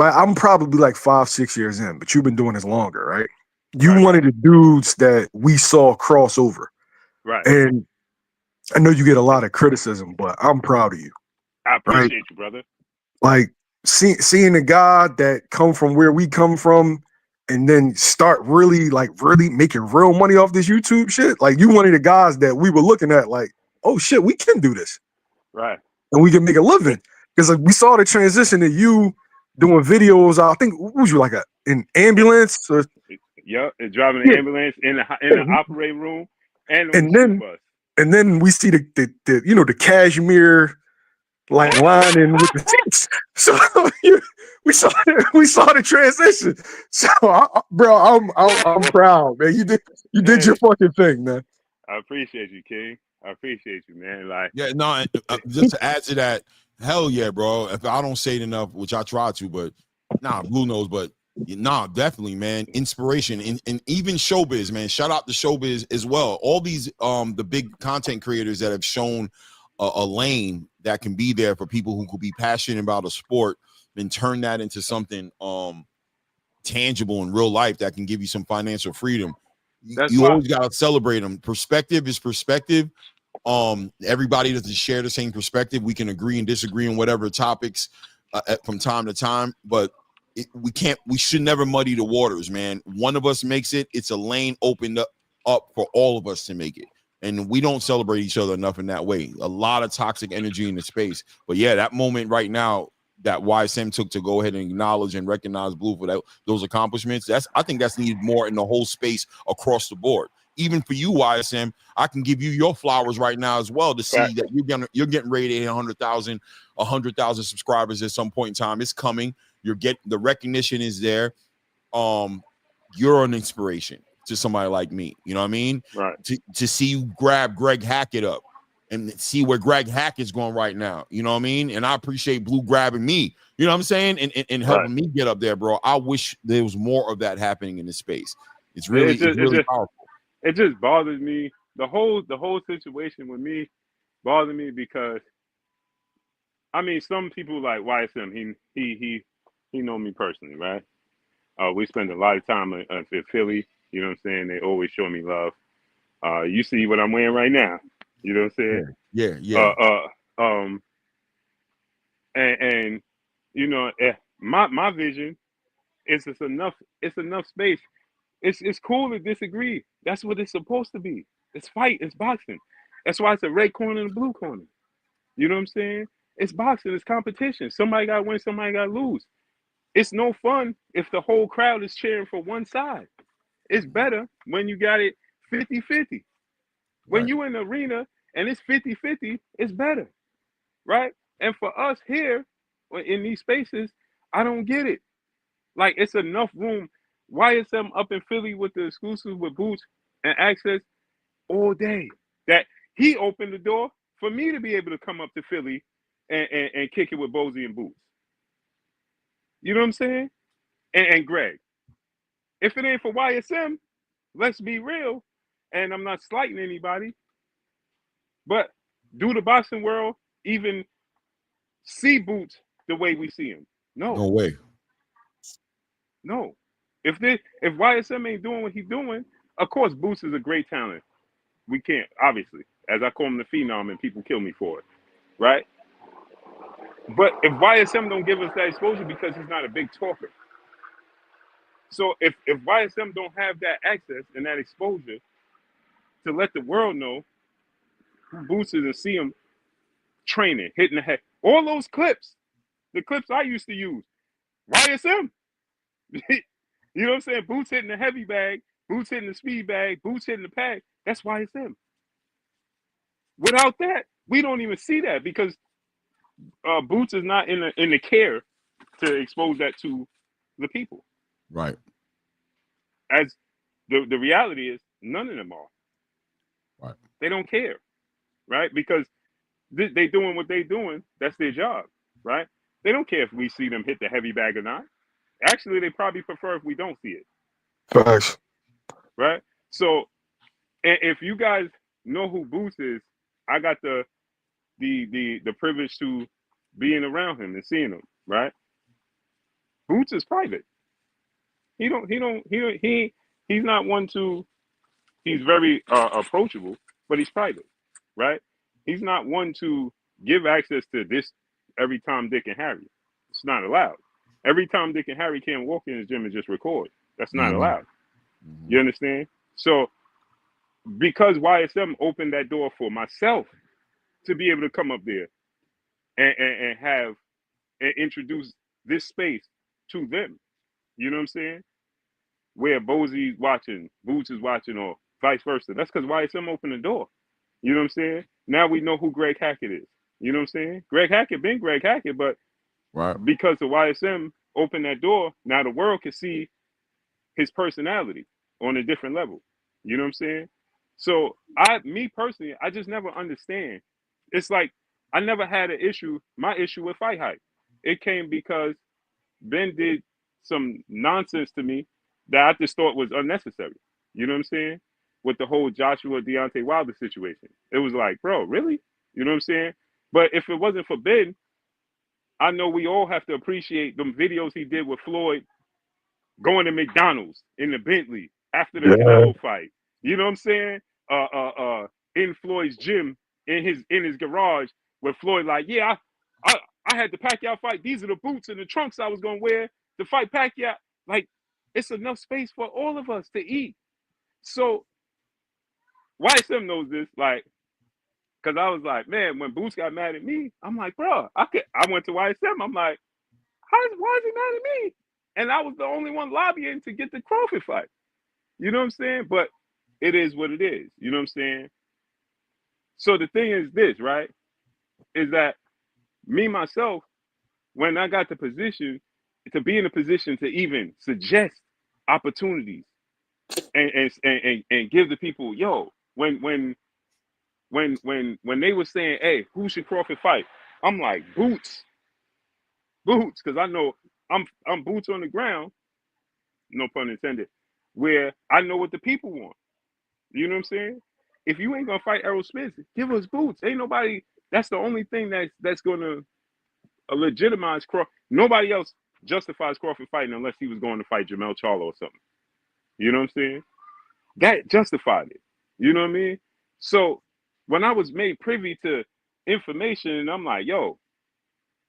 I'm probably like 5-6 years in, but you've been doing this longer, right? You one of the dudes that we saw cross over. Right. And I know you get a lot of criticism, but I'm proud of you. I appreciate you, brother. Like seeing a guy that come from where we come from and then start really making real money off this YouTube shit. Like you one of the guys that we were looking at like, oh shit, we can do this. Right. And we can make a living. Because like we saw the transition to you doing videos. I think what was you like an ambulance? Or, driving an ambulance in the operating room and on the school bus. And then we see the cashmere like lining with the seats. So we saw the transition. So bro, I'm proud, man. You did your fucking thing, man. I appreciate you, King. I appreciate you, man. Like, yeah, no, just to add to that, hell yeah, bro. If I don't say it enough, which I try to, but Blue knows, but definitely, man. Inspiration and even showbiz, man. Shout out to showbiz as well. All these the big content creators that have shown a lane that can be there for people who could be passionate about a sport and turn that into something tangible in real life that can give you some financial freedom. You always got to celebrate them. Perspective is perspective. Everybody doesn't share the same perspective. We can agree and disagree on whatever topics from time to time, but we should never muddy the waters, man. One of us makes it, it's a lane opened up for all of us to make it. And we don't celebrate each other enough in that way. A lot of toxic energy in the space. But yeah, that moment right now that YSM took to go ahead and acknowledge and recognize Blue for those accomplishments, I think that's needed more in the whole space across the board. Even for you, YSM, I can give you your flowers right now as well to see that you're getting ready to hit 100,000 subscribers at some point in time. It's coming. The recognition is there. You're an inspiration to somebody like me. You know what I mean? Right. To see you grab Greg Hackett up and see where Greg Hackett's going right now. You know what I mean? And I appreciate Blue grabbing me. You know what I'm saying? And helping me get up there, bro. I wish there was more of that happening in this space. It's really powerful. It just bothers me. The whole situation with me bothers me because I mean some people like YSM, he know me personally, right? We spend a lot of time in Philly. You know what I'm saying? They always show me love. You see what I'm wearing right now. You know what I'm saying? Yeah. And you know, my vision is it's enough space. It's cool to disagree. That's what it's supposed to be. It's fight. It's boxing. That's why it's a red corner and a blue corner. You know what I'm saying? It's boxing. It's competition. Somebody got to win. Somebody got to lose. It's no fun if the whole crowd is cheering for one side. It's better when you got it 50-50. When you in the arena and it's 50-50, it's better, right? And for us here in these spaces, I don't get it. Like, it's enough room. YSM up in Philly with the exclusive with Boots and Access all day. That he opened the door for me to be able to come up to Philly and kick it with Bozy and Boots. You know what I'm saying? And Greg. If it ain't for YSM, let's be real, and I'm not slighting anybody, but do the boxing world even see Boots the way we see him? No way. No. If YSM ain't doing what he's doing, of course Boots is a great talent. We can't, obviously, as I call him the phenom and people kill me for it, right? But if YSM don't give us that exposure because he's not a big talker. So if YSM don't have that access and that exposure to let the world know who Boots is and see him training, hitting the head, all those clips, the clips I used to use, YSM. You know what I'm saying? Boots hitting the heavy bag, Boots hitting the speed bag, Boots hitting the pack. That's YSM. Without that, we don't even see that because Boots is not in the care to expose that to the people. Right. As the reality is, none of them are. Right. They don't care, right? Because they doing what they doing. That's their job, right? They don't care if we see them hit the heavy bag or not. Actually, they probably prefer if we don't see it, Facts. right? So, and if you guys know who Boots is, I got the privilege to being around him and seeing him, right? Boots is private. He's not one to. He's very approachable, but he's private, right? He's not one to give access to this every Tom, Dick, and Harry. It's not allowed. Every Tom, Dick, and Harry can't walk in his gym and just record. That's not allowed. You understand? So because YSM opened that door for myself to be able to come up there and have and introduce this space to them, you know what I'm saying? Where Bosey's watching, Boots is watching, or vice versa. That's because YSM opened the door. You know what I'm saying? Now we know who Greg Hackett is. You know what I'm saying? Greg Hackett been Greg Hackett, but because the YSM opened that door, now the world can see his personality on a different level. You know what I'm saying? So me personally, I just never understand. It's like I never had an issue. My issue with Fight Hype, it came because Ben did some nonsense to me that I just thought was unnecessary. You know what I'm saying? With the whole Joshua Deontay Wilder situation, it was like, bro, really? You know what I'm saying? But if it wasn't for Ben, I know we all have to appreciate them videos he did with Floyd going to McDonald's in the Bentley after the Canelo fight. You know what I'm saying? In Floyd's gym, in his garage, where Floyd like, yeah, I had the Pacquiao fight. These are the boots and the trunks I was gonna wear to fight Pacquiao. Like, it's enough space for all of us to eat. So YSM knows this, like, because I was like, man, when Boots got mad at me, I'm like, bro, I went to YSM. I'm like, why is he mad at me? And I was the only one lobbying to get the Crawford fight. You know what I'm saying? But it is what it is. You know what I'm saying? So the thing is this, right? Is that me, myself, when I got the position, to be in a position to even suggest opportunities and give the people, yo, when they were saying, hey, who should Crawford fight? I'm like, Boots, because I know I'm boots on the ground, no pun intended, where I know what the people want. You know what I'm saying? If you ain't gonna fight Errol Spence, give us Boots. Ain't nobody. That's the only thing that's gonna legitimize Crawford. Nobody else justifies Crawford fighting unless he was going to fight Jermell Charlo or something. You know what I'm saying? That justified it. You know what I mean? So when I was made privy to information, and I'm like, yo,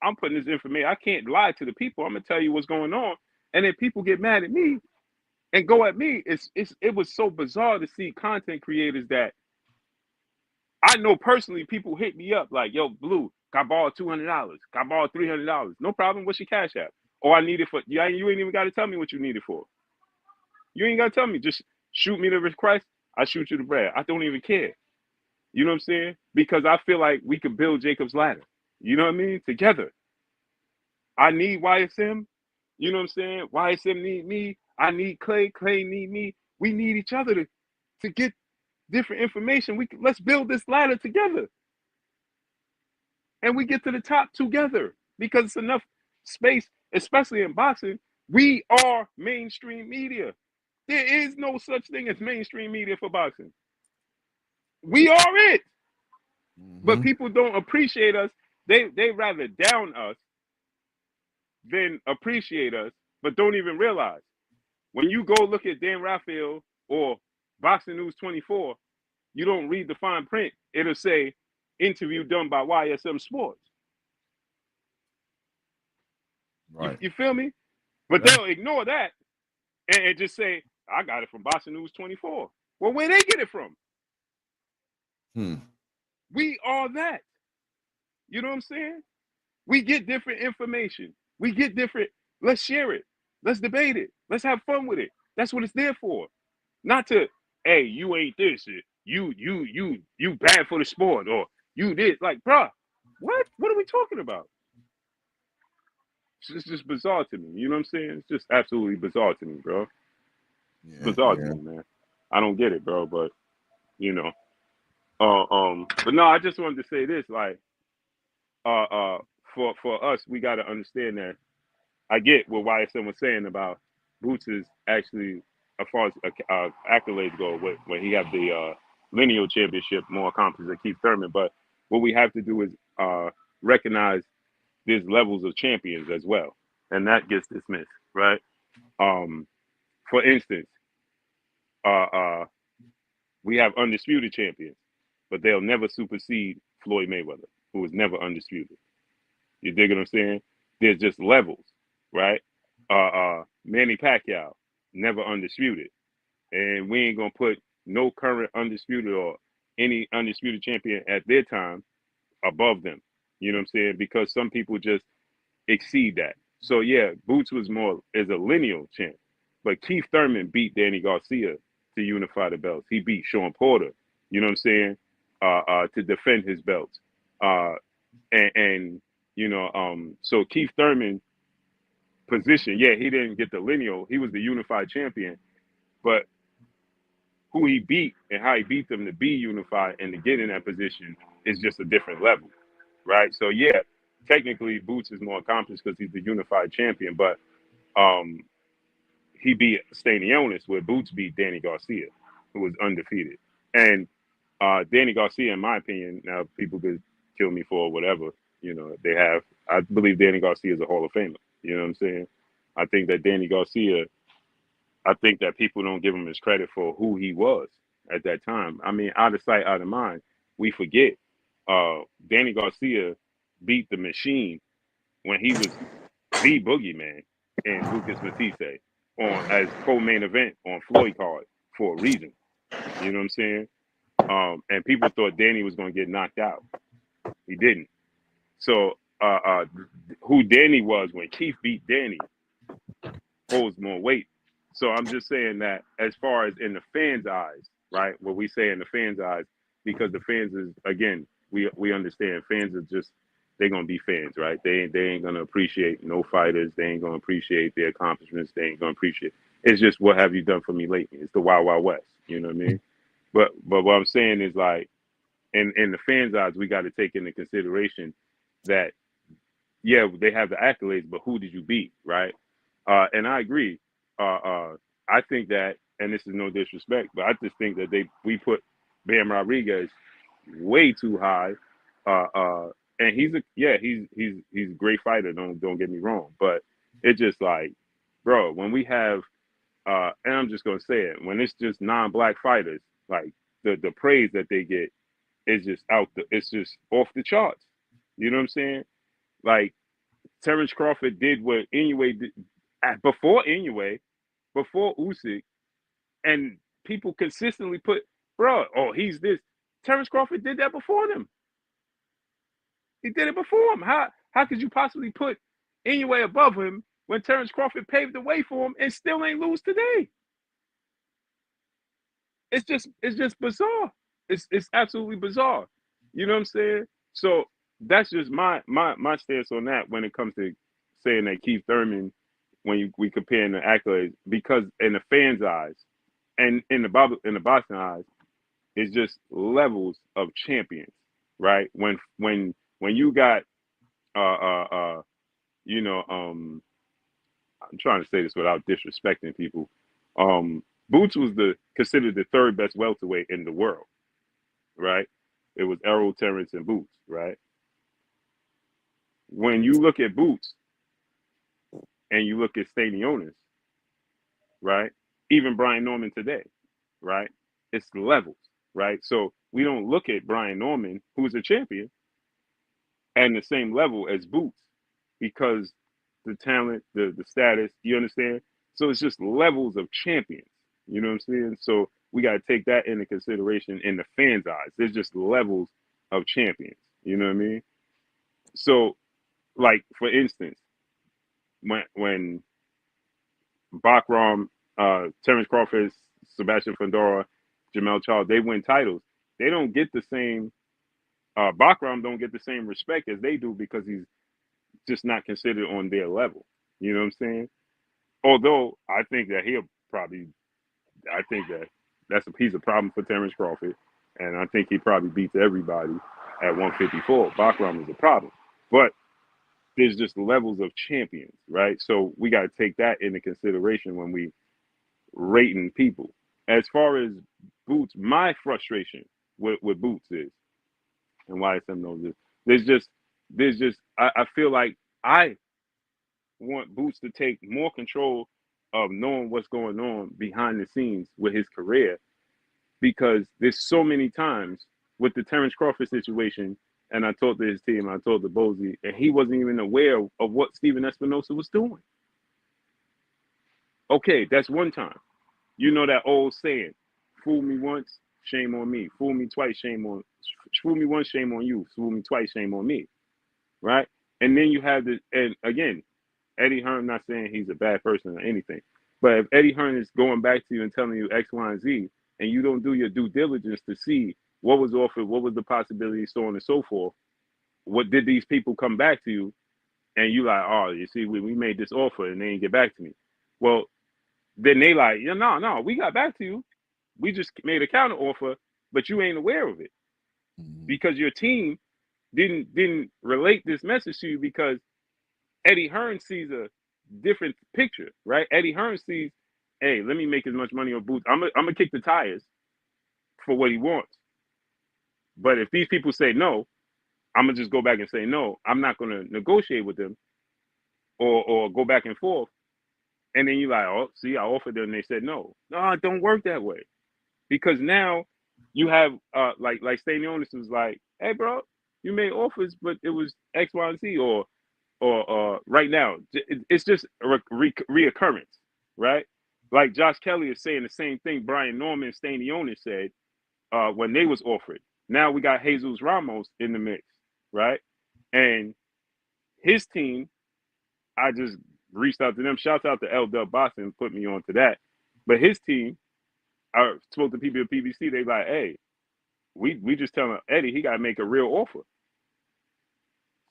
I'm putting this information. I can't lie to the people. I'm gonna tell you what's going on, and then people get mad at me and go at me. It was so bizarre to see content creators that I know personally. People hit me up like, yo, Blue, got borrowed $200, got borrowed $300. No problem. What's your cash app? Oh, I need it for. Yeah, you ain't even got to tell me what you need it for. You ain't got to tell me. Just shoot me the request. I shoot you the bread. I don't even care. You know what I'm saying? Because I feel like we could build Jacob's ladder. You know what I mean? Together. I need YSM. You know what I'm saying? YSM need me. I need Clay. Clay need me. We need each other to get different information. Let's build this ladder together. And we get to the top together because it's enough space, especially in boxing. We are mainstream media. There is no such thing as mainstream media for boxing. We are it. But people don't appreciate us. They rather down us than appreciate us, but don't even realize. When you go look at Dan Raphael or Boxing News 24, you don't read the fine print. It'll say interview done by YSM Sports. Right. You feel me? But they'll ignore that and just say, I got it from Boxing News 24. Well, where they get it from? We are that. You know what I'm saying? We get different information. We get different. Let's share it. Let's debate it. Let's have fun with it. That's what it's there for. Not to, hey, you ain't this. You bad for the sport, or you this. Like, bruh, what? What are we talking about? It's just bizarre to me. You know what I'm saying? It's just absolutely bizarre to me, bro. Bizarre to me, man. I don't get it, bro. But you know, but no, I just wanted to say this. Like, for us, we got to understand that. I get what YSM was saying about Boots is actually, as far as accolades go, when he have the lineal championship more accomplished than Keith Thurman. But what we have to do is recognize there's levels of champions as well, and that gets dismissed, right? For instance, we have undisputed champions, but they'll never supersede Floyd Mayweather, who was never undisputed. You dig what I'm saying? There's just levels, right? Manny Pacquiao, never undisputed. And we ain't gonna put no current undisputed or any undisputed champion at their time above them. You know what I'm saying? Because some people just exceed that. So yeah, Boots was more as a lineal champ. But Keith Thurman beat Danny Garcia to unify the belts. He beat Sean Porter, you know what I'm saying? To defend his belts. And you know, so Keith Thurman position, yeah, he didn't get the lineal, he was the unified champion, but who he beat and how he beat them to be unified and to get in that position is just a different level, right? So yeah, technically Boots is more accomplished because he's the unified champion, but he beat Stanionis where Boots beat Danny Garcia, who was undefeated. And Danny Garcia, in my opinion, now people could kill me for whatever, you know, they have. I believe Danny Garcia is a Hall of Famer. You know what I'm saying? I think that Danny Garcia, I think that people don't give him his credit for who he was at that time. I mean, out of sight, out of mind. We forget Danny Garcia beat the Machine when he was the boogeyman in Lucas Matisse on as co-main event on Floyd card for a reason. You know what I'm saying? And people thought Danny was going to get knocked out. He didn't. So who Danny was when Keith beat Danny holds more weight. So I'm just saying that as far as in the fans' eyes, right? What we say in the fans' eyes, because the fans is, again, we understand fans are just, they're gonna be fans, right? They ain't gonna appreciate no fighters. They ain't gonna appreciate their accomplishments. They ain't gonna appreciate. It's just, what have you done for me lately? It's the Wild Wild West. You know what I mean? But what I'm saying is, like, in the fans' eyes, we got to take into consideration that, yeah, they have the accolades, but who did you beat, right? And I agree. I think that, and this is no disrespect, but I just think that we put Bam Rodriguez way too high. And he's a great fighter. Don't get me wrong, but it's just like, bro, when we have, and I'm just gonna say it, when it's just non-black fighters, like the praise that they get is just it's just off the charts. You know what I'm saying? Like, Terrence Crawford did what Inoue did before Inoue, before Usyk, and people consistently put, bro, oh, he's this. Terrence Crawford did that before them. He did it before him. How could you possibly put Inoue above him when Terrence Crawford paved the way for him and still ain't lose today? It's just bizarre. It's absolutely bizarre. You know what I'm saying? So that's just my stance on that when it comes to saying that Keith Thurman, when we compare the accolades, because in the fans' eyes and in the boxing eyes, it's just levels of champions, right? When you got you know, I'm trying to say this without disrespecting people. Boots was considered the third best welterweight in the world, right? It was Errol, Terrence, and Boots, right? When you look at Boots and you look at Stanionis, right? Even Brian Norman today, right? It's levels, right? So we don't look at Brian Norman, who's a champion, at the same level as Boots, because the talent, the status, you understand? So it's just levels of champions. You know what I'm saying? So we got to take that into consideration in the fans' eyes. There's just levels of champions. You know what I mean? So, like, for instance, when Bakrahm, Terrence Crawford, Sebastian Fundora, Jamel Charles, they win titles, they don't get the same, Bakrahm don't get the same respect as they do because he's just not considered on their level. You know what I'm saying? Although I think that he's a problem for Terrence Crawford, and I think he probably beats everybody at 154. Bakrahm is a problem. But there's just levels of champions, right? So we got to take that into consideration when we rating people. As far as Boots, my frustration with Boots is, and why some knows this, I feel like I want Boots to take more control of knowing what's going on behind the scenes with his career, because there's so many times with the Terrence Crawford situation, and I talked to his team, I told the Bozy, and he wasn't even aware of what Steven Espinosa was doing. Okay, that's one time. You know that old saying, fool me once, shame on me. Fool me twice, fool me once, shame on you. Fool me twice, shame on me. Right? And then you have this, and again, Eddie Hearn, not saying he's a bad person or anything, but if Eddie Hearn is going back to you and telling you X, Y, and Z, and you don't do your due diligence to see what was offered, what was the possibility, so on and so forth, what did these people come back to you, and you like, oh, you see, we made this offer and they didn't get back to me. Well, then they like, yeah, no, we got back to you. We just made a counter offer, but you ain't aware of it because your team didn't relate this message to you, because Eddie Hearn sees a different picture, right? Eddie Hearn sees, hey, let me make as much money on Boots. I'm gonna kick the tires for what he wants. But if these people say no, I'm gonna just go back and say no. I'm not gonna negotiate with them or go back and forth. And then you like, oh, see, I offered them and they said no. No, it don't work that way. Because now you have like Stanionis was like, hey bro, you made offers, but it was X, Y, and Z, or right now it's just a reoccurrence, right? Like Josh Kelly is saying the same thing Brian Norman and Stanionis said when they was offered. Now we got Jesus Ramos in the mix, right? And his team, I just reached out to them. Shout out to L. Dub Boston, put me on to that. But his team, I spoke to people at PBC. They like, hey, we just telling Eddie he got to make a real offer.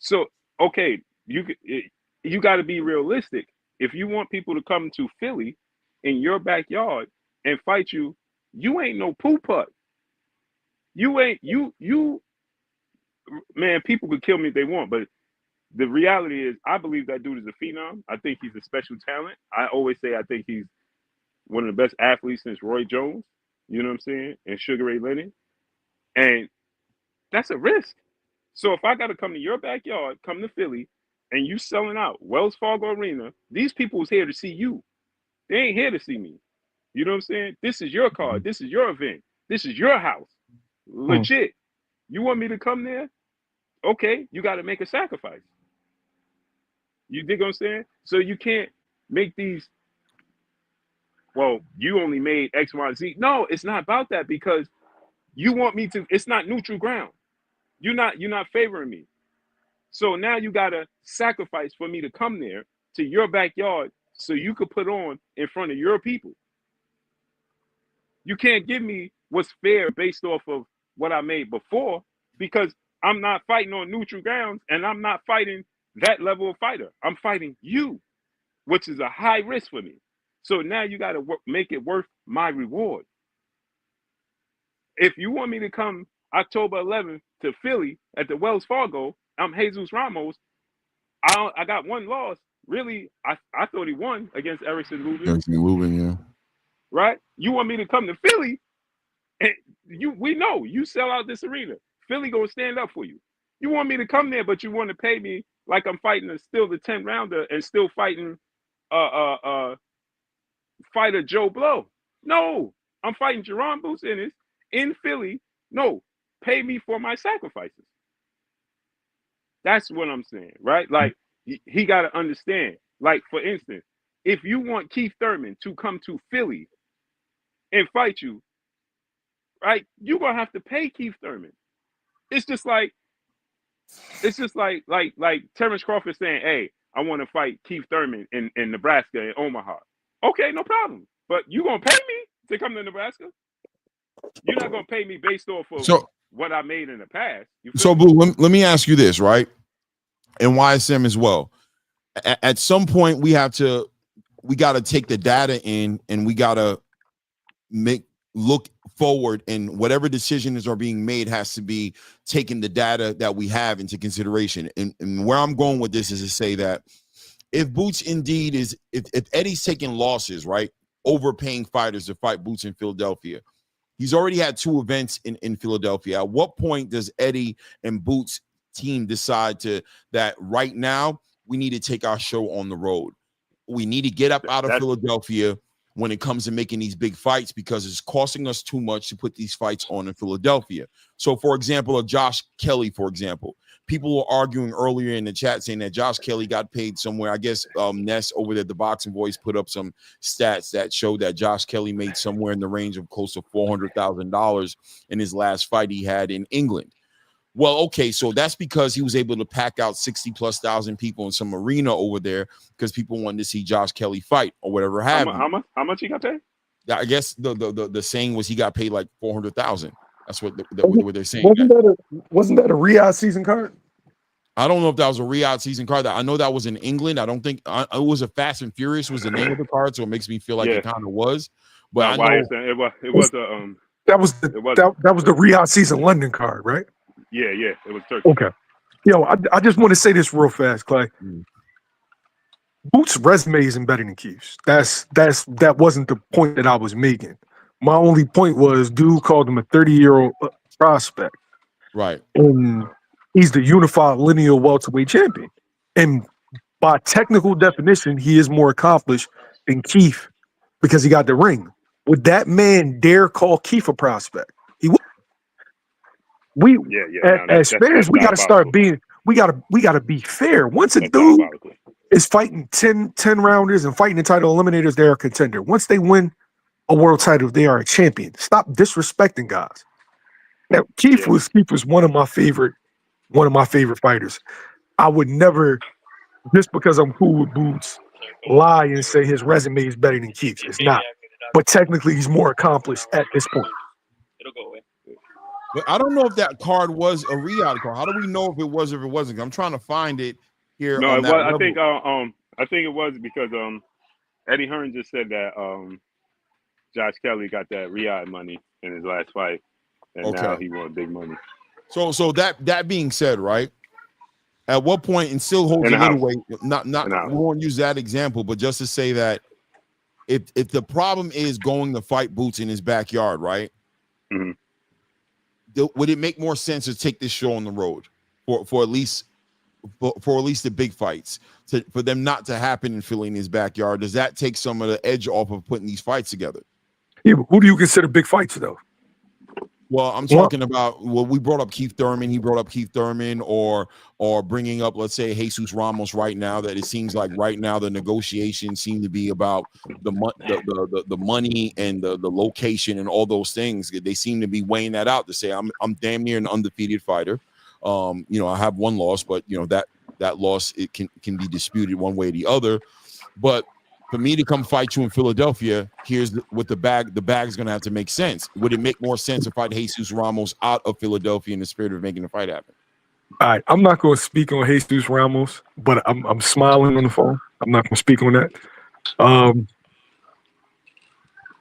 So okay, you got to be realistic. If you want people to come to Philly in your backyard and fight you, you ain't no poo putt. You ain't you. Man, people could kill me if they want, but the reality is, I believe that dude is a phenom. I think he's a special talent. I always say I think he's one of the best athletes since Roy Jones. You know what I'm saying? And Sugar Ray Leonard. And that's a risk. So if I got to come to your backyard, come to Philly, and you selling out Wells Fargo Arena, these people is here to see you. They ain't here to see me. You know what I'm saying? This is your card. This is your event. This is your house. Legit. You want me to come there? Okay, you got to make a sacrifice. You dig what I'm saying? So you can't make these, well, you only made X, Y, Z. No, it's not about that, because you want me to, it's not neutral ground. You're not favoring me. So now you got to sacrifice for me to come there to your backyard so you could put on in front of your people. You can't give me what's fair based off of what I made before, because I'm not fighting on neutral grounds and I'm not fighting that level of fighter. I'm fighting you, which is a high risk for me. So now you got to make it worth my reward. If you want me to come October 11th to Philly at the Wells Fargo, I'm Jesus Ramos. I got one loss. Really, I thought he won against Erickson Lubin. Yeah. Right? You want me to come to Philly, and we know you sell out this arena. Philly gonna stand up for you. You want me to come there, but you want to pay me like I'm fighting still the 10 rounder and still fighting fighter Joe Blow. No, I'm fighting Jaron Ennis in Philly. No, pay me for my sacrifices. That's what I'm saying, right? Like, he got to understand. Like, for instance, if you want Keith Thurman to come to Philly and fight you, right, you're going to have to pay Keith Thurman. It's just like Terrence Crawford saying, hey, I want to fight Keith Thurman in Nebraska, in Omaha. Okay, no problem. But you going to pay me to come to Nebraska? You're not going to pay me based off of what I made in the past. So, Boo, let me ask you this, right? And YSM as well. At some point, we got to take the data in, and we got to make look forward, and whatever decisions are being made has to be taking the data that we have into consideration. And where I'm going with this is to say that if Boots indeed is, if Eddie's taking losses, right, overpaying fighters to fight Boots in Philadelphia, he's already had 2 events in Philadelphia. At what point does Eddie and Boots team decide that right now we need to take our show on the road? We need to get up out of Philadelphia when it comes to making these big fights, because it's costing us too much to put these fights on in Philadelphia. So, for example, Josh Kelly, for example, people were arguing earlier in the chat saying that Josh Kelly got paid somewhere. I guess Ness over there at the Boxing Voice put up some stats that showed that Josh Kelly made somewhere in the range of close to $400,000 in his last fight he had in England. Well, okay, so that's because he was able to pack out 60,000+ people in some arena over there because people wanted to see Josh Kelly fight or whatever happened. How much he got paid? I guess the saying was he got paid like 400,000. That's what they're saying. Wasn't that a Riyadh season card? I don't know if that was a Riyadh season card. I know that was in England. I don't think it was a Fast and Furious was the name of the card, so it makes me feel like it kind of was. But no, it was that was the Riyadh season London card, right? Yeah, it was Turkey. Okay. Yo, I just want to say this real fast, Clay. Boots' resume isn't better than Keith's. That wasn't the point that I was making. My only point was, dude called him a 30-year-old prospect. Right. And he's the unified lineal welterweight champion. And by technical definition, he is more accomplished than Keith because he got the ring. Would that man dare call Keith a prospect? He would. As fans, we got to start being. We got to be fair. Once a dude is fighting 10 rounders and fighting the title eliminators, they're a contender. Once they win a world title, they are a champion. Stop disrespecting guys. Now, Keith was one of my favorite fighters. I would never, just because I'm cool with Boots, lie and say his resume is better than Keith's. It's not. But technically, he's more accomplished at this point. It'll go away. But I don't know if that card was a Riyadh card. How do we know if it was or if it wasn't? I'm trying to find it here. No, I think it was because Eddie Hearns just said that Josh Kelly got that Riyadh money in his last fight, and now he won big money. So that being said, right? At what point, and still holds a little weight. Not we won't use that example, but just to say that if the problem is going to fight Boots in his backyard, right? Mm-hmm. Would it make more sense to take this show on the road for at least the big fights, for them not to happen in Philly in his backyard? Does that take some of the edge off of putting these fights together? Yeah, but who do you consider big fights though? Well, I'm talking about, we brought up Keith Thurman. He brought up Keith Thurman, or bringing up, let's say, Jesus Ramos right now, that it seems like right now the negotiations seem to be about the money and the location and all those things. They seem to be weighing that out to say, I'm damn near an undefeated fighter. I have one loss, but that loss, it can be disputed one way or the other. But for me to come fight you in Philadelphia, here's what the bag's going to have to make sense. Would it make more sense to fight Jesus Ramos out of Philadelphia in the spirit of making the fight happen? All right, I'm not going to speak on Jesus Ramos, but I'm smiling on the phone. I'm not going to speak on that.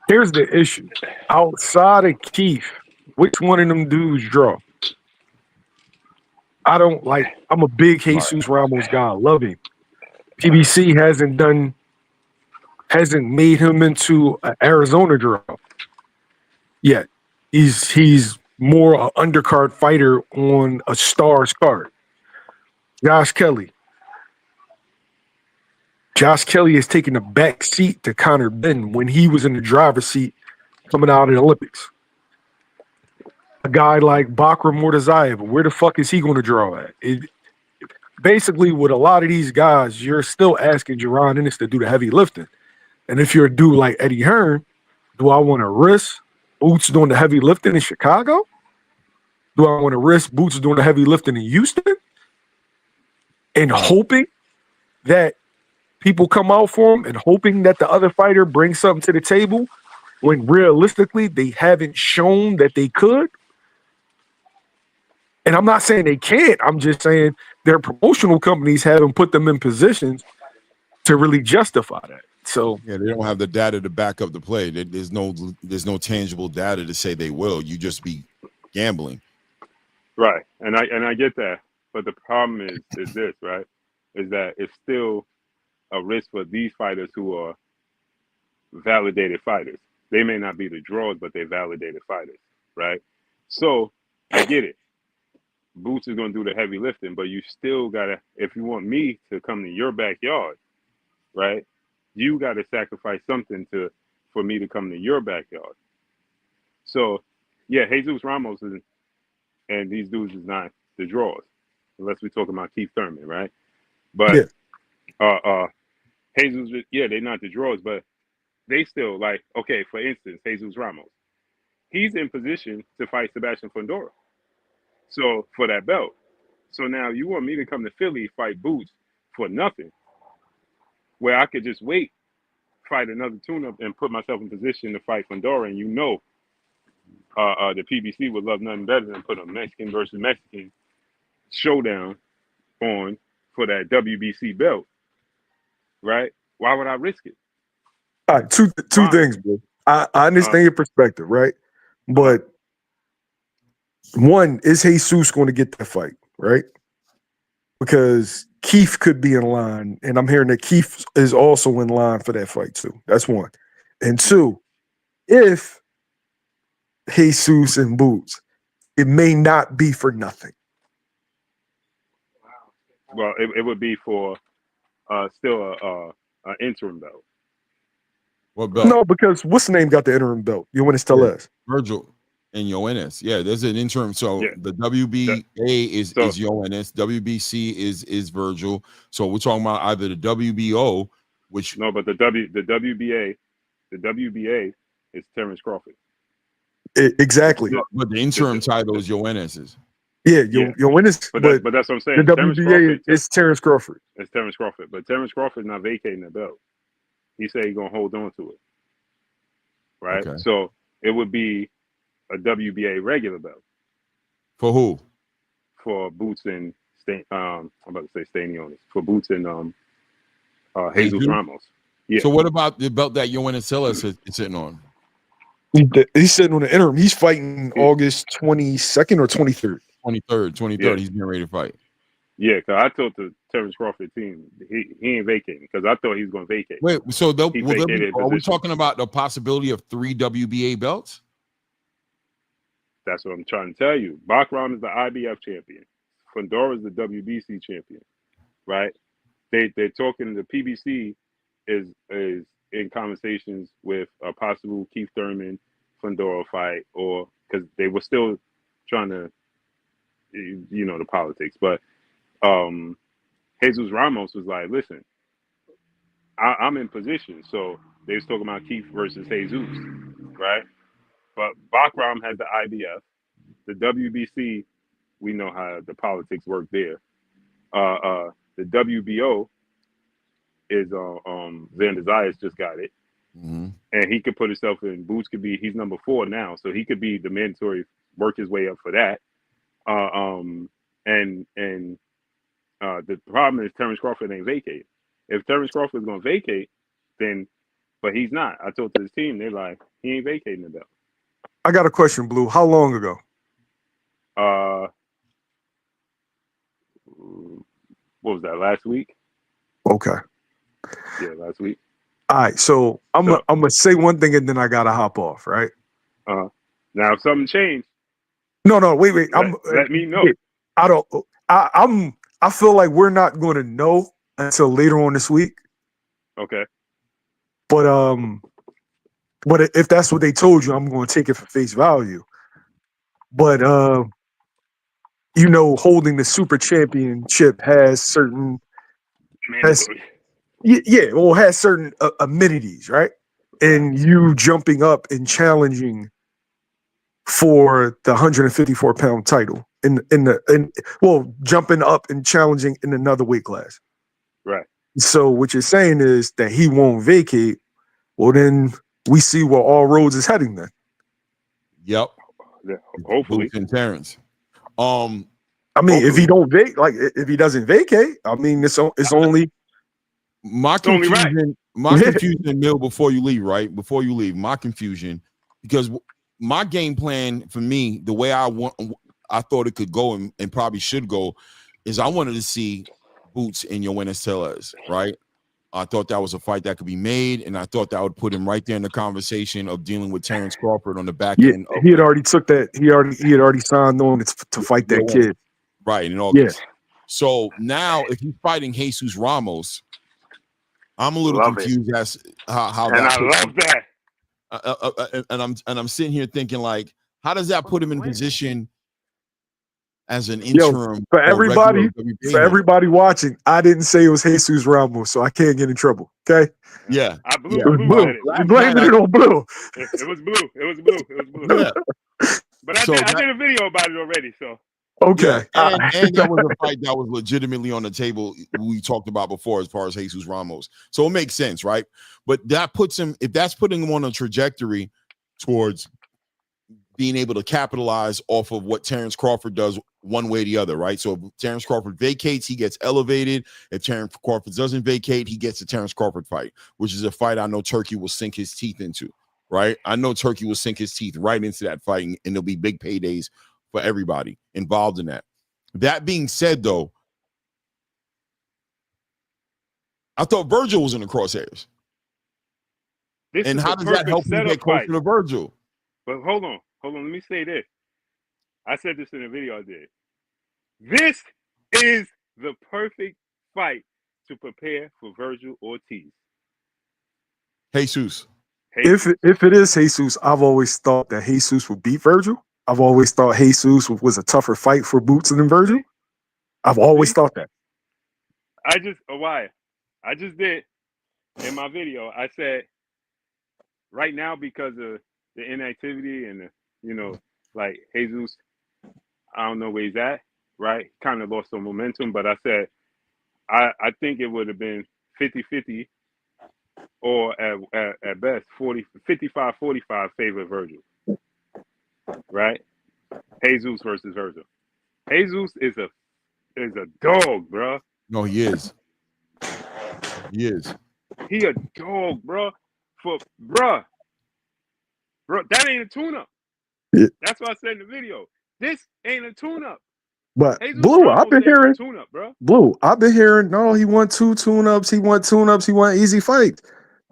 Here's the issue. Outside of Keith, which one of them dudes draw? I'm a big Jesus Ramos guy. I love him. PBC hasn't made him into an Arizona draw yet. He's more an undercard fighter on a Stars card. Josh Kelly has taken a back seat to Conor Benn when he was in the driver's seat coming out of the Olympics. A guy like Bakrahm MURTAZALIEV, where the fuck is he going to draw at? Basically, with a lot of these guys, you're still asking Jaron Ennis to do the heavy lifting. And if you're a dude like Eddie Hearn, do I want to risk Boots doing the heavy lifting in Chicago? Do I want to risk Boots doing the heavy lifting in Houston? And hoping that people come out for him and hoping that the other fighter brings something to the table when realistically they haven't shown that they could? And I'm not saying they can't. I'm just saying their promotional companies haven't put them in positions to really justify that. So Yeah, they don't have the data to back up the play. There's no tangible data to say they will. You just be gambling. Right, and I get that, but the problem is this, right? Is that it's still a risk for these fighters who are validated fighters. They may not be the draws, but they're validated fighters, right? So I get it. Boots is going to do the heavy lifting, but you still gotta. If you want me to come to your backyard, right? You got to sacrifice something for me to come to your backyard. So, yeah, Jesus Ramos and these dudes is not the draws, unless we talk about Keith Thurman, right? But Jesus, yeah, they're not the draws, but they still like, okay, for instance, Jesus Ramos, he's in position to fight Sebastian Fundora. So for that belt. So now you want me to come to Philly, fight Boots for nothing, where I could just wait, fight another tune-up, and put myself in position to fight Fundora, and the PBC would love nothing better than put a Mexican versus Mexican showdown on for that WBC belt, right? Why would I risk it? all right, two things, bro. I understand your perspective, right? But one, is Jesus going to get that fight, right? Because Keith could be in line, and I'm hearing that Keith is also in line for that fight too. That's one. And two, if Jesus and Boots, it may not be for nothing. Well, it would be for still a interim belt. What belt? No, because what's the name got the interim belt? You want to tell us? Virgil and Ennis. Yeah, there's an interim. So Yeah. the WBA is Ennis, WBC is Virgil. So we're talking about either the WBO, which no, but the WBA is Terrence Crawford. Exactly. But the interim title is Ennis's. Yeah, Ennis. But that's what I'm saying. The WBA is Terrence Crawford. It's Terrence Crawford, but Terrence Crawford not vacating the belt. He said he's gonna hold on to it. Right. Okay. So it would be a WBA regular belt. For who? For Boots and I'm about to say Stanionis. For Boots and Jesus Ramos. Yeah. So what about the belt that Ennis is sitting on? He's sitting on the interim. He's fighting August 22nd or 23rd. 23rd. Yeah. He's getting ready to fight. Yeah, because I told the Terrence Crawford team he ain't vacating because I thought he was going to vacate. Wait, so are we position. talking about the possibility of 3 WBA belts? That's what I'm trying to tell you. Bakrahm is the IBF champion. Fundora is the WBC champion, right? They're talking. The PBC is in conversations with a possible Keith Thurman Fundora fight, or because they were still trying to, the politics. But Jesus Ramos was like, listen, I'm in position. So they was talking about Keith versus Jesus, right? But Bakrahm has the IBF. The WBC, we know how the politics work there. The WBO is Van der Zayas just got it. Mm-hmm. And he could put himself in. Boots could be, he's number 4 now, so he could be the mandatory, work his way up for that. The problem is Terrence Crawford ain't vacated. If Terrence Crawford is going to vacate, then, but he's not. I told to his team, they're like, he ain't vacating the belt. I got a question, Blue. How long ago? What was that, last week? Okay. Yeah, last week. All right, so I'm gonna say one thing and then I gotta hop off, right? Now if something changed. No, wait. Let me know. I feel like we're not going to know until later on this week. Okay. But if that's what they told you, I'm going to take it for face value. But holding the super championship has certain has certain amenities, right? And you jumping up and challenging for the 154-pound title jumping up and challenging in another weight class. Right. So what you're saying is that he won't vacate. Well, then we see where all roads is heading then. Yep. Yeah, hopefully. Boots and Terrence. I mean, if he doesn't vacate, I mean, it's only My It's only right. confusion, my confusion, Mill, before you leave, right? Before you leave, my confusion, because my game plan for me, the way I thought it could go and probably should go, is I wanted to see Boots and Yoenis Tellez, right? I thought that was a fight that could be made, and I thought that would put him right there in the conversation of dealing with Terrence Crawford on the back end. He had already took that. He had already signed on to fight that kid. Right, in August. Yeah. So now, if he's fighting Jesus Ramos, I'm a little confused as how and that. I love that. And I'm sitting here thinking, like, how does that put him in position as an interim? For everybody watching, I didn't say it was Jesus Ramos, so I can't get in trouble. Okay. Yeah. I blew. It was blue. You're blaming it on blue. It was blue. It was blue. It was blue. Yeah. But I did a video about it already, so. Okay. Yeah, and that was a fight that was legitimately on the table we talked about before as far as Jesus Ramos. So it makes sense, right? But that puts him, if that's putting him on a trajectory towards being able to capitalize off of what Terrence Crawford does one way or the other, right? So if Terrence Crawford vacates, he gets elevated. If Terrence Crawford doesn't vacate, he gets a Terrence Crawford fight, which is a fight I know Turki will sink his teeth into, right? I know Turki will sink his teeth right into that fight, and there'll be big paydays for everybody involved in that. That being said, though, I thought Virgil was in the crosshairs. And how does that help you get closer to Virgil? But hold on. Let me say this. I said this in a video I did. This is the perfect fight to prepare for Virgil Ortiz. Jesus. If it is Jesus, I've always thought that Jesus would beat Virgil. I've always thought Jesus was a tougher fight for Boots than Virgil. I've always thought that. I just did in my video. I said right now, because of the inactivity and like Jesus, I don't know where he's at, right? Kind of lost some momentum, but I said I think it would have been 50-50 or at best 55-45 favor Virgil. Right? Jesus versus Virgil. Jesus is a dog, bro. No, he is. He is. He a dog, bro. Bro, that ain't a tune-up. Yeah. That's what I said in the video. This ain't a tune-up. But Jesus Blue, I've been hearing tune-up, bro. Blue, I've been hearing, no, he won 2 tune-ups, he won easy fights.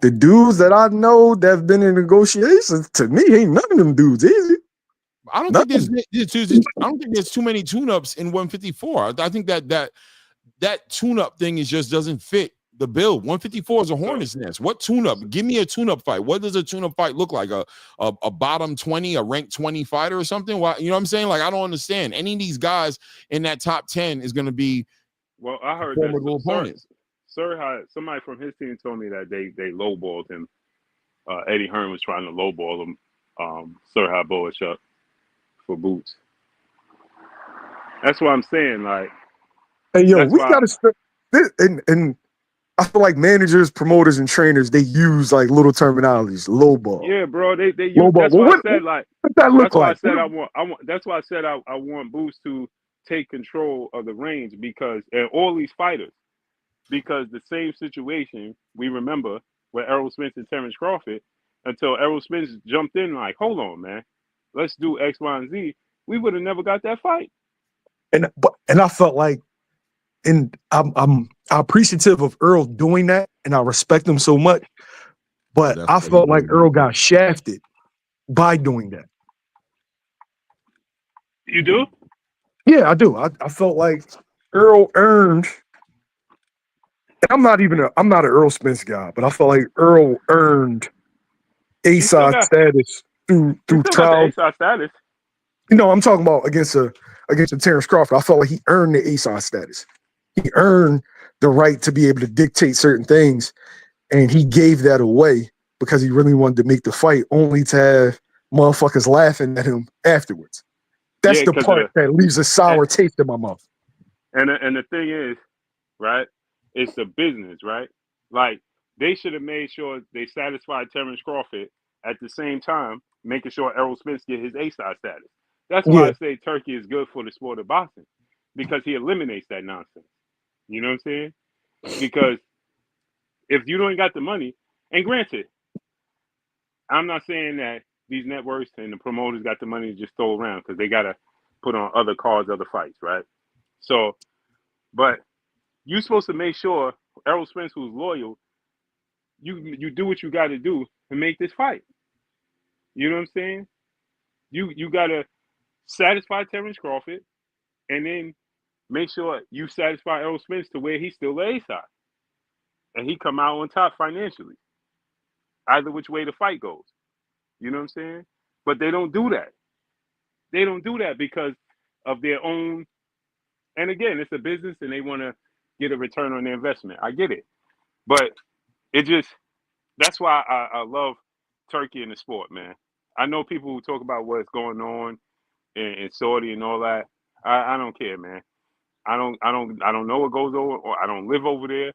The dudes that I know that have been in negotiations, to me, ain't none of them dudes easy. I don't think there's too many tune-ups in 154. I think that tune-up thing just doesn't fit the bill. 154 is a hornet's nest. What tune-up? Give me a tune-up fight. What does a tune-up fight look like? A bottom 20, a ranked 20 fighter or something? Why, you know what I'm saying? Like, I don't understand. Any of these guys in that top 10 is going to be I heard that opponents. Somebody from his team told me that they lowballed him. Eddie Hearns was trying to lowball him. Serhai Boachuk for Boots. That's what I'm saying. Like, hey, yo, we got to and I feel like managers, promoters, and trainers, they use like little terminologies, low ball. Yeah, bro, they use. Low ball. That's why I said, like, what that look like? That's why I said I want. That's why I said I want Boots to take control of the range, because and all these fighters, because the same situation we remember with Errol Spence and Terrence Crawford, until Errol Spence jumped in like, hold on, man, let's do X, Y, and Z. We would have never got that fight. And I felt like, and I'm appreciative of Earl doing that, and I respect him so much. But I felt like Earl got shafted by doing that. You do? Yeah, I do. I felt like Earl earned. I'm not an Earl Spence guy, but I felt like Earl earned A-side status through trials. A-side status. I'm talking about against a Terrence Crawford. I felt like he earned the A-side status. He earned the right to be able to dictate certain things, and he gave that away because he really wanted to make the fight, only to have motherfuckers laughing at him afterwards. That's the part that leaves a sour taste in my mouth. And the thing is, right, it's the business, right? Like, they should have made sure they satisfied Terrence Crawford at the same time, making sure Errol Spence get his A-side status. That's why I say Turki is good for the sport of boxing, because he eliminates that nonsense. You know what I'm saying? Because If you don't got the money, and granted, I'm not saying that these networks and the promoters got the money to just throw around because they got to put on other cards, other fights, right? So, but you're supposed to make sure Errol Spence, who's loyal, you do what you got to do to make this fight. You know what I'm saying? You got to satisfy Terrence Crawford, and then make sure you satisfy Errol Spence to where he's still the A side, and he come out on top financially, either which way the fight goes. You know what I'm saying? But they don't do that. They don't do that because of their own. And again, it's a business, and they want to get a return on their investment. I get it, but it just that's why I love Turkey in the sport, man. I know people who talk about what's going on in Saudi and all that. I don't care, man. I don't know what goes on, or I don't live over there.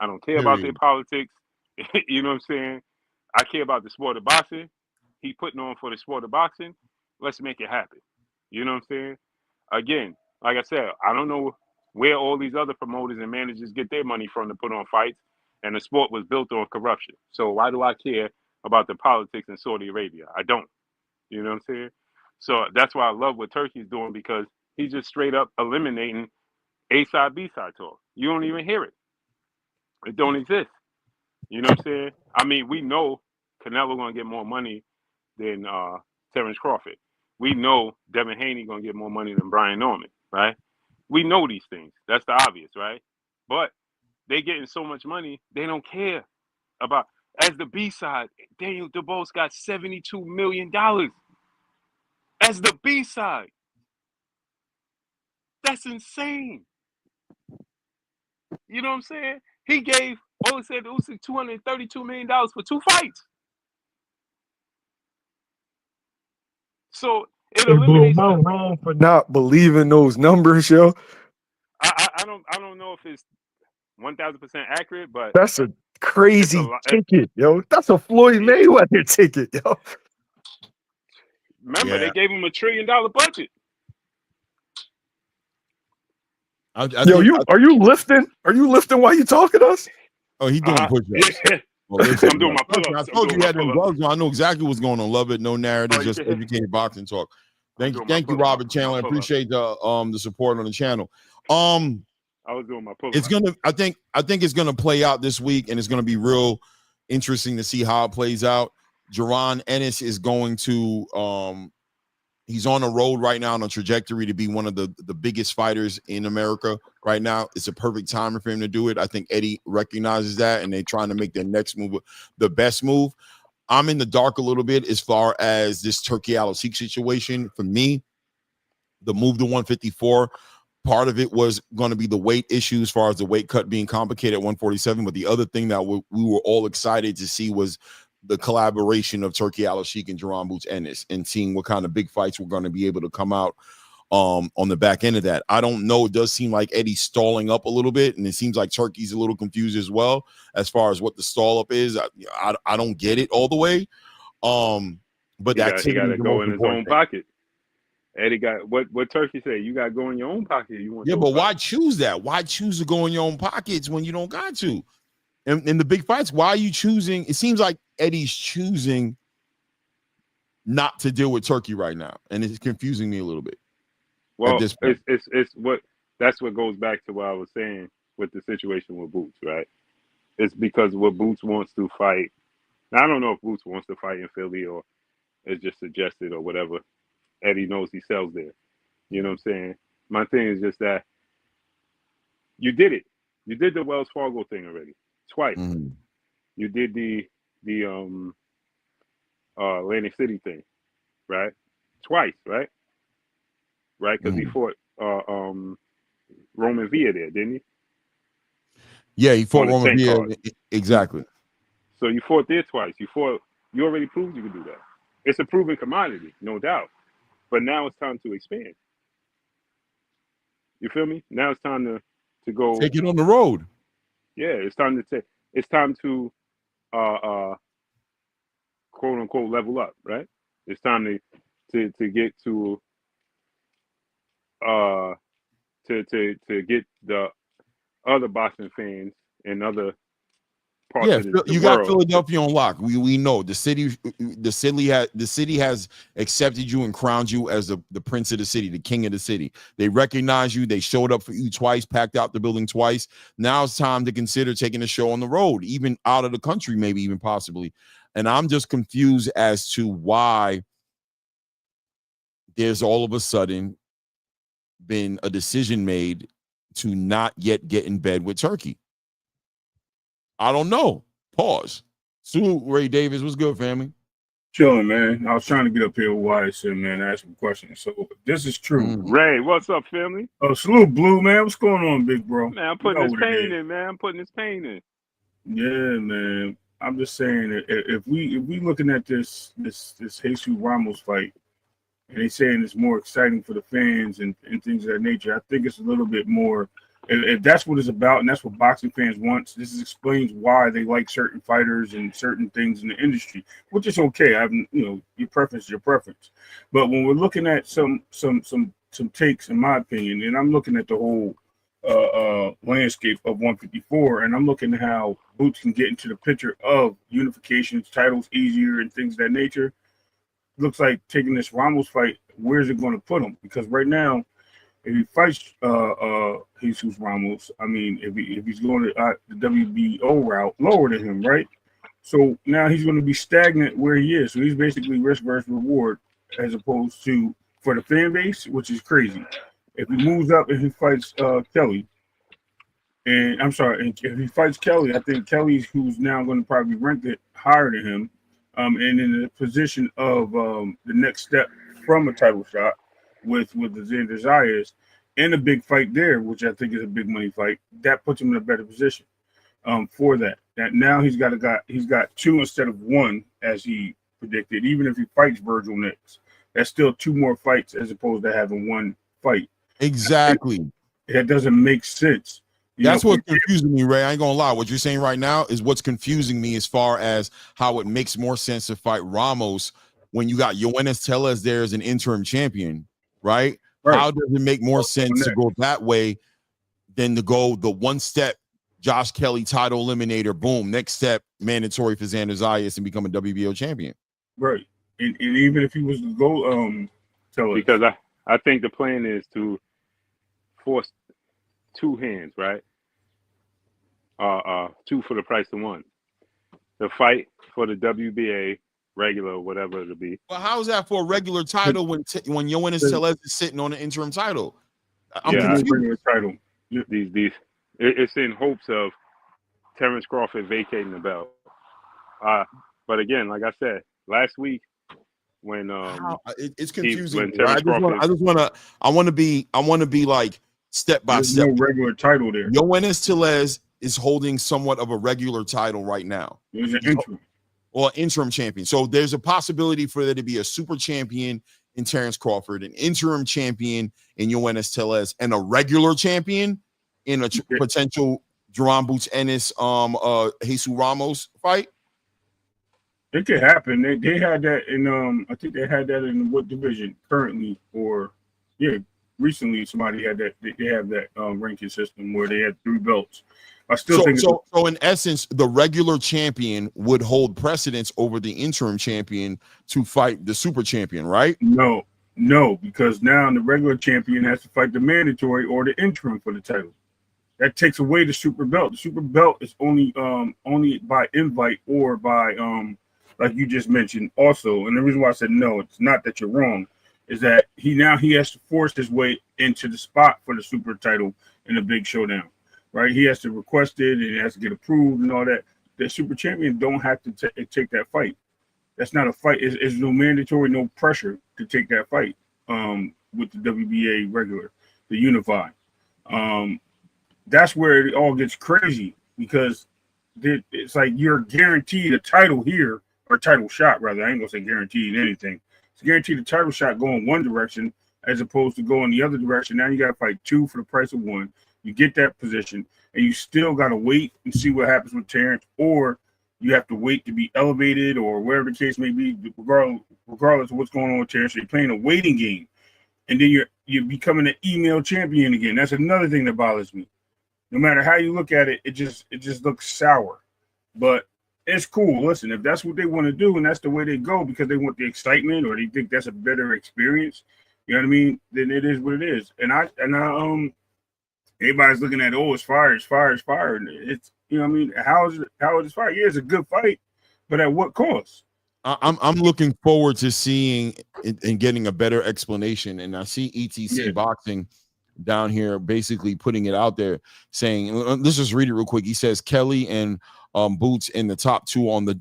I don't care about their Period. politics. You know what I'm saying? I care about the sport of boxing. He putting on for the sport of boxing. Let's make it happen. You know what I'm saying? Again, like I said, I don't know where all these other promoters and managers get their money from to put on fights, and the sport was built on corruption. So why do I care about the politics in Saudi Arabia? I don't. You know what I'm saying? So that's why I love what Turkey's doing, because he's just straight up eliminating A side, B side talk. You don't even hear it. It don't exist. You know what I'm saying? I mean, we know Canelo gonna get more money than Terrence Crawford. We know Devin Haney gonna get more money than Brian Norman, right? We know these things. That's the obvious, right? But they getting so much money, they don't care about. As the B side, Daniel DeBose got $72 million. As the B side, that's insane. You know what I'm saying? He gave said Usyk $232 million for 2 fights. So it Hey, bro, eliminates am I the. wrong for not believing those numbers, yo? I don't know if it's 1,000% accurate, but That's a it's a crazy lot. ticket, yo. That's a Floyd Mayweather ticket, yo. Remember, they Yeah. gave him $1 trillion budget. I Yo, think. are you lifting? Are you lifting while you talking to us? Oh, he doing push-ups. Yeah. Well, listen, I'm doing my trust me, I pull-ups. told you he had them gloves on. I know exactly what's going on. Love it. No narratives, just Yeah. educated boxing talk. Thank you, My Robert Chandler. I pull-ups. appreciate the support on the channel. I was doing my pull-ups. It's gonna. I think it's gonna play out this week, and it's gonna be real interesting to see how it plays out. Jaron Ennis is going to. He's on a road right now on a trajectory to be one of the biggest fighters in America right now. It's a perfect time for him to do it. I think Eddie recognizes that, and they're trying to make their next move the best move. I'm in the dark a little bit as far as this Turki Alalshikh situation. For me, the move to 154, part of it was going to be the weight issue as far as the weight cut being complicated at 147. But the other thing that we were all excited to see was the collaboration of Turki Alalshikh and Jaron Boots Ennis, and seeing what kind of big fights we're going to be able to come out on the back end of that. I don't know. It does seem like Eddie's stalling up a little bit, and it seems like Turkey's a little confused as well as far as what the stall up is. I don't get it all the way. But the He got activity is to the go most in his important own thing. pocket. Eddie got what Turkey say? You got to go in your own pocket. You want? Yeah, but why choose that? Why choose to go in your own pockets when you don't got to? And in the big fights, why are you choosing? It seems like Eddie's choosing not to deal with Turkey right now, and it's confusing me a little bit. Well, At this point, it's what that's what goes back to what I was saying with the situation with Boots, right? It's because what Boots wants to fight. Now, I don't know if Boots wants to fight in Philly or it's just suggested or whatever. Eddie knows he sells there. You know what I'm saying? My thing is just that you did it. You did the Wells Fargo thing already twice. mm-hmm. You did the Atlantic City thing, right? Twice, right? Right? Because he fought Roman Villa there, didn't he? Yeah, he fought On the Roman tank Villa. card. Exactly. So you fought there twice. You already proved you could do that. It's a proven commodity, no doubt. But now it's time to expand. You feel me? Now it's time to go. Take it on the road. Yeah, it's time to take. It's time to quote unquote level up, right? It's time to get to to get the other boxing fans and other parts of the you got world. Philadelphia on lock. We know the city has accepted you and crowned you as the prince of the city, the king of the city. They recognize you. They showed up for you twice, packed out the building twice. Now it's time to consider taking the show on the road, even out of the country, maybe even possibly. And I'm just confused as to why there's all of a sudden been a decision made to not yet get in bed with Turkey. I don't know. Pause. Salute, Ray Davis. What's good, family? Chilling, man. I was trying to get up here with Wise and man, ask some questions. So this is true. Ray, what's up, family? Oh, salute, Blue, man. What's going on, big bro? Man, I'm putting this pain in, man. I'm putting this pain in. Yeah, man. I'm just saying that if we looking at this Jesus Ramos fight, and they saying it's more exciting for the fans and things of that nature, I think it's a little bit more. If that's what it's about, and that's what boxing fans want, this explains why they like certain fighters and certain things in the industry, which is okay. Your preference is your preference. But when we're looking at some takes, in my opinion, and I'm looking at the whole landscape of 154, and I'm looking at how Boots can get into the picture of unifications, titles easier, and things of that nature. Looks like taking this Ramos fight, where's it going to put him? Because right now, if he fights Jesus Ramos, I mean, if he's going to the WBO route, lower than him, right? So now he's going to be stagnant where he is. So he's basically risk versus reward, as opposed to for the fan base, which is crazy. If he moves up and he fights Kelly, and if he fights Kelly, I think Kelly's who's now going to probably rank it higher than him, and in the position of the next step from a title shot with the Xander Zayas and a big fight there, which I think is a big money fight, that puts him in a better position for that. That now he's got two instead of one, as he predicted. Even if he fights Virgil next, that's still two more fights as opposed to having one fight. Exactly. That doesn't make sense. That's what's confusing me, Ray. I ain't gonna lie. What you're saying right now is what's confusing me as far as how it makes more sense to fight Ramos when you got Yoenis Tellez there as an interim champion, right? How does it make more sense to go that way than to go the one step Josh Kelly title eliminator, boom, next step mandatory for Xander Zayas and become a WBO champion? Right. And even if he was to go Tellez. Because I think the plan is to force two hands, right? Two for the price of one. The fight for the WBA regular, whatever it'll be. Well, how is that for a regular title when Yoenis Tellez is sitting on an interim title? I'm confused. Regular title. It's in hopes of Terrence Crawford vacating the belt. But again, like I said last week, when it's confusing. I want to be like step by There's step. no regular title there. Yoenis Tellez is holding somewhat of a regular title right now. There's an interim. Or interim champion. So there's a possibility for there to be a super champion in Terrence Crawford, an interim champion in Yoenis Tellez, and a regular champion in a potential Jaron Ennis Jesus Ramos fight. It could happen. They had that in I think they had that in what division currently, or recently somebody had that. They have that ranking system where they had 3 belts. I still think so. In essence, the regular champion would hold precedence over the interim champion to fight the super champion, right? No, because now the regular champion has to fight the mandatory or the interim for the title. That takes away the super belt. The super belt is only by invite or by like you just mentioned also. And the reason why I said no, it's not that you're wrong, is that he has to force his way into the spot for the super title in a big showdown. Right, he has to request it and it has to get approved and all that. The super champion don't have to take that fight. That's not a fight. It's no mandatory, no pressure to take that fight with the WBA regular, the unified. That's where it all gets crazy because it's like you're guaranteed a title here, or a title shot rather. I ain't gonna say guaranteed anything. It's guaranteed a title shot going one direction as opposed to going the other direction. Now you got to fight 2 for the price of 1. You get that position, and you still got to wait and see what happens with Terrence, or you have to wait to be elevated, or whatever the case may be, regardless of what's going on with Terrence. So you're playing a waiting game, and then you're becoming an email champion again. That's another thing that bothers me. No matter how you look at it, it just looks sour. But it's cool. Listen, if that's what they want to do and that's the way they go because they want the excitement or they think that's a better experience, you know what I mean? Then it is what it is. And I everybody's looking at, oh, it's fire, it's fire, it's fire. And it's, you know what I mean? How is it fire? Yeah, it's a good fight, but at what cost? I'm looking forward to seeing and getting a better explanation. And I see ETC Boxing down here basically putting it out there saying, let's just read it real quick. He says Kelly and Boots in the top two on the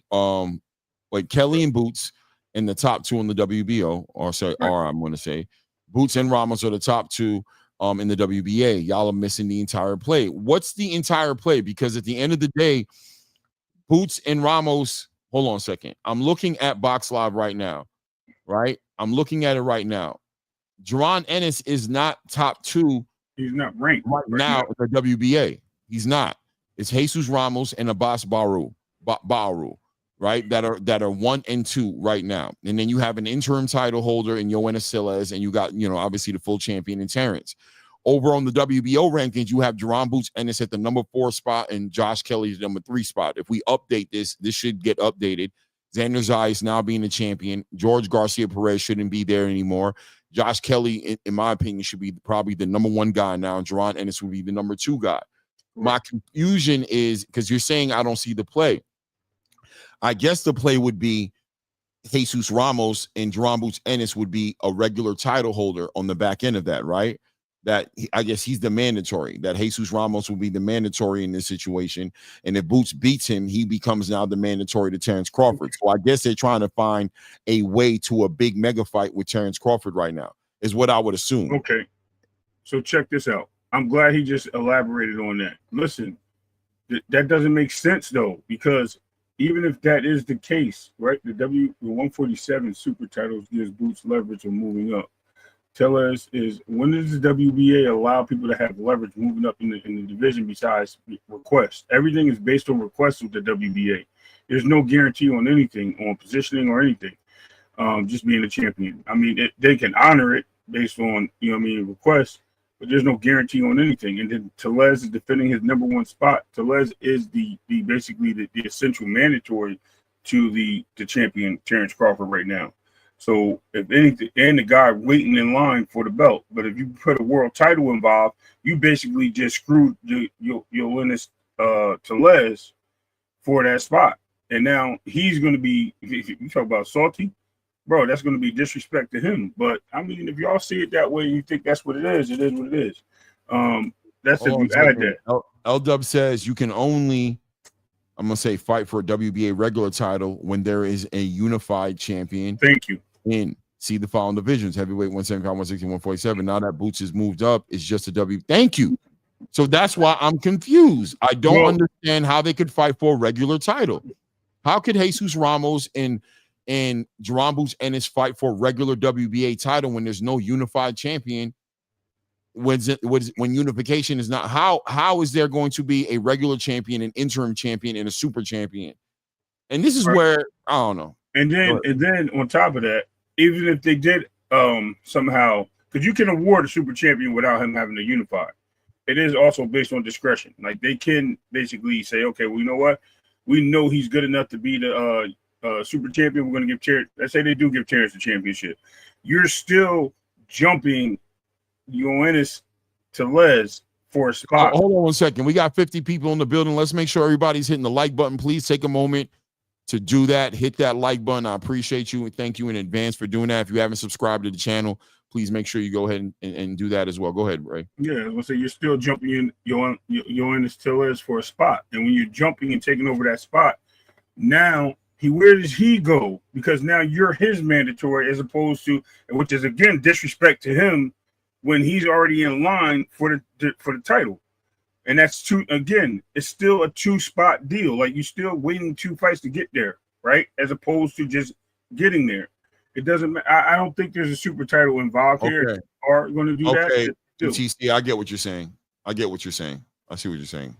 Kelly and Boots in the top two on the WBO, or I'm going to say Boots and Ramos are the top two in the WBA. Y'all are missing the entire play. What's the entire play? Because at the end of the day, Boots and Ramos. Hold on a second. I'm looking at Box Live right now, right? I'm looking at it right now. Jaron Ennis is not top two. He's not ranked right now in the WBA. He's not. It's Jesus Ramos and Abbas Baru, right? That are 1 and 2 right now. And then you have an interim title holder in Yoenis Siles, and you got, obviously the full champion in Terrence. Over on the WBO rankings, you have Jaron Boots Ennis at the number 4 spot and Josh Kelly's number 3 spot. If we update this should get updated. Xander Zayas now being the champion. George Garcia Perez shouldn't be there anymore. Josh Kelly, in my opinion, should be probably the number 1 guy now. And Jaron Ennis will be the number 2 guy. My confusion is because you're saying I don't see the play. I guess the play would be Jesus Ramos and Jaron Boots Ennis would be a regular title holder on the back end of that, right? That I guess he's the mandatory, that Jesus Ramos will be the mandatory in this situation. And if Boots beats him, he becomes now the mandatory to Terrence Crawford. So I guess they're trying to find a way to a big mega fight with Terrence Crawford right now, is what I would assume. Okay. So check this out. I'm glad he just elaborated on that. Listen, that doesn't make sense though, because even if that is the case, right? The 147 super titles gives Boots leverage of moving up. Tell us is when does the WBA allow people to have leverage moving up in the division besides requests? Everything is based on requests with the WBA. There's no guarantee on anything, on positioning or anything. Just being a champion. I mean, they can honor it based on, requests, but there's no guarantee on anything. And then Tellez is defending his number 1 spot. Tellez is the basically the essential mandatory to the champion Terrence Crawford right now. So if anything, and the guy waiting in line for the belt, but if you put a world title involved, you basically just screwed Yoenis Tellez for that spot. And now he's going to be, if you talk about salty, bro, that's going to be disrespect to him. But I mean, if y'all see it that way, you think that's what it is what it is. That's if you add that. L-Dub says you can only, I'm going to say, fight for a WBA regular title when there is a unified champion. Thank you. See the following divisions: heavyweight 175, 160, 147. Now that Boots has moved up, it's just a W. Thank you. So that's why I'm confused. I don't understand how they could fight for a regular title. How could Jesus Ramos and Jaron Boots Ennis fight for a regular WBA title when there's no unified champion? When unification is not, how is there going to be a regular champion, an interim champion, and a super champion? And this is where I don't know. And then on top of that, even if they did somehow, because you can award a super champion without him having to unify. It is also based on discretion. Like they can basically say, okay, well, you know what? We know he's good enough to be the super champion. We're going to give Terrence. Let's say they do give Terrence the championship. You're still jumping Yoenis Tellez for a spot. Hold on 1 second. We got 50 people in the building. Let's make sure everybody's hitting the like button. Please take a moment to do that. Hit that like button. I appreciate you and thank you in advance for doing that. If you haven't subscribed to the channel, please make sure you go ahead and do that as well. Go ahead, Ray. Yeah, I was gonna say you're still jumping in Yoenis Tellez for a spot, and when you're jumping and taking over that spot, now where does he go? Because now you're his mandatory as opposed to, which is again disrespect to him when he's already in line for the title. And that's it's still a 2-spot deal. Like you're still waiting 2 fights to get there, right? As opposed to just getting there. It doesn't. I don't think there's a super title involved here. Are going to do that? TC, I get what you're saying. I see what you're saying.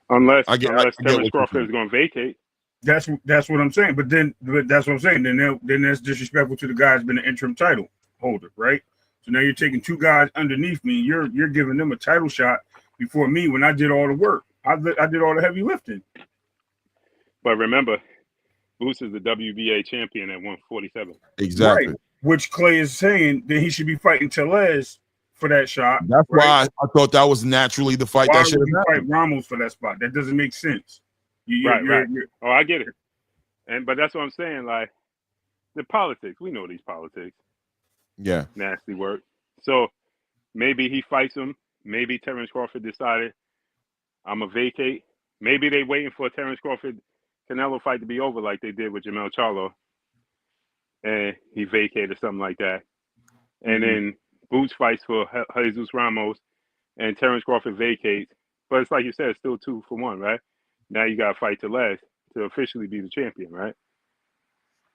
Unless Terrence Crawford is going to vacate. That's what I'm saying. But that's what I'm saying. Then that's disrespectful to the guy who's been an interim title holder, right? So now you're taking 2 guys underneath me. You're giving them a title shot before me when I did all the work. I did all the heavy lifting. But remember, Boots is the WBA champion at 147. Exactly. Right. Which Clay is saying that he should be fighting Tellez for that shot. That's right? why I thought that was naturally the fight Why that should would have you happened. fight Ramos for that spot? That doesn't make sense. Right. Oh, I get it. But that's what I'm saying. Like the politics, we know these politics. Yeah. Nasty work. So maybe he fights him. Maybe Terrence Crawford decided I'm gonna vacate. Maybe they waiting for a Terrence Crawford Canelo fight to be over like they did with Jamel Charlo, and he vacated something like that. And then Boots fights for Jesus Ramos, and Terrence Crawford vacates. But it's like you said, it's still 2 for 1, right? Now you got to fight Tellez to officially be the champion, right?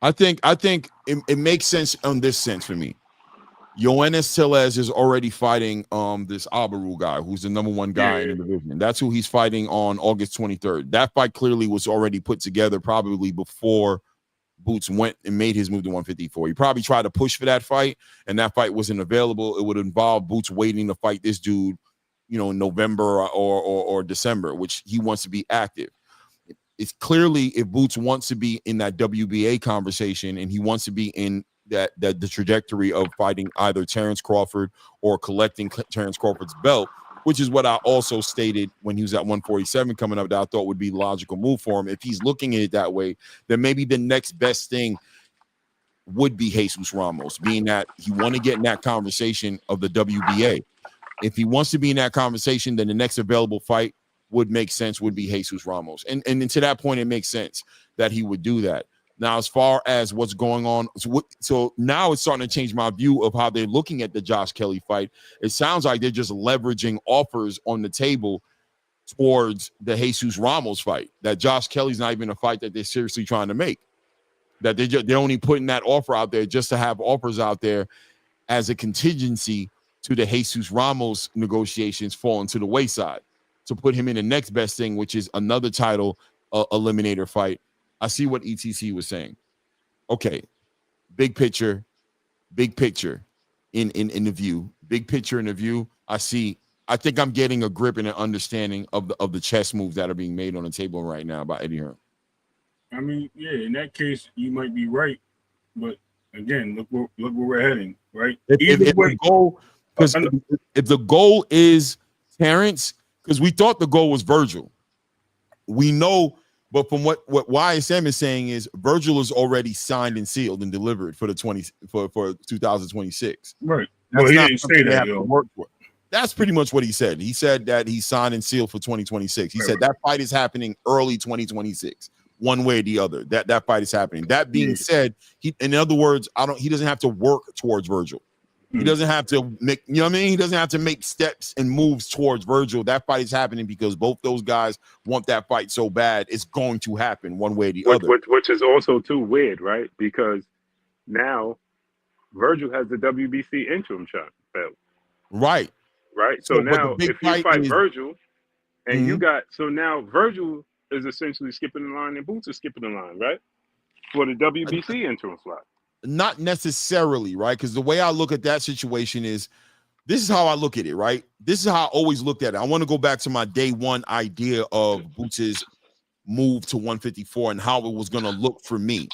I think it makes sense on this sense for me. Yoenis Tellez is already fighting this Abaru guy, who's the #1 guy in the division. That's who he's fighting on August 23rd. That fight clearly was already put together probably before Boots went and made his move to 154. He probably tried to push for that fight, and that fight wasn't available. It would involve Boots waiting to fight this dude, in November or December, which he wants to be active. It's clearly if Boots wants to be in that WBA conversation and he wants to be in that the trajectory of fighting either Terrence Crawford or collecting Terrence Crawford's belt, which is what I also stated when he was at 147 coming up, that I thought would be a logical move for him. If he's looking at it that way, then maybe the next best thing would be Jesus Ramos, being that he want to get in that conversation of the WBA. If he wants to be in that conversation, then the next available fight would make sense, would be Jesus Ramos. And to that point, it makes sense that he would do that. Now, as far as what's going on, so now it's starting to change my view of how they're looking at the Josh Kelly fight. It sounds like they're just leveraging offers on the table towards the Jesus Ramos fight. That Josh Kelly's not even a fight that they're seriously trying to make. That they're only putting that offer out there just to have offers out there as a contingency to the Jesus Ramos negotiations falling to the wayside, to put him in the next best thing, which is another title eliminator fight. I see what ETC was saying. Okay, big picture in the view. Big picture in the view. I think I'm getting a grip and an understanding of the chess moves that are being made on the table right now by Eddie Hearn. I mean, yeah, in that case, you might be right, but again, look where we're heading, right? If the goal is Terrence, because we thought the goal was Virgil, we know. But from what YSM is saying is Virgil is already signed and sealed and delivered for 2026. Right. That's he not didn't say that. Work for. That's pretty much what he said. He said that he's signed and sealed for 2026. He said that fight is happening early 2026, one way or the other. That fight is happening. That being said, in other words, he doesn't have to work towards Virgil. He doesn't have to make, He doesn't have to make steps and moves towards Virgil. That fight is happening because both those guys want that fight so bad. It's going to happen one way or the other. Which is also too weird, right? Because now Virgil has the WBC interim shot belt. Right. So now if you fight Virgil and you got, so now Virgil is essentially skipping the line and Boots is skipping the line, right? For the WBC interim slot. Not necessarily, right? Because the way I look at that situation is, this is how I look at it, right? This is how I always looked at it. I want to go back to my day one idea of Boots' move to 154 and how it was going to look for me.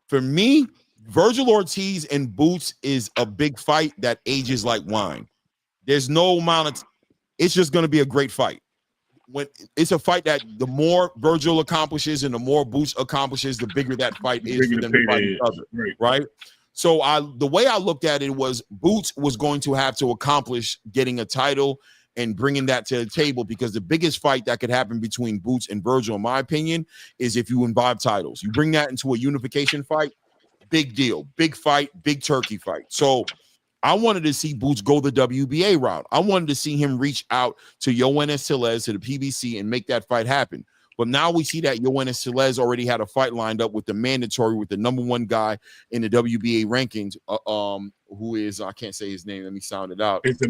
For me, Virgil Ortiz and Boots is a big fight that ages like wine. There's no amount of, it's just going to be a great fight. When it's a fight that the more Virgil accomplishes and the more Boots accomplishes, the bigger that fight is for them to fight each other, right? So the way I looked at it was Boots was going to have to accomplish getting a title and bringing that to the table, because the biggest fight that could happen between Boots and Virgil, in my opinion, is if you involve titles. You bring that into a unification fight, big deal, big fight, big turkey fight. So I wanted to see Boots go the WBA route. I wanted to see him reach out to Yoenis Tellez, to the PBC, and make that fight happen. But now we see that Yoenis Tellez already had a fight lined up with the mandatory, with the #1 guy in the WBA rankings, who is, I can't say his name. Let me sound it out. It's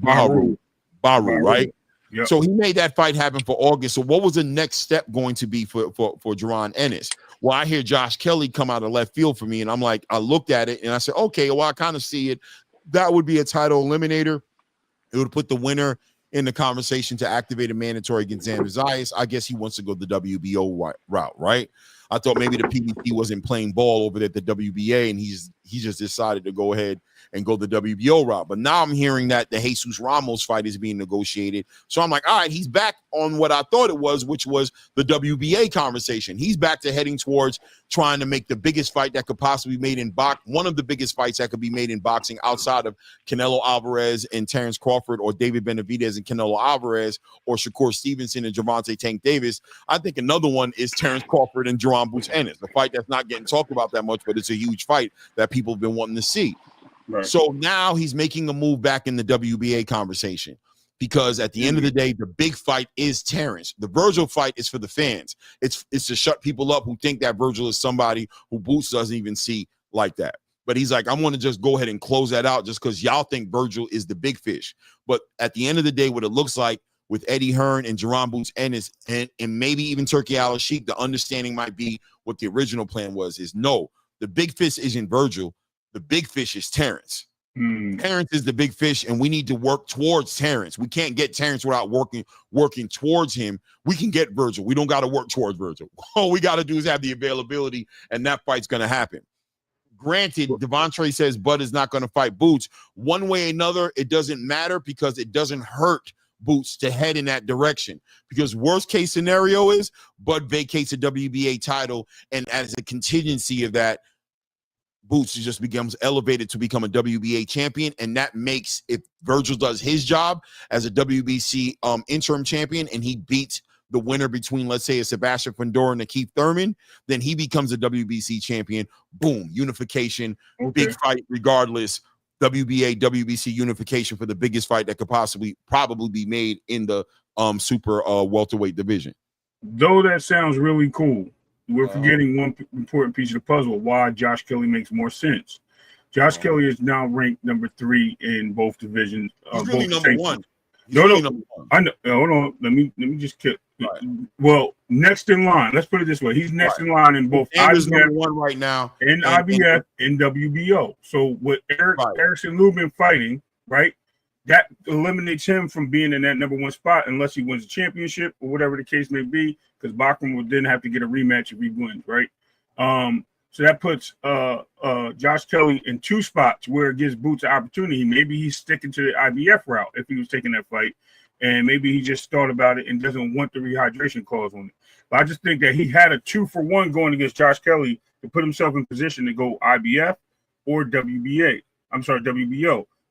Baru, right? Yep. So he made that fight happen for August. So what was the next step going to be for Jaron Ennis? Well, I hear Josh Kelly come out of left field for me, and I'm like, I looked at it and I said, okay, well, I kind of see it. That would be a title eliminator. It would put the winner in the conversation to activate a mandatory against Xander Zayas. I guess he wants to go the WBO route, right? I thought maybe the PBC wasn't playing ball over there at the WBA, and he just decided to go ahead and go the WBO route. But now I'm hearing that the Jesus Ramos fight is being negotiated. So I'm like, all right, he's back on what I thought it was, which was the WBA conversation. He's back to heading towards trying to make the biggest fight that could possibly be made in boxing, one of the biggest fights that could be made in boxing outside of Canelo Alvarez and Terrence Crawford, or David Benavidez and Canelo Alvarez, or Shakur Stevenson and Gervonta Tank Davis. I think another one is Terrence Crawford and Jaron Ennis, the fight that's not getting talked about that much, but it's a huge fight that people have been wanting to see. Right. So now he's making a move back in the WBA conversation, because at the end of the day, the big fight is Terrence. The Virgil fight is for the fans. It's to shut people up who think that Virgil is somebody who Boots doesn't even see like that. But he's like, I'm going to just go ahead and close that out just because y'all think Virgil is the big fish. But at the end of the day, what it looks like with Eddie Hearn and Jaron Boots Ennis and maybe even Turki Alalshikh, the understanding might be what the original plan was, is no, the big fish isn't Virgil. The big fish is Terrence. Terrence is the big fish, and we need to work towards Terrence. We can't get Terrence without working towards him. We can get Virgil. We don't got to work towards Virgil. All we got to do is have the availability, and that fight's going to happen. Granted, Devontre says Bud is not going to fight Boots. One way or another, it doesn't matter, because it doesn't hurt Boots to head in that direction. Because worst case scenario is Bud vacates a WBA title, and as a contingency of that, Boots just becomes elevated to become a WBA champion, and that makes, if Virgil does his job as a WBC interim champion and he beats the winner between, let's say, a Sebastian Fundora and a Keith Thurman, then he becomes a WBC champion. Boom, unification, big fight regardless. WBA, WBC unification for the biggest fight that could probably be made in the super welterweight division. Though that sounds really cool, we're forgetting one important piece of the puzzle, why Josh Kelly makes more sense. Josh Kelly is now ranked number 3 in both divisions. He's really number 1. I know. Hold on. Let me just kill. Right. Well, next in line. Let's put it this way: he's next in line in both IBF, number 1 right now, in IBF and WBO. So with Erickson Lubin fighting, right, that eliminates him from being in that number 1 spot unless he wins a championship or whatever the case may be, because Bakrahm would then have to get a rematch if he wins, right? So that puts Josh Kelly in 2 spots where it gives Boots an opportunity. Maybe he's sticking to the IBF route if he was taking that fight, and maybe he just thought about it and doesn't want the rehydration clause on it. But I just think that he had a 2-for-1 going against Josh Kelly to put himself in position to go IBF or WBO,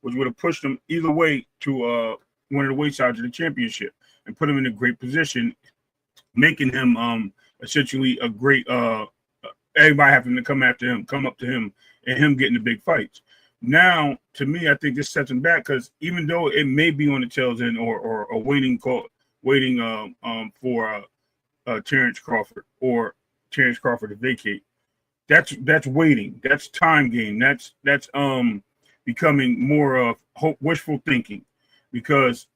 which would have pushed him either way to one of the weight sides of the championship and put him in a great position, making him essentially a great everybody having to come up to him, and him getting the big fights. Now, to me, I think this sets him back, because even though it may be on the tails end or a waiting for Terrence Crawford to vacate, that's waiting. That's time game. That's becoming more of wishful thinking, because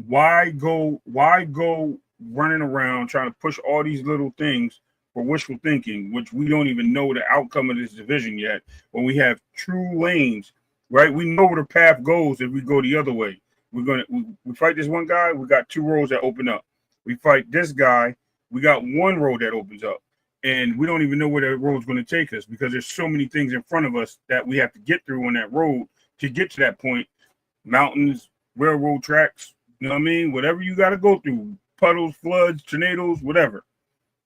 why go running around trying to push all these little things for wishful thinking, which we don't even know the outcome of this division yet, when we have true lanes, right? We know where the path goes if we go the other way. We fight this one guy, we got 2 roads that open up. We fight this guy, we got 1 road that opens up. And we don't even know where that road's going to take us, because there's so many things in front of us that we have to get through on that road to get to that point. Mountains, railroad tracks, you know what I mean? Whatever you got to go through, puddles, floods, tornadoes, whatever.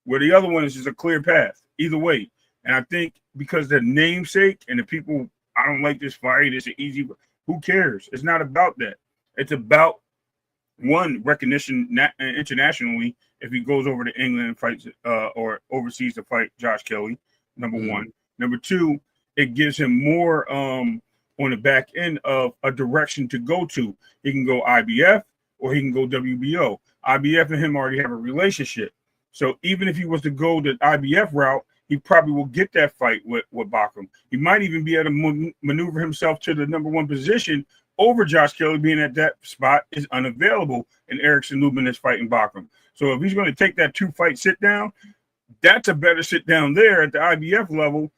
Where the other one is just a clear path, either way. And I think because the namesake and the people, I don't like this fight, it's an easy, who cares? It's not about that. It's about, one, recognition internationally if he goes over to England and fights or overseas to fight Josh Kelly, number 1. Number 2, it gives him more on the back end of a direction to go to. He can go IBF or he can go WBO. IBF and him already have a relationship. So even if he was to go the IBF route, he probably will get that fight with Bakrahm. He might even be able to maneuver himself to the number 1 position over Josh Kelly, being at that spot is unavailable, and Erickson Lubin is fighting Bakrahm. So if he's going to take that 2-fight sit down, that's a better sit down there at the IBF level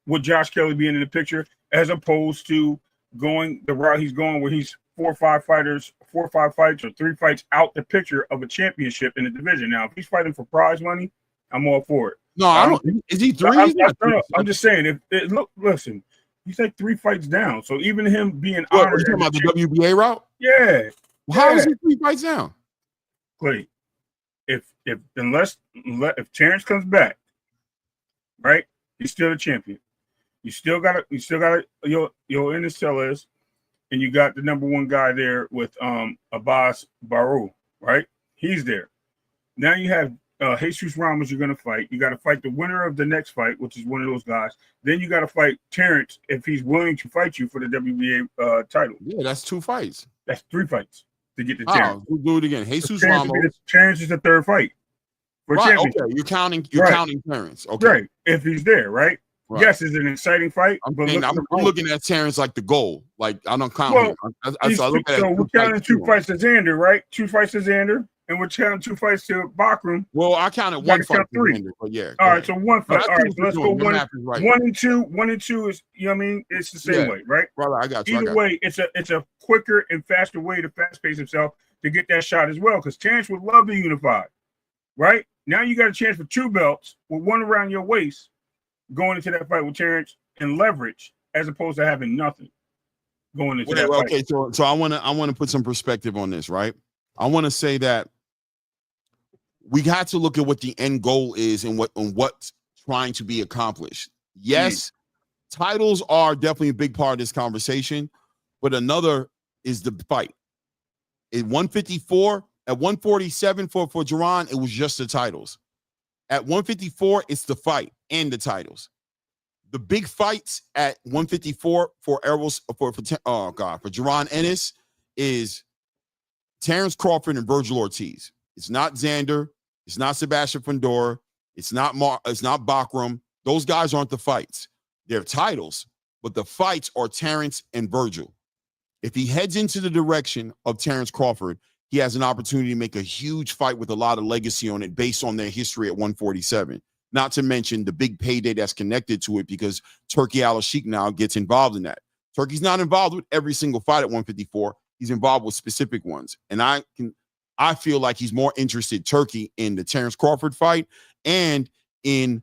with Josh Kelly being in the picture, as opposed to going the route he's going where he's 4 or 5 fighters, 4 or 5 fights, or 3 fights out the picture of a championship in the division. Now, if he's fighting for prize money, I'm all for it. No, I don't. Is he 3? I'm just saying. Listen, he's like 3 fights down. So even him being What, honored, you talking about the WBA route? Yeah. How is he 3 fights down? Clay, if Terrence comes back, right, he's still a champion. You still got your Ennis Tellez, and you got the number 1 guy there with Abbas Barrow, right? He's there. Now you have Jesus Ramos you're going to fight. You got to fight the winner of the next fight, which is one of those guys. Then you got to fight Terrence if he's willing to fight you for the WBA title. Yeah, that's 2 fights. That's 3 fights to get the Terrence. We'll do it again. Jesus Terrence Ramos. Terrence is the 3rd fight. For Right, championship. okay. You're counting Terrence. Okay. Right. If he's there, right? Yes, it's an exciting fight. I'm looking at Terrence like the goal. Like, I don't count him. We're counting 2 fights to Xander, right? 2 fights to Xander. And we're counting 2 fights to Bakrahm. Well, I counted 1 fight to 3. Xander, but yeah. All right, so 1 fight. All right, so let's go 1 and 2. 1 and 2 is, you know what I mean? It's the same way, right? Right, I got you. Either way, it's a quicker and faster way to fast pace himself to get that shot as well. Because Terrence would love to unify, right? Now you got a chance for 2 belts with 1 around your waist going into that fight with Terrence and leverage, as opposed to having nothing going into that fight. Okay, so I want to put some perspective on this, right? I want to say that we got to look at what the end goal is and what's trying to be accomplished. Yes, titles are definitely a big part of this conversation, but another is the fight. At 154, at 147 for Jaron, it was just the titles. At 154, it's the fight and the titles. The big fights at 154 for Jaron Ennis is Terrence Crawford and Virgil Ortiz. It's not Xander. It's not Sebastian Fundora. It's not Bakrahm. Those guys aren't the fights. They're titles, but the fights are Terrence and Virgil. If he heads into the direction of Terrence Crawford, he has an opportunity to make a huge fight with a lot of legacy on it based on their history at 147. Not to mention the big payday that's connected to it because Turki Alalshikh now gets involved in that. Turki's not involved with every single fight at 154. He's involved with specific ones. And I feel like he's more interested, Turki, in the Terrence Crawford fight and in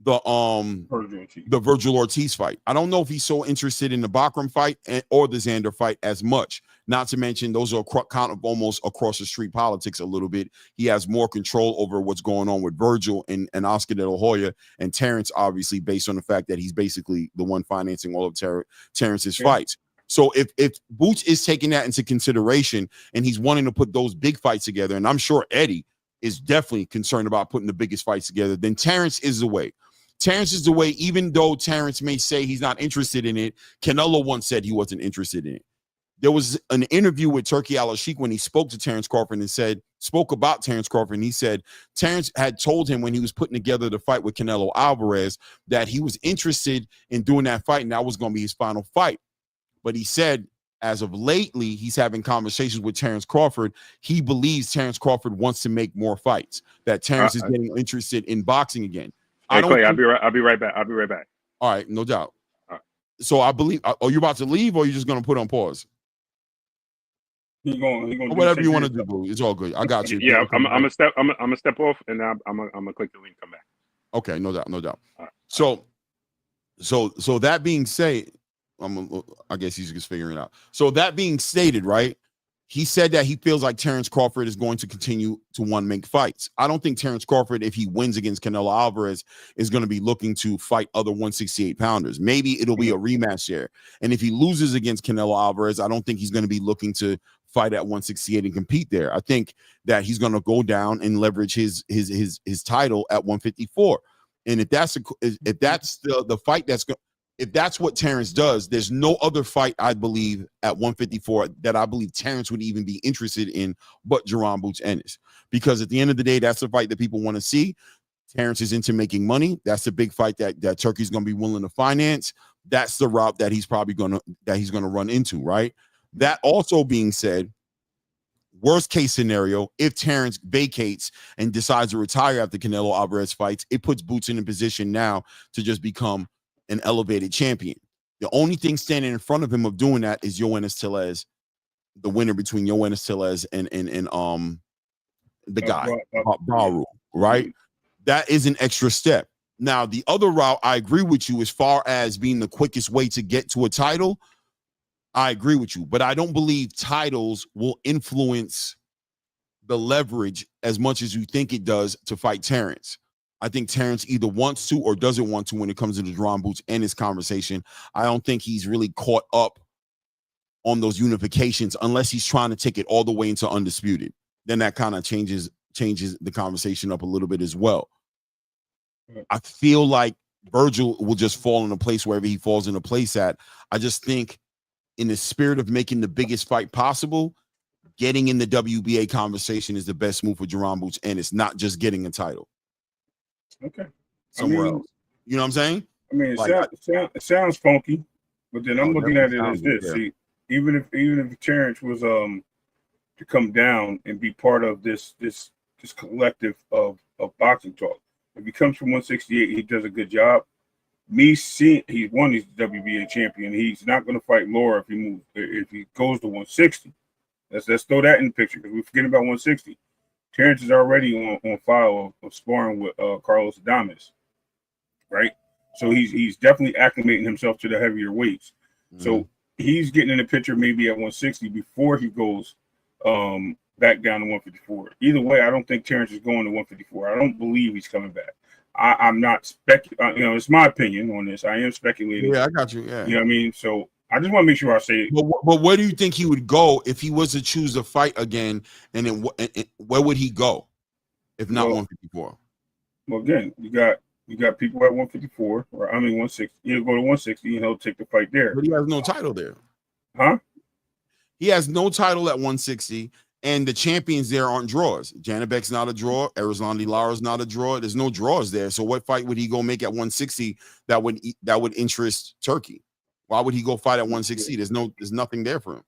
the Virgil Ortiz fight. I don't know if he's so interested in the Bakrahm fight or the Xander fight as much. Not to mention those are kind of almost across the street politics a little bit. He has more control over what's going on with Virgil and Oscar De La Hoya and Terrence, obviously, based on the fact that he's basically the one financing all of Terrence's fights. So if Boots is taking that into consideration and he's wanting to put those big fights together, and I'm sure Eddie is definitely concerned about putting the biggest fights together, then Terrence is the way. Terrence is the way, even though Terrence may say he's not interested in it. Canelo once said he wasn't interested in it. There was an interview with Turki Alalshikh when he spoke to Terrence Crawford and spoke about Terrence Crawford. And he said Terrence had told him when he was putting together the fight with Canelo Alvarez that he was interested in doing that fight and that was going to be his final fight. But he said as of lately, he's having conversations with Terrence Crawford. He believes Terrence Crawford wants to make more fights, that Terrence is getting interested in boxing again. Hey, Clay, I'll be right back. All right, no doubt. So I believe, are you about to leave or are you just going to put on pause? He's going whatever you want to do, boo. It's all good. I got you. Yeah, I'm gonna step off and I'm gonna click the link, come back. Okay, no doubt. Right. So that being said, I guess he's just figuring it out. So that being stated, right? He said that he feels like Terrence Crawford is going to continue to make fights. I don't think Terrence Crawford, if he wins against Canelo Alvarez, is going to be looking to fight other 168 pounders. Maybe it'll be a rematch there. And if he loses against Canelo Alvarez, I don't think he's going to be looking to fight at 168 and compete there. I think that he's going to go down and leverage his title at 154. And if that's the fight if that's what Terrence does, there's no other fight, I believe, at 154 that I believe Terrence would even be interested in but Jaron Boots Ennis. Because at the end of the day, that's the fight that people want to see. Terrence is into making money. That's the big fight that Turkey's going to be willing to finance. That's the route that he's probably going to run into, right? That also being said, worst case scenario, if Terrence vacates and decides to retire after Canelo Alvarez fights, it puts Boots in a position now to just become an elevated champion. The only thing standing in front of him of doing that is Jaron Ennis the winner between Yoenis Tellez and the guy Bakrahm, right? That is an extra step. Now, the other route, I agree with you as far as being the quickest way to get to a title. I agree with you, but I don't believe titles will influence the leverage as much as you think it does to fight Terrence. I think Terrence either wants to or doesn't want to when it comes to the Jaron Boots and his conversation. I don't think he's really caught up on those unifications unless he's trying to take it all the way into undisputed. Then that kind of changes the conversation up a little bit as well. I feel like Virgil will just fall in a place wherever he falls into place at. I just think in the spirit of making the biggest fight possible, getting in the WBA conversation is the best move for Jaron Boots, and it's not just getting a title. Okay. Somewhere else. You know what I'm saying? I mean, it sounds funky, but then I'm looking at it as this. Yeah. See, even if Terrence was to come down and be part of this collective of boxing talk, if he comes from 168, he does a good job. Me seeing he's the WBA champion. He's not going to fight Laura if he goes to 160. Let's throw that in the picture because we're forgetting about 160. Terrence is already on file of sparring with Carlos Adames, right? So he's definitely acclimating himself to the heavier weights. Mm-hmm. So he's getting in the picture maybe at 160 before he goes back down to 154. Either way, I don't think Terrence is going to 154. I don't believe he's coming back. I'm not speculating. It's my opinion on this. I am speculating. Yeah, I got you. Yeah, you know what I mean. So I just want to make sure I say it. But where do you think he would go if he was to choose to fight again? And then where would he go if not 154? Well, again, you got people at 154, or 160. He'll go to 160 and he'll take the fight there. But he has no title there. Huh? He has no title at 160. And the champions there aren't draws. Janibek's not a draw. Erislandy Lara's not a draw. There's no draws there. So what fight would he go make at 160 that would interest Turki? Why would he go fight at 160? There's nothing there for him.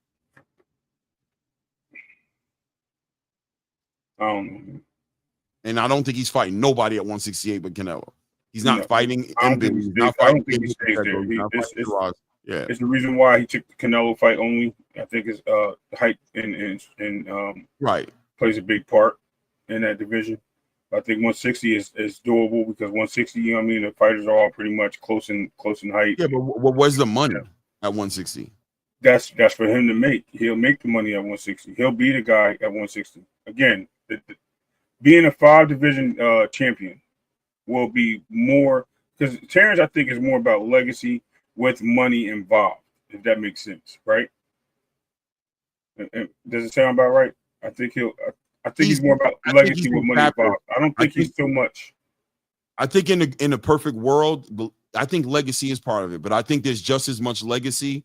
I don't know. And I don't think he's fighting nobody at 168 but Canelo. He's not fighting. I don't think he stays there. Yeah, it's the reason why he took the Canelo fight only. I think his height and right plays a big part in that division. I think 160 is doable because 160, you know what I mean, the fighters are all pretty much close in height. Yeah, but where's the money at 160? That's for him to make. He'll make the money at 160. He'll be the guy at 160. Again, being a 5-division champion will be more because Terrence, I think, is more about legacy with money involved, if that makes sense, right? And does it sound about right? I think he's more about legacy with money involved. I don't think he's so much. I think in a perfect world, I think legacy is part of it, but I think there's just as much legacy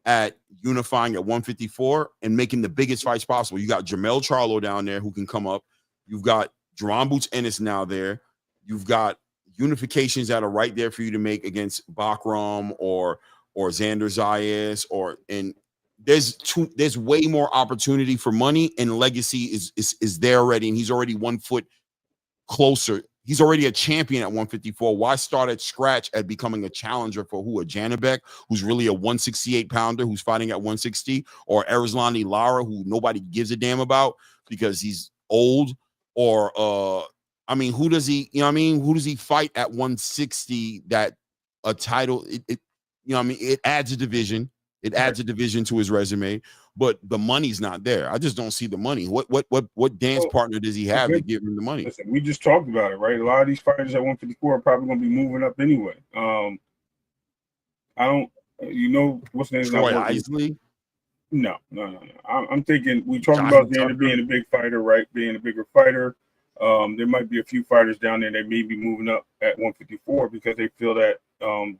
at unifying at 154 and making the biggest fights possible. You got Jermell Charlo down there who can come up. You've got Jaron Boots Ennis now there. You've got unifications that are right there for you to make against Bakrahm or Xander Zayas and there's way more opportunity for money, and legacy is there already, and he's already 1 foot closer. He's already a champion at 154. Why start at scratch at becoming a challenger for a Janibek, who's really a 168 pounder who's fighting at 160, or Erislandy Lara, who nobody gives a damn about because he's old, or who does he fight at 160 that a title it adds a division. It adds a division to his resume, but the money's not there. I just don't see the money. What dance partner does he have to give him the money? Listen, we just talked about it, right? A lot of these fighters at 154 are probably going to be moving up anyway. I don't, what's the name? Troy Isley? No. I'm thinking we talked about Xander being a big fighter, right? Being a bigger fighter. There might be a few fighters down there that may be moving up at 154 because they feel that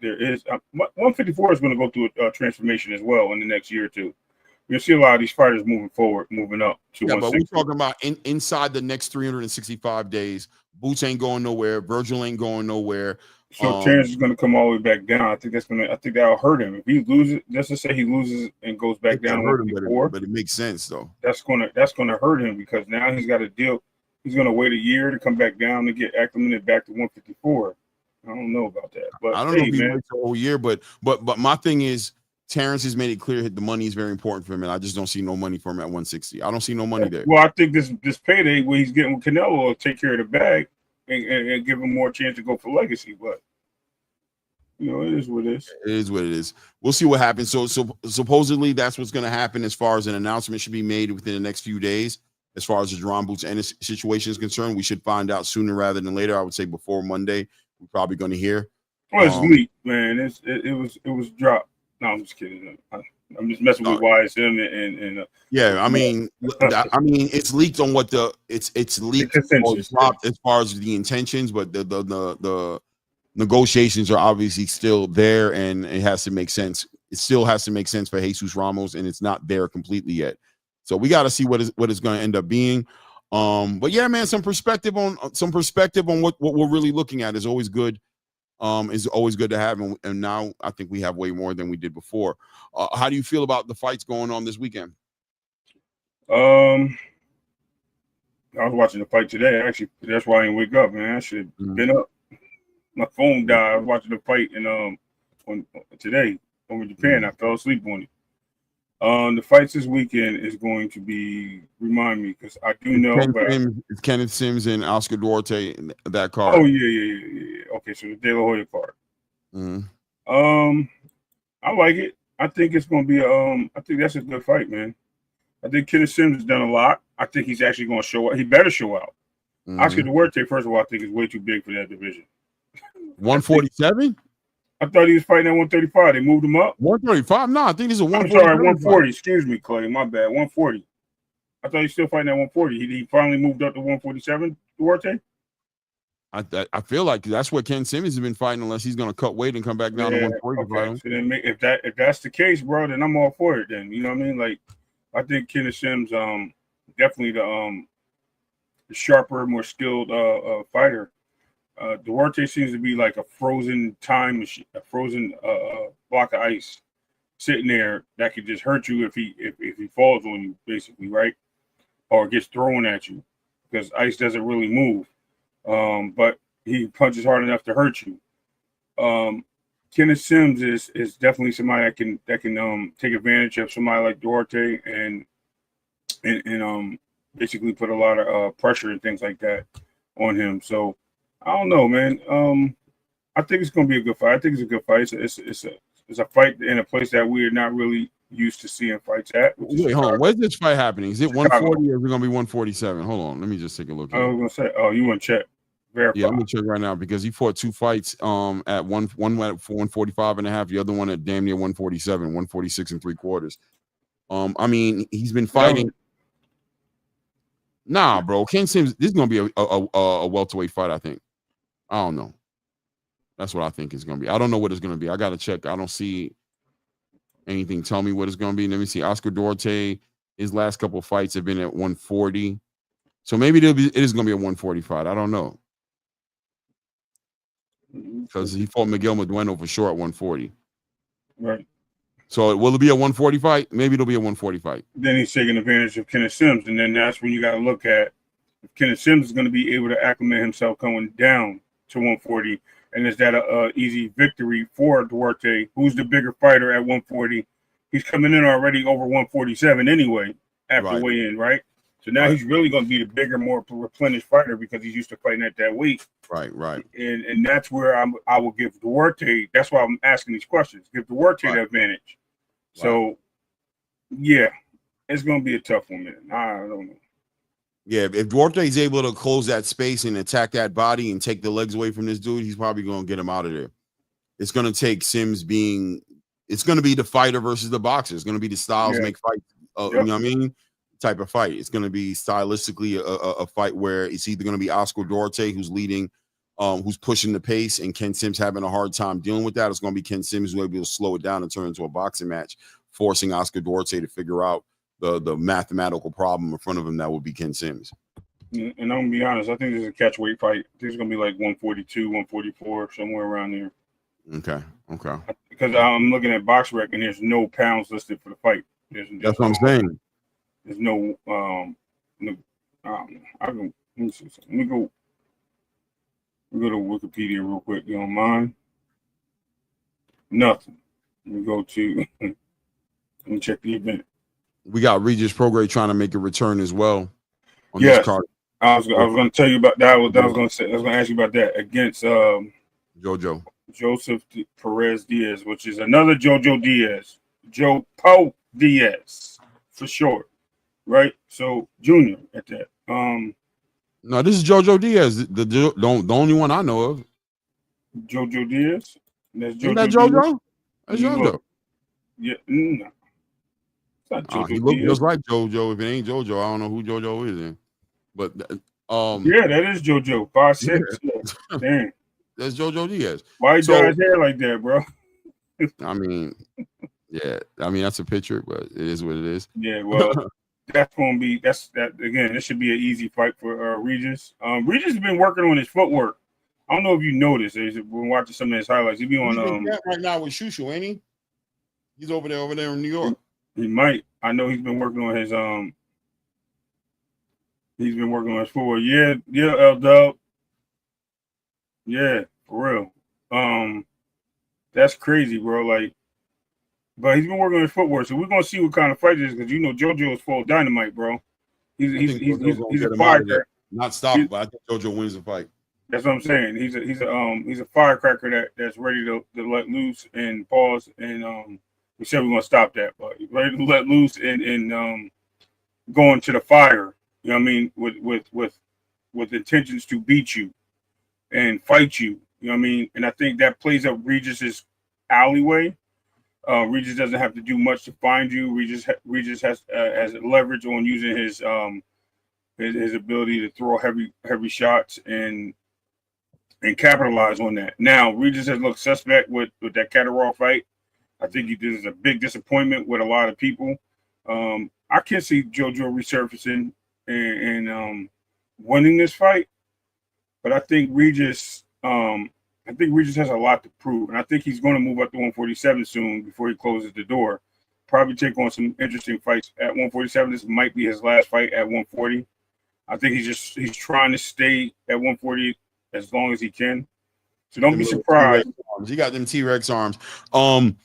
there is 154 is going to go through a transformation as well in the next year or two. You'll see a lot of these fighters moving up to 160. But we're talking about inside the next 365 days. Boots ain't going nowhere. Virgil ain't going nowhere. So Terrence is going to come all the way back down. I think that'll hurt him if he loses. Just to say he loses and goes back down to 154. But it makes sense though. That's gonna hurt him because now he's got to deal. He's going to wait a year to come back down to get acclimated back to 154. I don't know about that, but I don't know if he waits a whole year. But my thing is, Terrence has made it clear that the money is very important for him, and I just don't see no money for him at 160. I don't see no money there. Well, I think this payday where he's getting with Canelo will take care of the bag and give him more chance to go for legacy. But you know, it is what it is. It is what it is. We'll see what happens. So supposedly that's what's going to happen as far as an announcement should be made within the next few days. As far as the Jaron Boots Ennis situation is concerned, we should find out sooner rather than later. I would say before Monday, we're probably going to hear. Well, it's leaked, man. It was dropped. No, I'm just kidding. I'm just messing with YSM and yeah. I mean, it's leaked on what it's leaked or dropped as far as the intentions, but the negotiations are obviously still there, and it has to make sense. It still has to make sense for Jesus Ramos, and it's not there completely yet. So we got to see what it's going to end up being. But yeah, man, some perspective on what we're really looking at is always good. Is always good to have, and now I think we have way more than we did before. How do you feel about the fights going on this weekend? I was watching the fight today. Actually, that's why I didn't wake up, man. I should have been up. My phone died. I was watching the fight on today over Japan. I fell asleep on it. The fights this weekend is going to be, remind me, because I do know it's Kenneth Sims and Oscar Duarte in that card. Oh yeah. Okay, so the De La Hoya card. Mm-hmm. I like it. I think it's going to be I think that's a good fight, man. I think Kenneth Sims has done a lot. I think he's actually going to show out. He better show out. Mm-hmm. Oscar Duarte, first of all, I think is way too big for that division. 147? I thought he was fighting at 135. They moved him up. 135? No, I think he's a 140. I'm sorry, 140. Excuse me, Clay. My bad. 140. I thought he's still fighting at 140. He finally moved up to 147, Duarte? I feel like that's what Ken Simmons has been fighting, unless he's going to cut weight and come back down to 140. Okay. So then if that's the case, bro, then I'm all for it then. You know what I mean? Like, I think Kenneth Sims definitely the sharper, more skilled fighter. Duarte seems to be like a frozen time machine, a frozen block of ice sitting there that could just hurt you if he falls on you, basically, right? Or gets thrown at you, because ice doesn't really move. But he punches hard enough to hurt you. Kenneth Sims is definitely somebody that can take advantage of somebody like Duarte and basically put a lot of pressure and things like that on him. So I don't know, man. I think it's going to be a good fight. I think it's a good fight. It's a fight in a place that we're not really used to seeing fights at. Wait, hold on. Where's this fight happening? Is it 140 or is it going to be 147? Hold on. Let me just take a look. I was going to say, you want to check? Verify. Yeah, I'm going to check right now, because he fought two fights at one at 145 and a half, the other one at damn near 147, 146 and 3/4. I mean, he's been fighting. Nah, bro. Ken Sims, this is going to be a welterweight fight, I think. I don't know. That's what I think it's going to be. I don't know what it's going to be. I got to check. I don't see anything tell me what it's going to be. Let me see. Oscar Duarte, his last couple of fights have been at 140. So maybe it is going to be a 140 fight. I don't know. Because he fought Miguel Medueno for sure at 140. Right. So will it be a 140 fight? Maybe it'll be a 140 fight. Then he's taking advantage of Kenneth Sims. And then that's when you got to look at if Kenneth Sims is going to be able to acclimate himself going down to 140. And is that a easy victory for Duarte, who's the bigger fighter at 140? He's coming in already over 147 anyway after weigh-in, right? So now he's really going to be the bigger, more replenished fighter because he's used to fighting at that weight. Right. And that's where I will give Duarte. That's why I'm asking these questions. Give Duarte the advantage. Right. So, yeah, it's going to be a tough one, man. I don't know. Yeah, if Duarte is able to close that space and attack that body and take the legs away from this dude, he's probably going to get him out of there. It's going to take Sims it's going to be the fighter versus the boxer. It's going to be the styles make fight. You know what I mean? Type of fight. It's going to be stylistically a fight where it's either going to be Oscar Duarte who's leading, who's pushing the pace, and Ken Sims having a hard time dealing with that. It's going to be Ken Sims who will be able to slow it down and turn it into a boxing match, forcing Oscar Duarte to figure out the mathematical problem in front of him that would be Ken Sims. And I'm going to be honest, I think this is a catch weight fight. I think it's going to be like 142, 144, somewhere around there. Okay. Because I'm looking at BoxRec and there's no pounds listed for the fight. That's what I'm saying. There's no let me see something. Let me go to Wikipedia real quick. You don't mind? Nothing. We go to. Let me check the event. We got Regis Prograis trying to make a return as well on this Yes, card. I was going to tell you about that. I was going to ask you about that against JoJo Joseph Perez Diaz, which is another JoJo Diaz, Joe Poe Diaz for short, right? So Junior at that. No, this is JoJo Diaz, the only one I know of. JoJo Diaz. That's Isn't that JoJo? Diaz. That's JoJo. Yeah, no. It's not JoJo He looks Diaz. just like JoJo. If it ain't JoJo, I don't know who JoJo is then. But yeah, that is JoJo. 5'6". Yeah. Damn. That's JoJo Diaz. Why he dye his hair like that, bro? I mean, yeah. I mean, that's a picture, but it is what it is. Yeah, well, that's gonna be that again. This should be an easy fight for Regis. Regis has been working on his footwork. I don't know if you noticed. We're watching some of his highlights. He be on right now with Shushu, ain't he? He's over there in New York. He might. I know he's been working on his He's been working on his footwork. Yeah, L-Dub. Yeah, for real. That's crazy, bro. Like, but he's been working on his footwork, so we're gonna see what kind of fight it is, because you know JoJo is full of dynamite, bro. He's a firecracker. Not stoppable, but I think JoJo wins the fight. That's what I'm saying. He's a firecracker that's ready to let loose and pause, and we said we're gonna stop that, but he's ready to let loose and go into the fire. You know what I mean? With intentions to beat you and fight you. You know what I mean? And I think that plays up Regis's alleyway. Regis doesn't have to do much to find you. Regis has leverage on using his ability to throw heavy shots and capitalize on that. Now, Regis has looked suspect with that Catterall fight. I think this is a big disappointment with a lot of people. I can't see JoJo resurfacing and winning this fight, but I think Regis has a lot to prove, and I think he's going to move up to 147 soon before he closes the door. Probably take on some interesting fights at 147. This might be his last fight at 140. I think he's trying to stay at 140 as long as he can. So don't be surprised. He got them T-Rex arms. And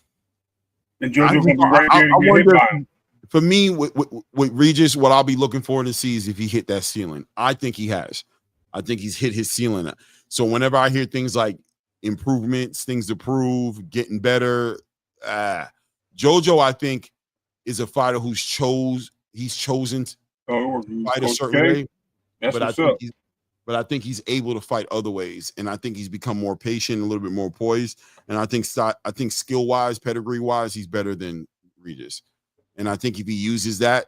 JoJo's going to be right there to get hit by him. For me, with Regis, what I'll be looking for to see is if he hit that ceiling. I think he has. I think he's hit his ceiling. So whenever I hear things like improvements, things to prove, getting better, JoJo, I think, is a fighter he's chosen to fight a certain way. But I think he's able to fight other ways, and I think he's become more patient, a little bit more poised. And I think skill-wise, pedigree-wise, he's better than Regis. And I think if he uses that,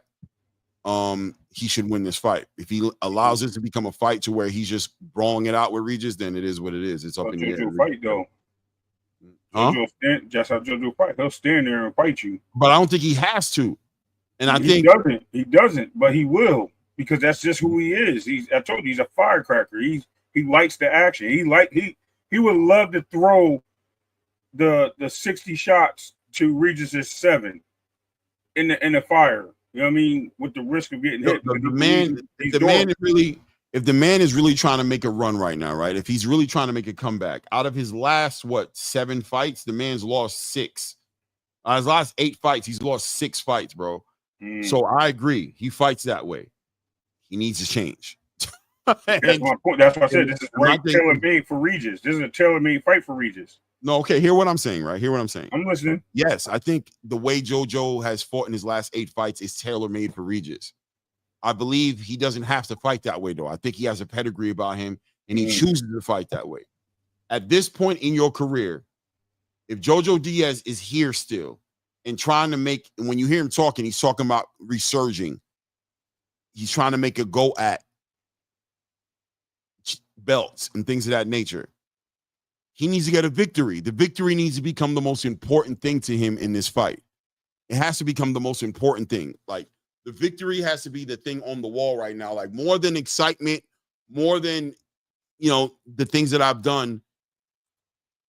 he should win this fight. If he allows it to become a fight to where he's just brawling it out with Regis, then it is what it is. It's up in the air. Fight though. Just how JoJo fight. He'll stand there and fight you. But I don't think he has to. And I think he doesn't, but he will, because that's just who he is. I told you, he's a firecracker. He likes the action. He would love to throw the 60 shots to Regis's 7 in the fire. You know what I mean? With the risk of getting hit. If the man is really trying to make a run right now, right? If he's really trying to make a comeback, out of his last 7 fights, the man's lost 6. His last 8 fights, he's lost 6 fights, bro. So I agree. He fights that way. He needs to change. That's my point. That's why I said this is tailor-made for Regis. This is a tailor-made fight for Regis. No, okay. Hear what I'm saying, right? Hear what I'm saying. I'm listening. Yes, I think the way JoJo has fought in his last 8 fights is tailor-made for Regis. I believe he doesn't have to fight that way, though. I think he has a pedigree about him, and he chooses to fight that way. At this point in your career, if JoJo Diaz is here still and trying to make, and when you hear him talking, he's talking about resurging. He's trying to make a go at belts and things of that nature. He needs to get a victory. The victory needs to become the most important thing to him in this fight. It has to become the most important thing. Like, the victory has to be the thing on the wall right now. Like, more than excitement, more than, the things that I've done,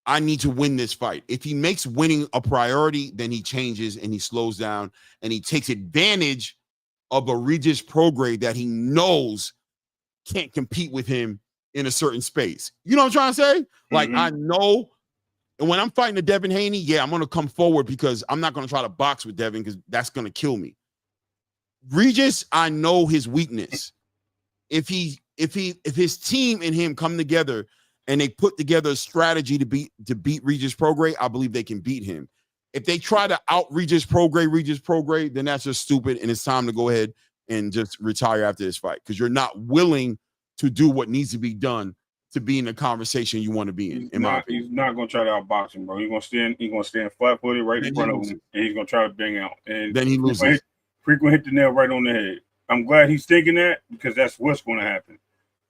I need to win this fight. If he makes winning a priority, then he changes and he slows down and he takes advantage of a Regis Prograis that he knows can't compete with him in a certain space. You know what I'm trying to say? Like, I know And when I'm fighting a Devin Haney, yeah, I'm gonna come forward because I'm not gonna try to box with Devin because that's gonna kill me. Regis, I know his weakness. If his team and him come together and they put together a strategy to beat Regis Prograis, I believe they can beat him. If they try to out Regis Prograis, then that's just stupid, and it's time to go ahead and just retire after this fight because you're not willing to do what needs to be done to be in the conversation you want to be in. He's not gonna try to outbox him, bro. He's gonna stand flat-footed right in front of him, and he's gonna try to bang out. And then he loses. Frequent hit the nail right on the head. I'm glad he's thinking that because that's what's going to happen.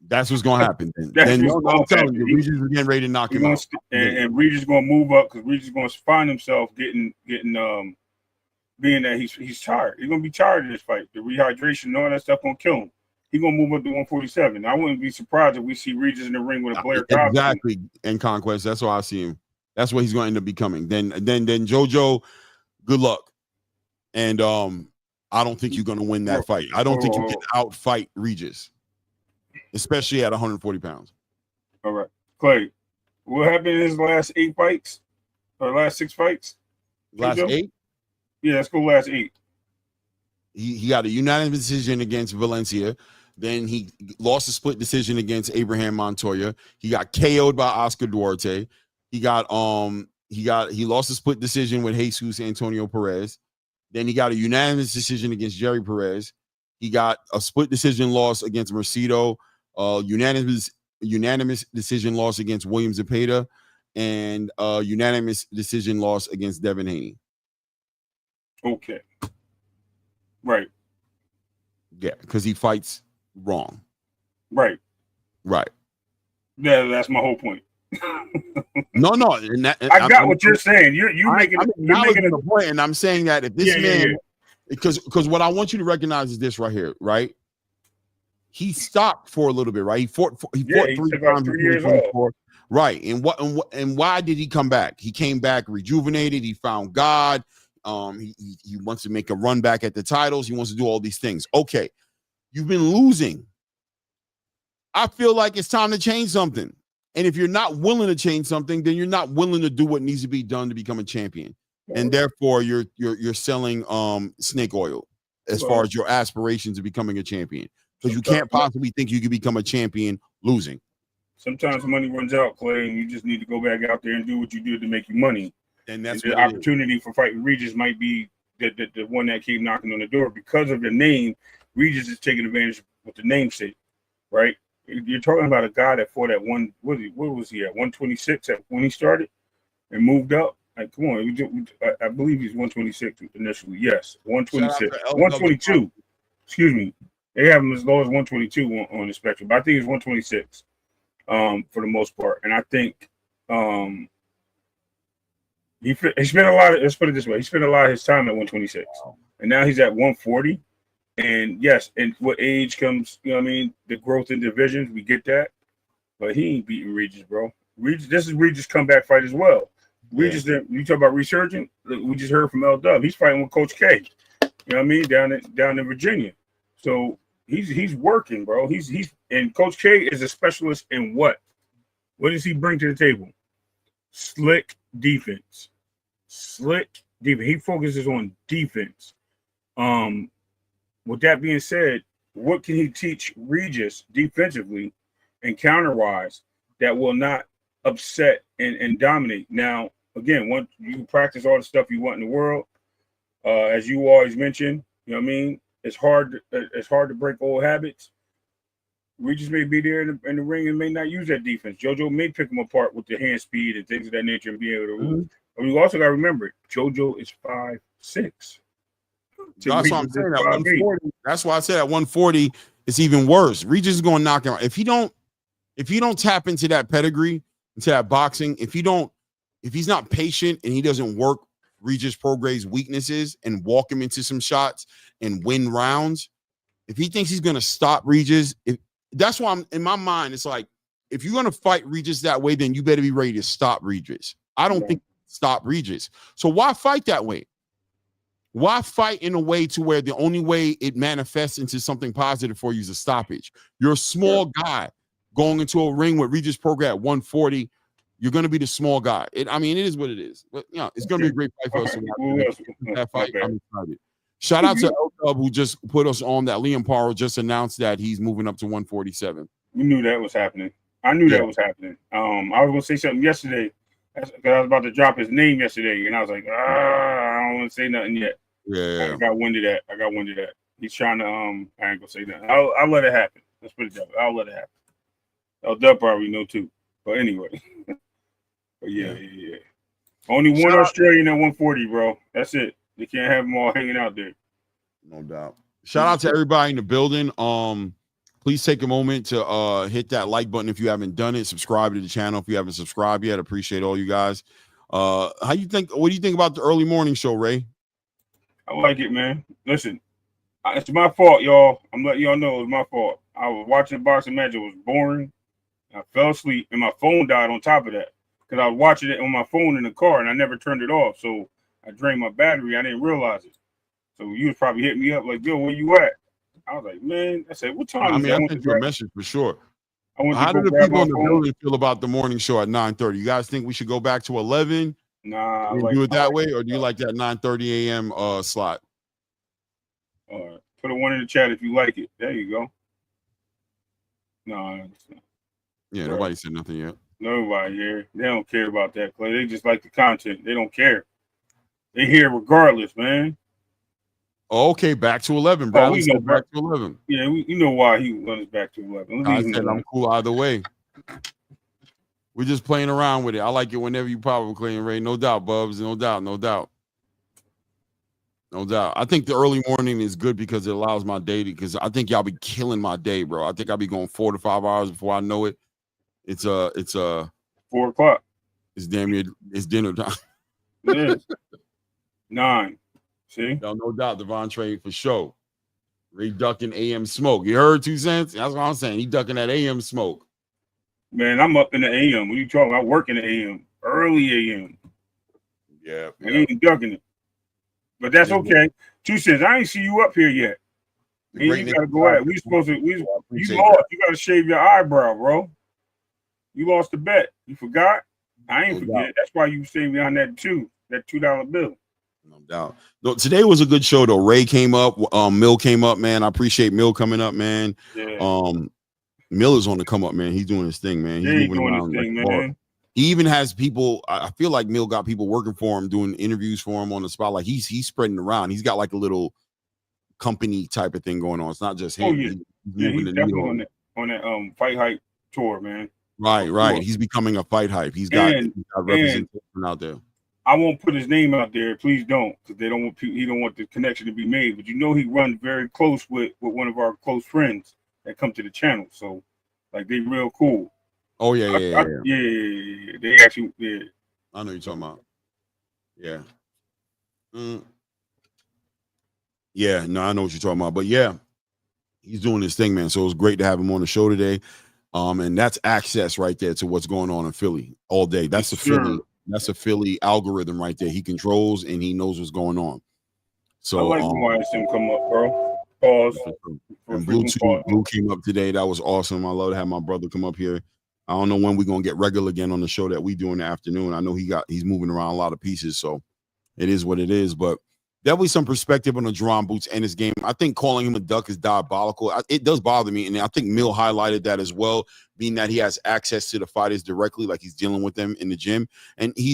That's what's going to happen. Then I'm telling you, Regis is getting ready to knock him out. And Regis is going to move up because Regis is going to find himself being that he's tired. He's going to be tired of this fight. The rehydration and all that stuff going to kill him. He's going to move up to 147. I wouldn't be surprised if we see Regis in the ring with a Blair Cobb. Exactly. In Conquest, that's why I see him. That's what he's going to end up becoming. Then JoJo, good luck. And I don't think you're going to win that fight. I don't think you can outfight Regis, especially at 140 pounds. All right. Clay, what happened in his last 8 fights? Or last 6 fights? Last 8? Yeah, let's go last 8. He got a unanimous decision against Valencia. Then he lost a split decision against Abraham Montoya. He got KO'd by Oscar Duarte. He lost a split decision with Jesus Antonio Perez. Then he got a unanimous decision against Jerry Perez. He got a split decision loss against Mercedo, unanimous decision loss against William Zepeda, and unanimous decision loss against Devin Haney. Okay. Right. Yeah, because he fights wrong. Right. Yeah, that's my whole point. No. I got what you're saying. You're making a point, and I'm saying that if this man, because what I want you to recognize is this right here, right? He stopped for a little bit, right? He fought 3 times. 3 years old. Right. And why did he come back? He came back rejuvenated. He found God. He wants to make a run back at the titles. He wants to do all these things. Okay, you've been losing. I feel like it's time to change something. And if you're not willing to change something, then you're not willing to do what needs to be done to become a champion. And therefore, you're selling snake oil as far as your aspirations of becoming a champion. Because you can't possibly think you can become a champion losing. Sometimes money runs out, Clay, and you just need to go back out there and do what you did to make you money. And that's the opportunity for fighting Regis might be the one that came knocking on the door because of the name. Regis is taking advantage with the namesake, right? You're talking about a guy that fought at what was he at 126 when he started and moved up. Like, come on, I believe he's 126 initially. Yes, 126, 122. Excuse me, they have him as low as 122 on the spectrum, but I think it's 126 for the most part. And I think he spent a lot of, let's put it this way, he spent a lot of his time at 126, and now he's at 140. And yes, and what age comes, you know what I mean? The growth in divisions, we get that. But he ain't beating Regis, bro. This is Regis' comeback fight as well. Regis, you talk about resurgent, we just heard from L-Dub. He's fighting with Coach K. You know what I mean? Down in Virginia. So he's working, bro. And Coach K is a specialist in what? What does he bring to the table? Slick defense. He focuses on defense. With that being said, what can he teach Regis defensively and counter-wise that will not upset and dominate? Now, again, once you practice all the stuff you want in the world, as you always mention, you know what I mean? It's hard to break old habits. Regis may be there in the ring and may not use that defense. JoJo may pick him apart with the hand speed and things of that nature and be able to move. But we also got to remember, JoJo is 5'6". That's what I'm saying. At 140, that's why I said at 140, it's even worse. Regis is going to knock him out. If you don't tap into that pedigree, into that boxing, if he's not patient and he doesn't work Regis Prograis' weaknesses and walk him into some shots and win rounds, if he thinks he's going to stop Regis, that's why I'm in my mind. It's like, if you're going to fight Regis that way, then you better be ready to stop Regis. I don't think stop Regis. So why fight that way? Why fight in a way to where the only way it manifests into something positive for you is a stoppage? You're a small guy going into a ring with Regis Prograis at 140. You're going to be the small guy. I mean, it is what it is. But it's going to be a great fight for us to watch. That fight, I'm excited. Shout out to El Dub, who just put us on that. Liam Paro just announced that he's moving up to 147. We knew that was happening. I knew that was happening. I was going to say something yesterday because I was about to drop his name yesterday, and I was like, I don't want to say nothing yet. Yeah. I got wind of that. He's trying to, I ain't going to say nothing. I'll let it happen. Let's put it that way. I'll let it happen. El Dub probably know too. But anyway. But yeah. Only one Australian at 140, bro. That's it. You can't have them all hanging out there. No doubt. Shout out to everybody in the building. Please take a moment to hit that like button if you haven't done it. Subscribe to the channel if you haven't subscribed yet. Appreciate all you guys. What do you think about the early morning show, Ray? I like it, man. Listen, it's my fault, y'all. I'm letting y'all know it's my fault. I was watching boxing match. It was boring. I fell asleep, and my phone died on top of that because I was watching it on my phone in the car, and I never turned it off. So I drained my battery. I didn't realize it. So you was probably hitting me up like, yo, where you at? I was like, man. I said, what time? I mean, I sent you a message for sure. How do the people in the building feel about the morning show at 9:30? You guys think we should go back to 11? Nah, and do it that way, or do you like that 9:30 a.m. Slot? Put a one in the chat if you like it. There you go. No, yeah, nobody said nothing yet. Nobody here. They don't care about that, Clay. They just like the content. They don't care. They here regardless, man. Oh, okay, back to 11, bro. We know back to 11. Yeah, you know why he went us back to 11. I said I'm cool either way. We're just playing around with it. I like it whenever you pop up, Clay and Ray. No doubt, Bubs. No doubt. I think the early morning is good because it allows my day because I think y'all be killing my day, bro. I think I'll be going 4 to 5 hours before I know it. It's 4 o'clock. It's damn near dinner time. It is. 9. See? No doubt, Devontae for sure. Ray ducking AM smoke. You heard 2 cents? That's what I'm saying. He ducking that AM smoke. Man, I'm up in the AM. What are you talking about? I work in the AM. Early AM. Yeah. I ain't ducking it. But that's okay. 2 cents. I ain't see you up here yet. And you gotta go at it. You lost. You gotta shave your eyebrow, bro. You lost the bet. You forgot? I ain't forget. That's why you stayed behind that $2 bill. No doubt. No, today was a good show though. Ray came up, Mill came up, man. I appreciate Mill coming up, man. Yeah. Mill is on the come up, man. He's doing his thing, man. He's moving around like man. He even has people. I feel like Mill got people working for him, doing interviews for him on the spot. Like he's spreading around. He's got like a little company type of thing going on. It's not just him. He's definitely on that fight hype tour, man. Right. He's becoming a fight hype. He's got representation out there. I won't put his name out there. Please don't, because they don't want. He don't want the connection to be made. But he runs very close with one of our close friends that come to the channel. So, like, they real cool. Oh yeah. They actually, I know you're talking about. Yeah. Yeah. No, I know what you're talking about. But yeah, he's doing his thing, man. So it was great to have him on the show today. And that's access right there to what's going on in Philly all day. That's the Philly. That's a Philly algorithm right there. He controls and he knows what's going on. So I like him come up, bro. Pause. And Blue came up today. That was awesome. I love to have my brother come up here. I don't know when we're gonna get regular again on the show that we do in the afternoon. I know he's moving around a lot of pieces, so it is what it is. But definitely some perspective on the Jaron Boots and his game. I think calling him a duck is diabolical. It does bother me, and I think Mill highlighted that as well, being that he has access to the fighters directly, like he's dealing with them in the gym, and he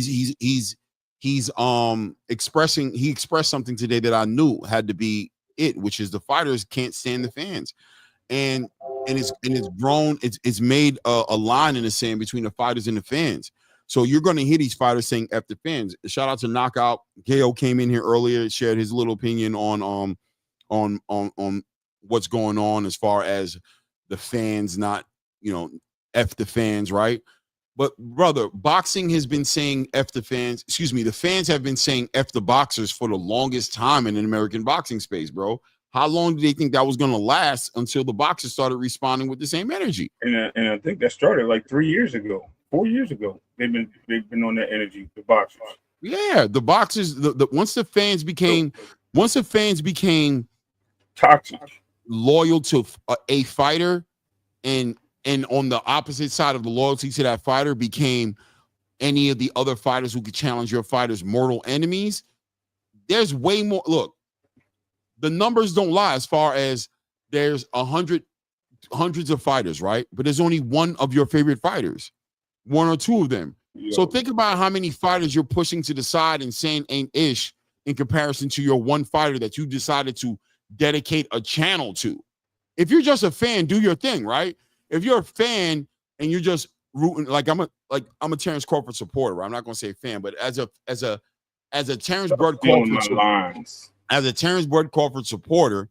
expressed something today that I knew had to be it, which is the fighters can't stand the fans, and it's grown. It's made a line in the sand between the fighters and the fans. So you're going to hear these fighters saying F the fans. Shout out to Knockout. Gail came in here earlier, shared his little opinion on what's going on as far as the fans not, F the fans, right? But brother, boxing has been saying F the fans. Excuse me, the fans have been saying F the boxers for the longest time in an American boxing space, bro. How long do they think that was going to last until the boxers started responding with the same energy? And I think that started like 3 years ago. 4 years ago, they've been on that energy. The boxers, yeah, the boxers. Once the fans became toxic, loyal to a fighter, and on the opposite side of the loyalty to that fighter became any of the other fighters who could challenge your fighters' mortal enemies, there's way more. Look, the numbers don't lie as far as there's hundreds of fighters, right? But there's only one of your favorite fighters, one or two of them. Yeah. So think about how many fighters you're pushing to the side and saying ain't ish in comparison to your one fighter that you decided to dedicate a channel to. If you're just a fan, do your thing, right? If you're a fan and you're just rooting, like I'm a Terrence Crawford supporter, right? I'm not gonna say fan, but as a Terrence Bud Crawford as a Terrence Bud Crawford supporter,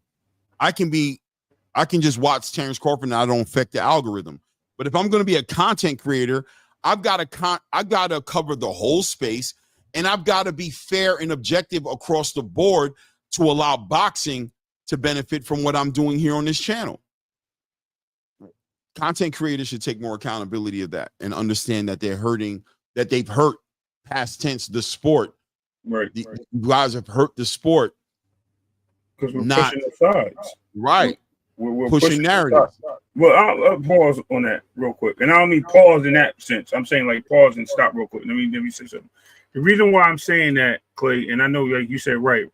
I can just watch Terrence Crawford and I don't affect the algorithm. But if I'm going to be a content creator, I've got to cover the whole space, and I've got to be fair and objective across the board to allow boxing to benefit from what I'm doing here on this channel. Content creators should take more accountability of that and understand that they've hurt, past tense, the sport. Right. You guys have hurt the sport. Because we're pushing the sides. Right. We're pushing narratives. Well, I'll pause on that real quick. And I don't mean pause in that sense. I'm saying like pause and stop real quick. Let me say something. The reason why I'm saying that, Clay, and I know like you said right,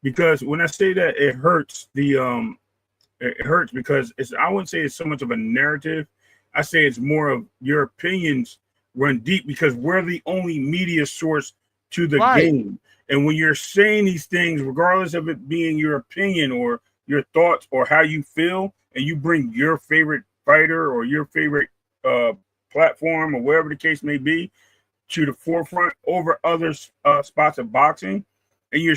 because when I say that it hurts it hurts because I wouldn't say it's so much of a narrative. I say it's more of your opinions run deep because we're the only media source to the game. And when you're saying these things, regardless of it being your opinion or your thoughts or how you feel, and you bring your favorite fighter or your favorite platform or wherever the case may be to the forefront over other spots of boxing, and you're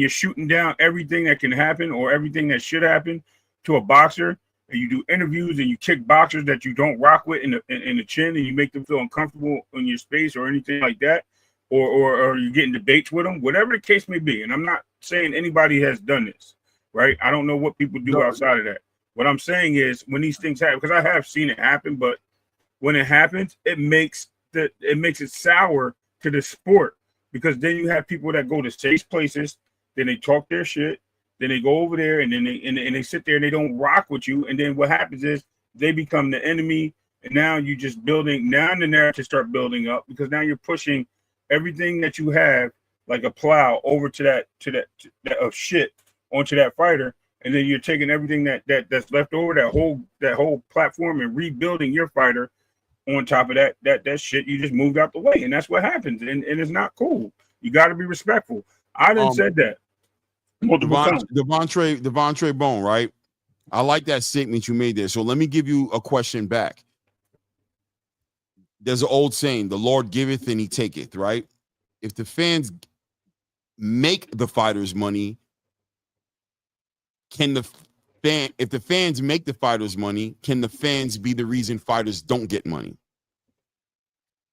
shooting down everything that can happen or everything that should happen to a boxer, and you do interviews and you kick boxers that you don't rock with in the chin, and you make them feel uncomfortable in your space or anything like that. Or you get in debates with them, whatever the case may be. And I'm not saying anybody has done this, right? I don't know what people do outside of that. What I'm saying is when these things happen, because I have seen it happen, but when it happens, it makes it sour to the sport, because then you have people that go to safe places, then they talk their shit, then they go over there and then they sit there and they don't rock with you, and then what happens is they become the enemy, and now you're just building. Now the narrative start building up because now you're pushing everything that you have like a plow over to that of shit onto that fighter, and then you're taking everything that's left over, that whole platform, and rebuilding your fighter on top of that shit you just moved out the way. And that's what happens, and it's not cool. You got to be respectful. I didn't said that. Devontre Bone, right? I like that statement you made there. So let me give you a question back. There's an old saying, the Lord giveth and he taketh, right? If the fans make the fighters money, if the fans make the fighters money, can the fans be the reason fighters don't get money?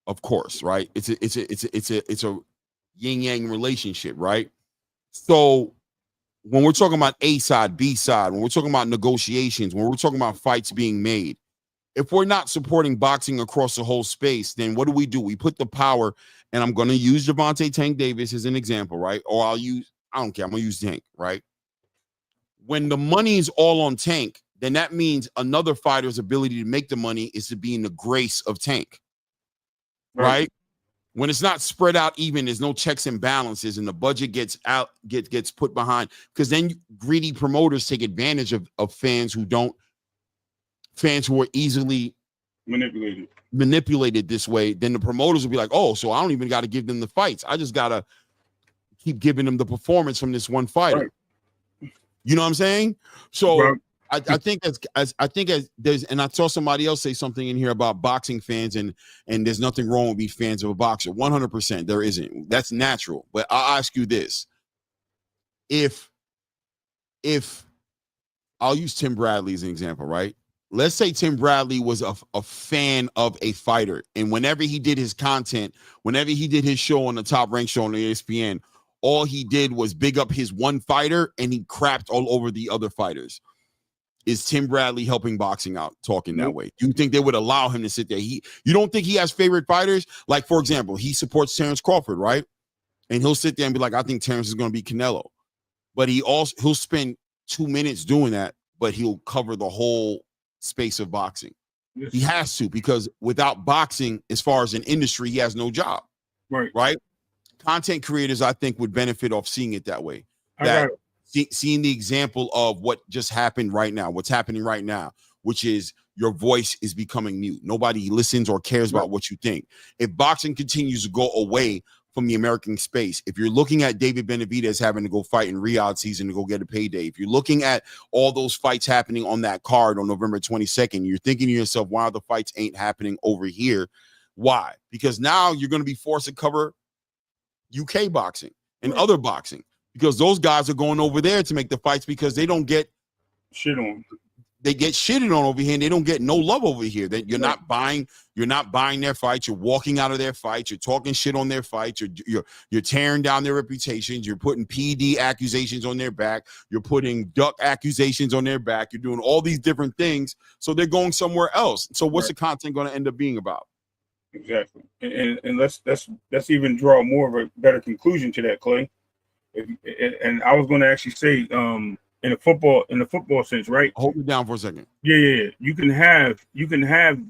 Of course, right? It's a yin-yang relationship, right? So when we're talking about A side, B side, when we're talking about negotiations, when we're talking about fights being made, if we're not supporting boxing across the whole space, then what do? We put the power, and I'm going to use Gervonta Tank Davis as an example, right? Or I don't care, I'm going to use Tank, right? When the money is all on Tank, then that means another fighter's ability to make the money is to be in the grace of Tank, right? When it's not spread out even, there's no checks and balances, and the budget gets put behind, because then greedy promoters take advantage of fans who are easily manipulated this way. Then the promoters will be like, oh, so I don't even got to give them the fights. I just got to keep giving them the performance from this one fighter. Right. You know what I'm saying? So right. I think there's, and I saw somebody else say something in here about boxing fans, and there's nothing wrong with being fans of a boxer. 100% there isn't. That's natural. But I'll ask you this. If I'll use Tim Bradley as an example, right? Let's say Tim Bradley was a fan of a fighter, and whenever he did his content, whenever he did his show on the Top Rank show on the ESPN, all he did was big up his one fighter, and he crapped all over the other fighters. Is Tim Bradley helping boxing out, talking that way? Do you think they would allow him to sit there? You don't think he has favorite fighters? Like, for example, he supports Terrence Crawford, right? And he'll sit there and be like, I think Terrence is going to be Canelo. But he'll spend 2 minutes doing that, but he'll cover the whole space of boxing. Yes. He has to, because without boxing, as far as an industry, he has no job. Right. Content creators, I think, would benefit off seeing it that way. That seeing the example of what just happened right now, what's happening right now, which is your voice is becoming mute. Nobody listens or cares about what you think. If boxing continues to go away from the American space, if you're looking at David Benavidez having to go fight in Riyadh season to go get a payday, if you're looking at all those fights happening on that card on November 22nd, you're thinking to yourself, why the fights ain't happening over here? Why? Because now you're going to be forced to cover UK boxing and other boxing, because those guys are going over there to make the fights because they don't get shit on. They get shitted on over here, and they don't get no love over here. That you're not buying their fights. You're walking out of their fights. You're talking shit on their fights. You're tearing down their reputations. You're putting PD accusations on their back. You're putting duck accusations on their back. You're doing all these different things. So they're going somewhere else. So what's the content going to end up being about? Exactly. And let's even draw more of a better conclusion to that, Clay. And I was going to actually say, in the football sense, right? Hold it down for a second. Yeah. You can have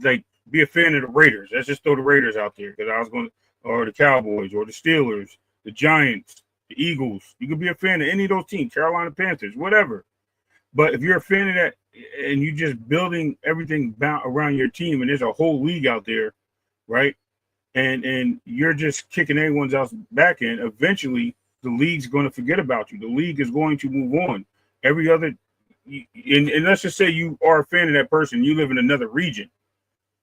like, be a fan of the Raiders. Let's just throw the Raiders out there, because or the Cowboys or the Steelers, the Giants, the Eagles. You could be a fan of any of those teams, Carolina Panthers, whatever. But if you're a fan of that and you just building everything around your team, and there's a whole league out there, right? And you're just kicking everyone's else back in, eventually the league's going to forget about you. The league is going to move on. Every other, and let's just say you are a fan of that person, you live in another region,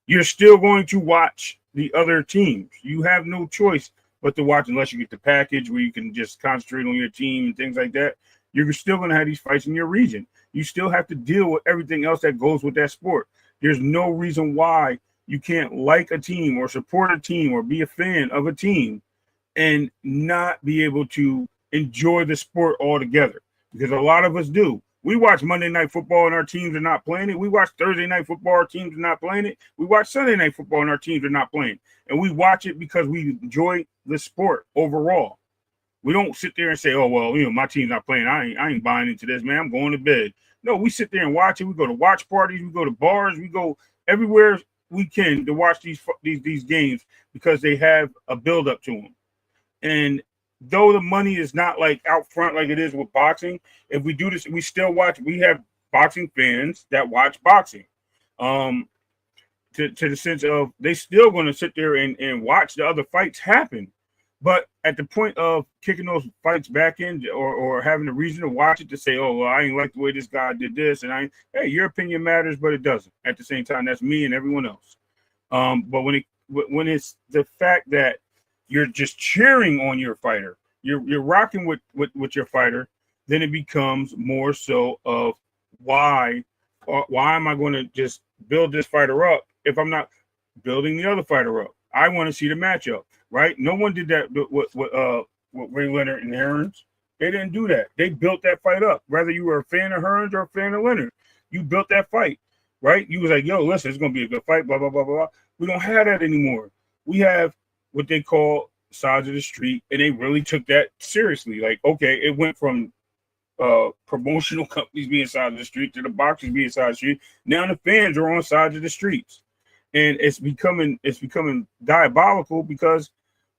you're still going to watch the other teams. You have no choice but to watch, unless you get the package where you can just concentrate on your team and things like that. You're still going to have these fights in your region. You still have to deal with everything else that goes with that sport. There's no reason why you can't like a team or support a team or be a fan of a team and not be able to enjoy the sport altogether. Because a lot of us do. We watch Monday Night Football and our teams are not playing it. We watch Thursday Night Football, our teams are not playing it. We watch Sunday Night Football and our teams are not playing. And we watch it because we enjoy the sport overall. We don't sit there and say, oh, well, my team's not playing. I ain't buying into this, man. I'm going to bed. No, we sit there and watch it. We go to watch parties. We go to bars. We go everywhere we can to watch these games because they have a build-up to them. And though the money is not like out front like it is with boxing, if we do this, we still watch. We have boxing fans that watch boxing, to the sense of they still going to sit there and watch the other fights happen. But at the point of kicking those fights back in, or having a reason to watch it to say, oh, well, I ain't like the way this guy did this, and hey, your opinion matters, but it doesn't. At the same time, that's me and everyone else. But when it's the fact that you're just cheering on your fighter, you're rocking with your fighter, then it becomes more so of why am I going to just build this fighter up if I'm not building the other fighter up? I want to see the matchup, right? No one did that with Ray Leonard and Hearns. They didn't do that. They built that fight up. Whether you were a fan of Hearns or a fan of Leonard, you built that fight, right? You was like, yo, listen, it's going to be a good fight, blah, blah, blah, blah. We don't have that anymore. We have what they call sides of the street, and they really took that seriously. Like, okay, it went from promotional companies being sides of the street to the boxers being sides of the street. Now the fans are on sides of the streets, and it's becoming diabolical because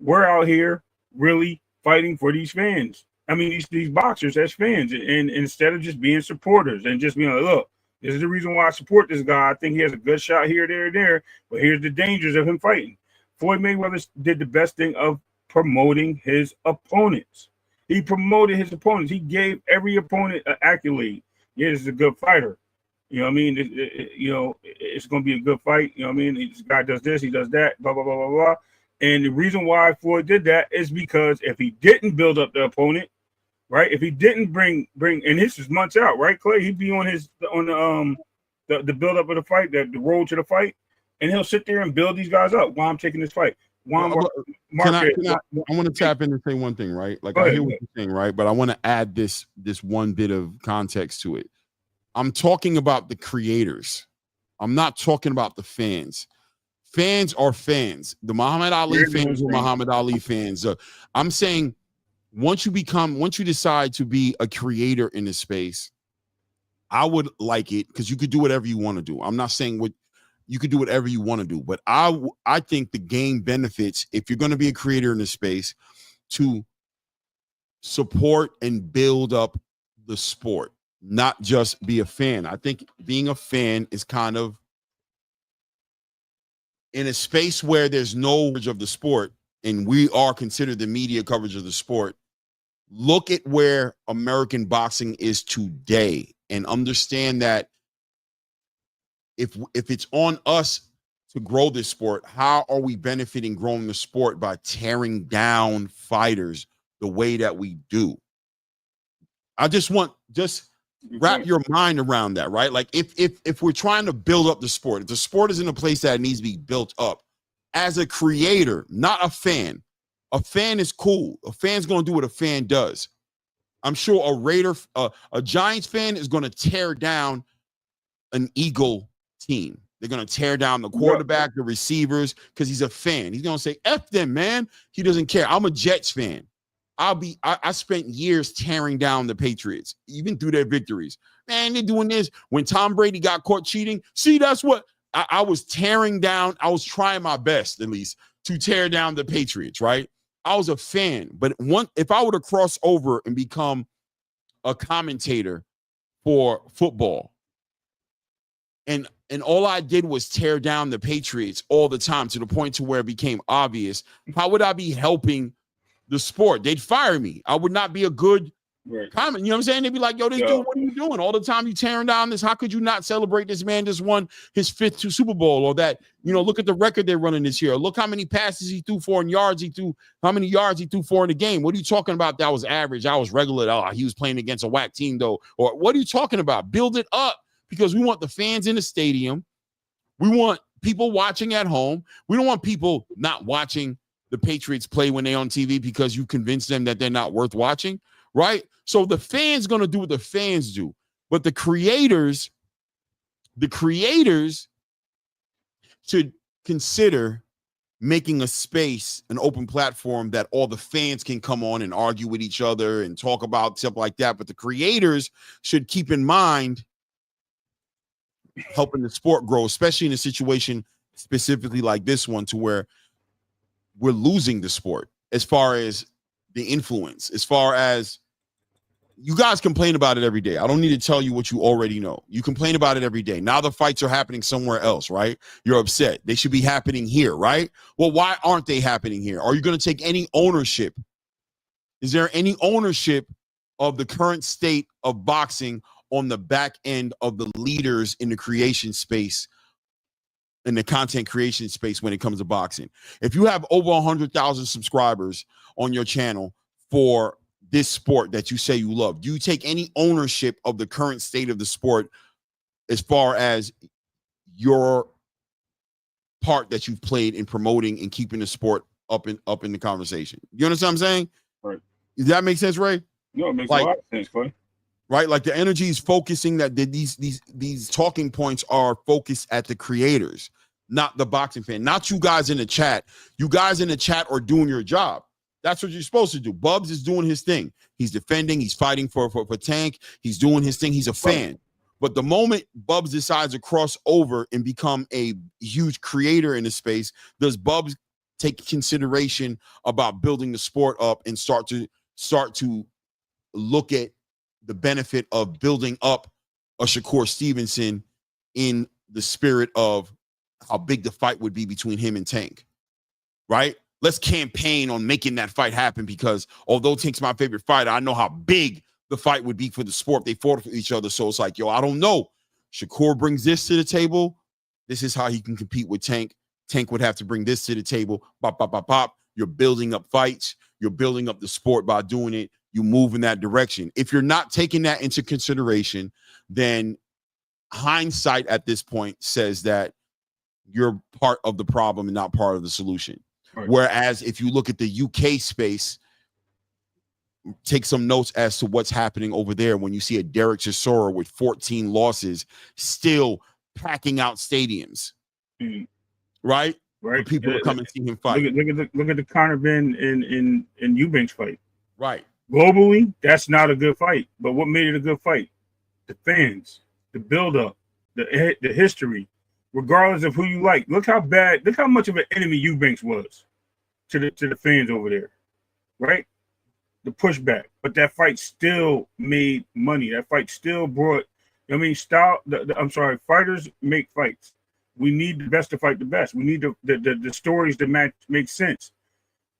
we're out here really fighting for these fans. I mean, these boxers as fans, and instead of just being supporters and just being like, look, this is the reason why I support this guy. I think he has a good shot here, there, and there, but here's the dangers of him fighting. Floyd Mayweather did the best thing of promoting his opponents. He promoted his opponents. He gave every opponent an accolade. Yeah, this is a good fighter. You know what I mean? It's going to be a good fight. You know what I mean? This guy does this, he does that, blah, blah, blah, blah, blah. And the reason why Floyd did that is because if he didn't build up the opponent, right? If he didn't bring, and this is months out, right, Clay? He'd be on the build up of the fight, the road to the fight, and he'll sit there and build these guys up while I'm taking this fight. I want to tap in and say one thing, right? Like, I hear what you're saying, right? But I want to add this one bit of context to it. I'm talking about the creators. I'm not talking about the fans. Fans are fans. The Muhammad Ali fans are Muhammad Ali fans. I'm saying once you decide to be a creator in this space, I would like it because you could do whatever you want to do. I'm not saying you could do whatever you want to do. But I think the game benefits, if you're going to be a creator in the space, to support and build up the sport, not just be a fan. I think being a fan is kind of in a space where there's no coverage of the sport, and we are considered the media coverage of the sport. Look at where American boxing is today and understand that if it's on us to grow this sport, how are we benefiting growing the sport by tearing down fighters the way that we do? I just wrap your mind around that, right? Like if we're trying to build up the sport, if the sport is in a place that it needs to be built up, as a creator, not a fan. A fan is cool. A fan's going to do what a fan does. I'm sure a Giants fan is going to tear down an Eagle team. They're going to tear down the quarterback, the receivers, because he's a fan. He's going to say, F them, man. He doesn't care. I'm a Jets fan. I spent years tearing down the Patriots, even through their victories. Man, they're doing this. When Tom Brady got caught cheating, see, that's what I was tearing down. I was trying my best, at least, to tear down the Patriots, right? I was a fan. But if I were to cross over and become a commentator for football, and all I did was tear down the Patriots all the time to the point to where it became obvious, how would I be helping the sport? They'd fire me. I would not be a good comment. You know what I'm saying? They'd be like, yo, this dude, what are you doing? All the time you tearing down this. How could you not celebrate this man just won his 5th Super Bowl? Or that, look at the record they're running this year. Look how many passes he threw for and yards he threw, how many yards he threw for in the game. What are you talking about? That was average. I was regular. Oh, he was playing against a whack team though. Or what are you talking about? Build it up, because we want the fans in the stadium. We want people watching at home. We don't want people not watching the Patriots play when they're on TV because you convince them that they're not worth watching, right? So the fans going to do what the fans do. But the creators should consider making a space, an open platform that all the fans can come on and argue with each other and talk about stuff like that. But the creators should keep in mind helping the sport grow, especially in a situation specifically like this one, to where we're losing the sport as far as the influence, as far as you guys complain about it every day. I don't need to tell you what you already know. You complain about it every day. Now the fights are happening somewhere else, right? You're upset. They should be happening here, right? Well, why aren't they happening here? Are you going to take any ownership? Is there any ownership of the current state of boxing on the back end of the leaders in the creation space, in the content creation space when it comes to boxing? If you have over 100,000 subscribers on your channel for this sport that you say you love, do you take any ownership of the current state of the sport as far as your part that you've played in promoting and keeping the sport up in the conversation? You understand what I'm saying? Right. Does that make sense, Ray? No, it makes a lot of sense, Clay. Right, like the energy is focusing that these talking points are focused at the creators, not the boxing fan, not you guys in the chat. You guys in the chat are doing your job. That's what you're supposed to do. Bubs is doing his thing. He's defending. He's fighting for Tank. He's doing his thing. He's a fan. But the moment Bubs decides to cross over and become a huge creator in the space, does Bubs take consideration about building the sport up and start to look at the benefit of building up a Shakur Stevenson in the spirit of how big the fight would be between him and Tank, right? Let's campaign on making that fight happen, because although Tank's my favorite fighter, I know how big the fight would be for the sport. They fought for each other. So it's like, yo, I don't know. Shakur brings this to the table. This is how he can compete with Tank. Tank would have to bring this to the table. Bop, bop, bop, bop. You're building up fights. You're building up the sport by doing it. You move in that direction. If you're not taking that into consideration, then hindsight at this point says that you're part of the problem and not part of the solution. Right. Whereas if you look at the UK space, take some notes as to what's happening over there when you see a Derek Chisora with 14 losses still packing out stadiums. Right? Right. For people to come and see him fight. Look at the Conor Ben in Eubanks fight. Right. Globally, that's not a good fight. But what made it a good fight? The fans, the buildup, the history, regardless of who you like. Look how much of an enemy Eubanks was to the fans over there, right? The pushback, but that fight still made money. That fight still brought. I mean, fighters make fights. We need the best to fight the best. We need the stories that make sense.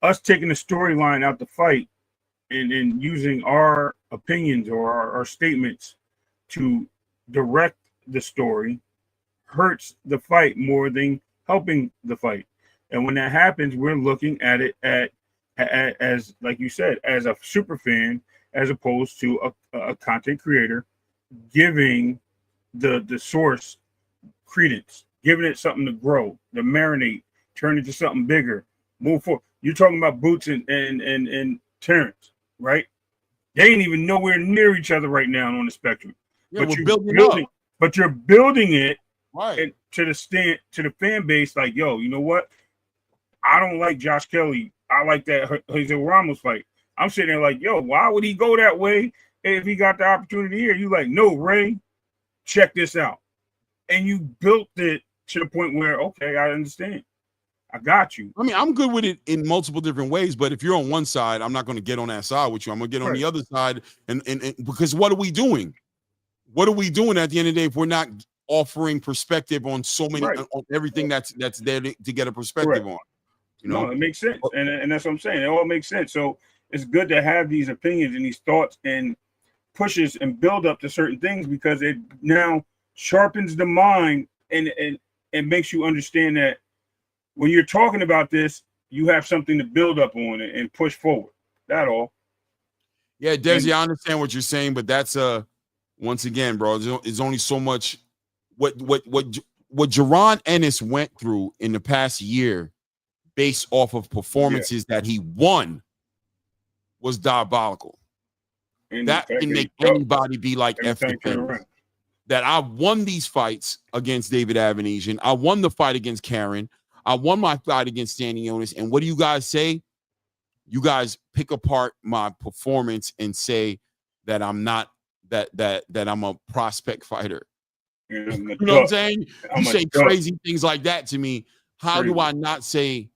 Us taking the storyline out the fight and using our opinions or our statements to direct the story hurts the fight more than helping the fight. And when that happens, we're looking at it as like you said, as a super fan, as opposed to a content creator, giving the source credence, giving it something to grow, to marinate, turn into something bigger, move forward. You're talking about Boots and Terrence, right? They ain't even nowhere near each other right now on the spectrum. Yeah, but you're building it right and to the fan base, like, yo, you know what? I don't like Josh Kelly. I like that Jose Ramos fight. I'm sitting there like, yo, why would he go that way if he got the opportunity here? You like, no, Ray, check this out. And you built it to the point where, okay, I understand. I got you. I mean, I'm good with it in multiple different ways, but if you're on one side, I'm not going to get on that side with you. I'm going to get on the other side. And because what are we doing? What are we doing at the end of the day if we're not offering perspective on so many, on everything that's there to get a perspective on? You know, no, it makes sense. And that's what I'm saying. It all makes sense. So it's good to have these opinions and these thoughts and pushes and build up to certain things, because it now sharpens the mind and makes you understand that when you're talking about this, you have something to build up on and push forward. That all. Yeah, Desi, I understand what you're saying, but that's once again, bro, there's only so much what Jaron Ennis went through in the past year based off of performances that he won was diabolical. And that can make anybody be like F the fans. That I won these fights against David Avanesian. I won the fight against Karen. I won my fight against Danny Jonas. And what do you guys say? You guys pick apart my performance and say that I'm not that I'm a prospect fighter. You know what I'm saying? You say crazy things like that to me. How do I not say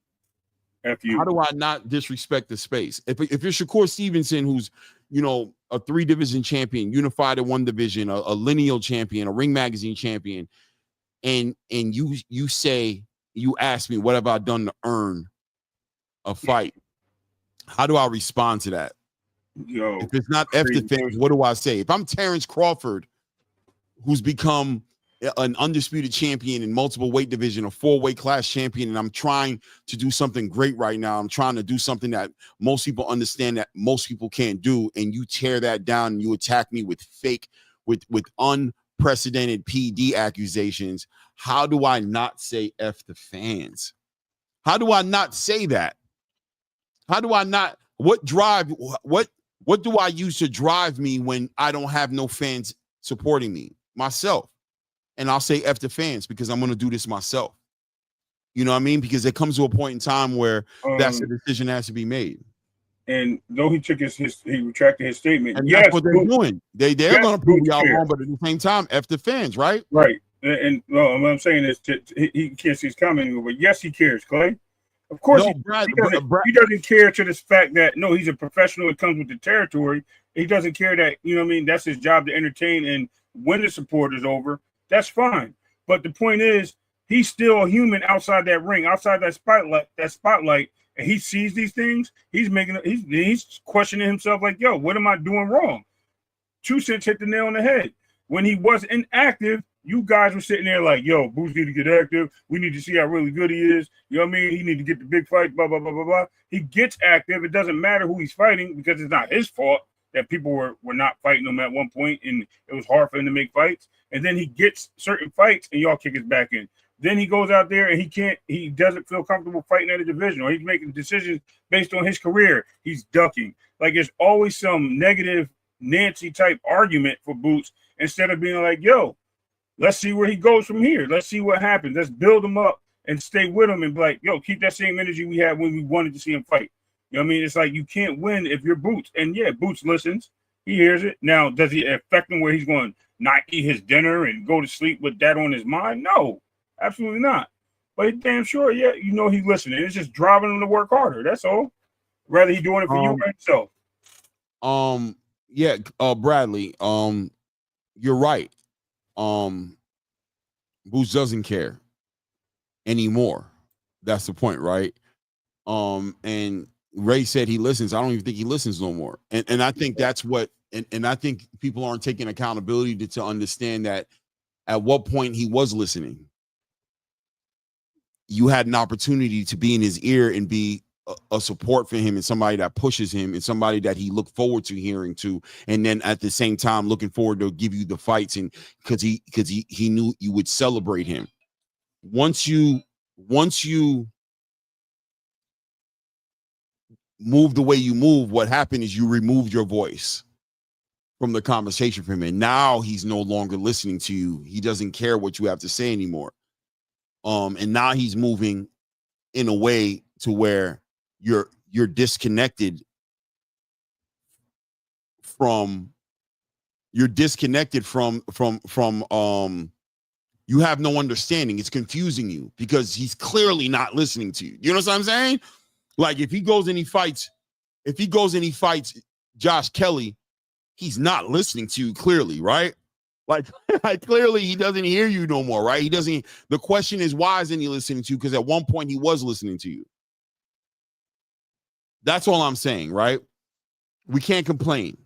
F you? How do I not disrespect the space? If you're Shakur Stevenson, who's, you know, a 3-division champion, unified in 1 division, a lineal champion, a Ring Magazine champion, and you say, you ask me, what have I done to earn a fight? How do I respond to that? Yo, if it's not F the fans, what do I say? If I'm Terrence Crawford, who's become an undisputed champion in multiple weight division, a 4-weight class champion, and I'm trying to do something great right now. I'm trying to do something that most people understand that most people can't do, and you tear that down and you attack me with with unprecedented PD accusations. How do I not say F the fans? How do I not say that? How do I not? What do I use to drive me when I don't have no fans supporting me? Myself. And I'll say F the fans because I'm going to do this myself. You know what I mean? Because it comes to a point in time where that's a decision that has to be made. And though he took he retracted his statement. And that's what they're doing. They're going to prove y'all wrong, but at the same time, F the fans, right? Right. And no, what I'm saying is he can't see his comment, but yes, he cares, Clay. Of course, he doesn't care to this fact that, no, he's a professional. It comes with the territory. He doesn't care that, you know what I mean? That's his job to entertain, and when the support is over, that's fine. But the point is, he's still a human outside that ring, outside that spotlight, and he sees these things. He's questioning himself like, yo, what am I doing wrong? 2 Cents hit the nail on the head. When he was inactive, you guys were sitting there like, yo, Boots need to get active. We need to see how really good he is. You know what I mean? He need to get the big fight, blah, blah, blah, blah, blah. He gets active. It doesn't matter who he's fighting because it's not his fault that people were not fighting him at one point, and it was hard for him to make fights. And then he gets certain fights, and y'all kick his back in. Then he goes out there, and he doesn't feel comfortable fighting at a division, or he's making decisions based on his career. He's ducking. Like, there's always some negative Nancy-type argument for Boots instead of being like, yo, let's see where he goes from here. Let's see what happens. Let's build him up and stay with him and be like, yo, keep that same energy we had when we wanted to see him fight. You know what I mean? It's like you can't win if you're Boots. And yeah, Boots listens. He hears it. Now, does it affect him where he's going to not eat his dinner and go to sleep with that on his mind? No. Absolutely not. But damn sure, yeah, you know he's listening. It's just driving him to work harder. That's all. Rather he doing it for you or himself. Yeah, Bradley, you're right. Boots doesn't care anymore. That's the point, right? And Ray said he listens. I don't even think he listens no more. And I think that's what, and I think people aren't taking accountability to understand that at what point he was listening. You had an opportunity to be in his ear and be a support for him and somebody that pushes him and somebody that he looked forward to hearing to, and then at the same time looking forward to give you the fights, and because he knew you would celebrate him. Once you move the way you move, what happened is you removed your voice from the conversation from him, and now he's no longer listening to you. He doesn't care what you have to say anymore. And now he's moving in a way to where you're disconnected from you have no understanding. It's confusing you because he's clearly not listening to you. You know what I'm saying? Like if he goes and he fights Josh Kelly, he's not listening to you clearly, right? Like clearly he doesn't hear you no more, right? He doesn't. The question is, why isn't he listening to you? Because at one point he was listening to you. That's all I'm saying, right? We can't complain.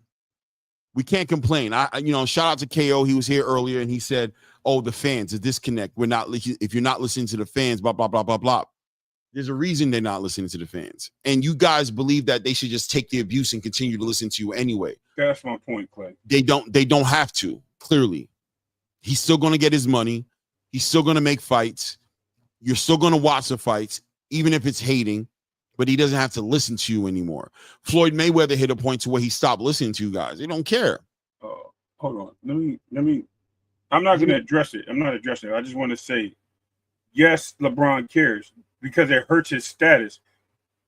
Shout out to KO. He was here earlier and he said, "Oh, the fans, a disconnect. If you're not listening to the fans, blah blah blah blah blah." There's a reason they're not listening to the fans, and you guys believe that they should just take the abuse and continue to listen to you anyway. That's my point, Clay. They don't have to. Clearly, he's still going to get his money. He's still going to make fights. You're still going to watch the fights, even if it's hating, but he doesn't have to listen to you anymore. Floyd Mayweather hit a point to where he stopped listening to you guys. They don't care. Hold on. Let me. I'm not going to address it. I'm not addressing it. I just want to say, yes, LeBron cares because it hurts his status.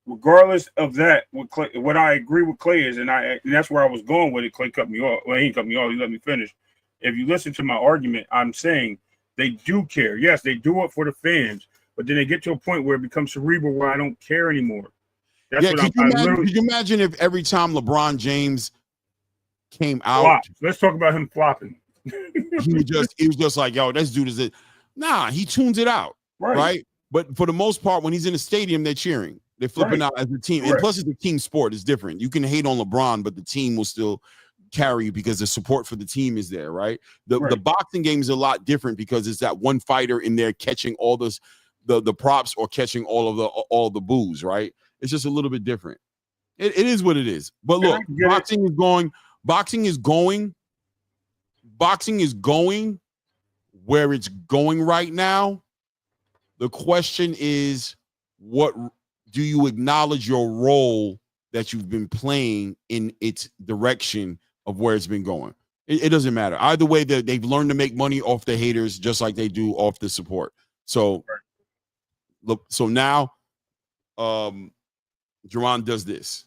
Regardless of that, what I agree with Clay is, and that's where I was going with it. Clay cut me off. Well, he didn't cut me off. He let me finish. If you listen to my argument, I'm saying they do care. Yes, they do it for the fans, but then they get to a point where it becomes cerebral where I don't care anymore. That's what could you imagine if every time LeBron James came out, flops. Let's talk about him flopping. he was just like, yo, this dude is it. Nah, he tunes it out, right? But for the most part, when he's in the stadium, they're cheering. They're flipping out as a team. And plus, it's a team sport. It's different. You can hate on LeBron, but the team will still carry you because the support for the team is there, right? The boxing game is a lot different because it's that one fighter in there catching all the props or catching all the boos, right? It's just a little bit different. It is what it is. But look, boxing is going where it's going right now. The question is, what do you acknowledge your role that you've been playing in its direction of where it's been going? It doesn't matter. Either way, they've learned to make money off the haters just like they do off the support. So now Jaron does this.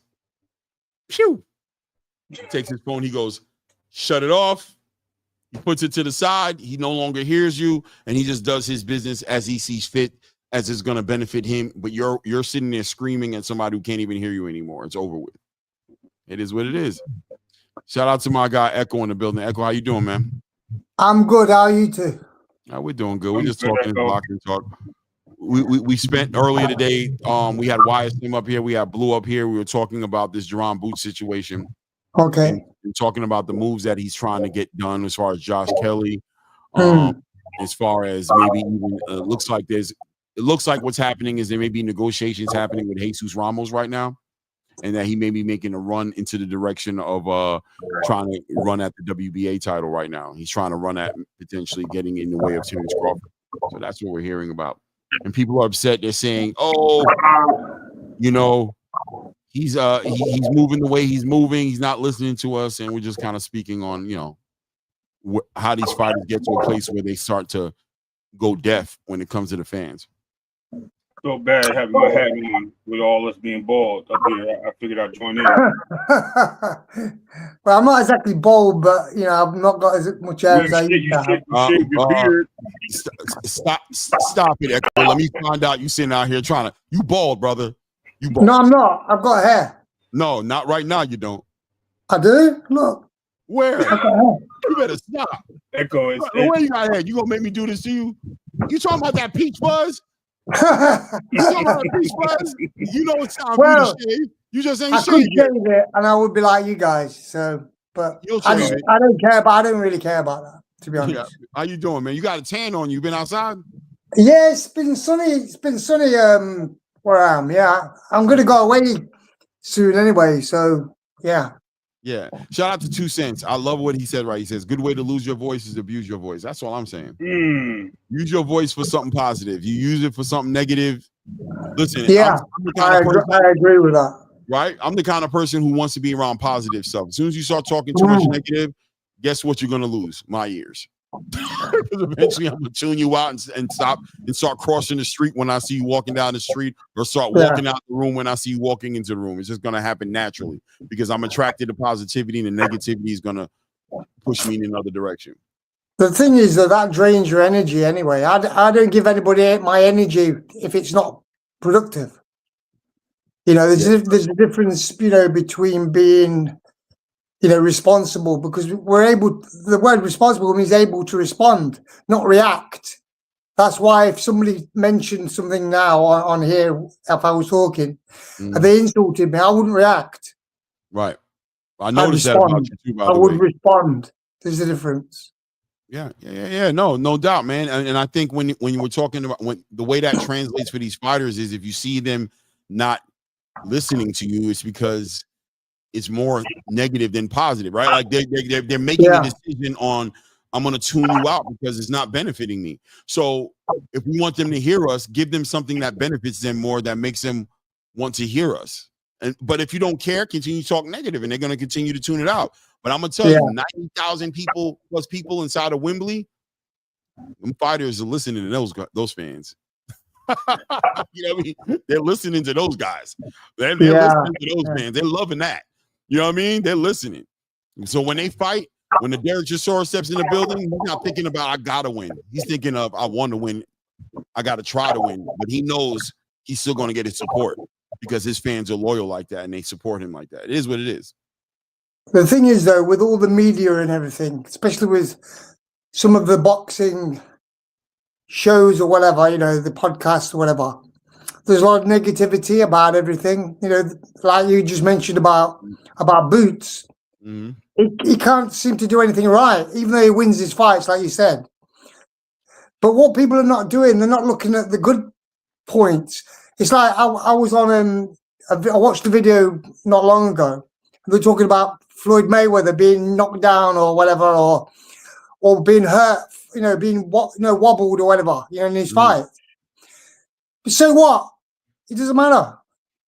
Phew. He takes his phone. He goes, shut it off. He puts it to the side. He no longer hears you, and he just does his business as he sees fit, as it's going to benefit him. But you're sitting there screaming at somebody who can't even hear you anymore. It's over with. It is what it is. Shout out to my guy Echo in the building. Echo, how you doing, man? I'm good. How are you two? We're doing good. We're just talking boxing talk. We spent earlier today. We had YSM up here. We had Blue up here. We were talking about this Jaron Boots situation. Okay. And talking about the moves that he's trying to get done as far as Josh Kelly, as far as maybe even it looks like what's happening is there may be negotiations happening with Jesus Ramos right now, and that he may be making a run into the direction of trying to run at the WBA title right now. He's trying to run at potentially getting in the way of Terrence Crawford. So that's what we're hearing about. And people are upset. They're saying, "Oh, he's moving the way he's moving. He's not listening to us." And we're just kind of speaking on, how these fighters get to a place where they start to go deaf when it comes to the fans. So bad having my hat on with all us being bald up here. I figured I'd join in. Well, I'm not exactly bald, but you know, I've not got as much hair as I used to have. You shave your beard. Stop it, Echo. Let me find out you sitting out here trying to. You bald, brother. You bald. No, I'm not. I've got hair. No, not right now. You don't. I do. Look. Where? You better stop. Echo, where you got hair? You gonna make me do this to you? You talking about that peach fuzz? You talking about that peach fuzz? You know it's time for you to shave. You just ain't shaved. I could shave it, and I would be like you guys. So, but I don't care. But I don't really care about that, to be honest. Yeah. How you doing, man? You got a tan on. You been outside? Yeah, it's been sunny. It's been sunny. Where I am. Yeah, I'm gonna go away soon anyway. So yeah. Yeah. Shout out to 2 Cents. I love what he said, right? He says, good way to lose your voice is abuse your voice. That's all I'm saying. Use your voice for something positive. You use it for something negative. Listen, yeah, I agree with that. Right? I'm the kind of person who wants to be around positive stuff. As soon as you start talking too much negative, guess what you're going to lose? My ears. Because eventually I'm going to tune you out and stop and start crossing the street when I see you walking down the street, or start walking out the room when I see you walking into the room. It's just going to happen naturally because I'm attracted to positivity, and the negativity is going to push me in another direction. The thing is that drains your energy anyway. I don't give anybody my energy if it's not productive. You know, there's a difference, you know, between being, you know, responsible, because the word responsible means able to respond, not react. That's why if somebody mentioned something now on here, if I was talking, and they insulted me, I wouldn't react. Right. I noticed that about you too, by the way. I would respond. There's a difference. Yeah. No doubt, man. And I think when you were talking about the way that translates for these fighters is if you see them not listening to you, it's because it's more negative than positive, right? Like they're making a decision on, I'm going to tune you out because it's not benefiting me. So if we want them to hear us, give them something that benefits them more, that makes them want to hear us. But if you don't care, continue to talk negative, and they're going to continue to tune it out. But I'm going to tell you, 90,000 plus people inside of Wembley, them fighters are listening to those fans. You know what I mean? They're listening to those guys. They're listening to those fans. They're loving that. You know what I mean? They're listening. So when they fight, when the Derek Chisora steps in the building, he's not thinking about, I got to win. He's thinking of, I want to win. I got to try to win. But he knows he's still going to get his support because his fans are loyal like that and they support him like that. It is what it is. The thing is, though, with all the media and everything, especially with some of the boxing shows or whatever, you know, the podcasts or whatever, there's a lot of negativity about everything. You know, like you just mentioned about Boots. He can't seem to do anything right, even though he wins his fights, like you said. But what people are not doing, they're not looking at the good points. It's like I was on I watched a video not long ago. They're talking about Floyd Mayweather being knocked down or whatever, or being hurt, you know, being wobbled or whatever, you know, in his fight. But so what? It doesn't matter.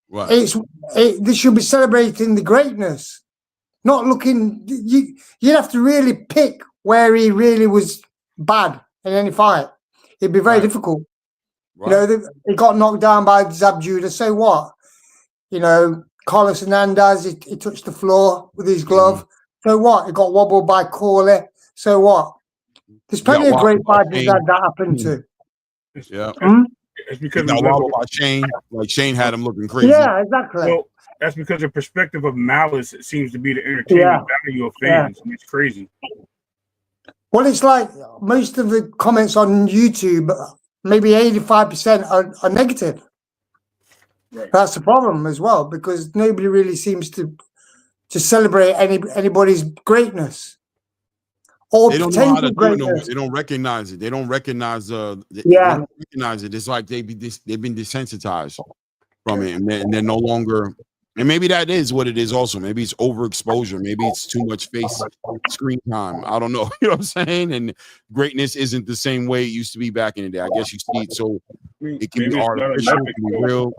Right. They should be celebrating the greatness, not looking. You'd have to really pick where he really was bad in any fight. It'd be very difficult. Right. You know, he got knocked down by Zab Judah. So what? You know, Carlos Hernandez, he touched the floor with his glove. So what? He got wobbled by Corley. So what? There's plenty of great fighters that happened to. Yeah. It's because got wobbled by Shane. Like Shane had him looking crazy. Yeah, exactly. Well, that's because the perspective of malice, it seems to be the entertainment value of fans. Yeah. It's crazy. Well, it's like most of the comments on YouTube, maybe 85% are negative. Right. That's the problem as well, because nobody really seems to celebrate anybody's greatness. Or they don't know how to do it. No, they don't recognize it. They don't recognize they don't recognize it. It's like they've been desensitized from it, and they're no longer. And maybe that is what it is. Also, maybe it's overexposure. Maybe it's too much face screen time. I don't know. You know what I'm saying? And greatness isn't the same way it used to be back in the day. I guess you see it so it can be artificial, it can be real.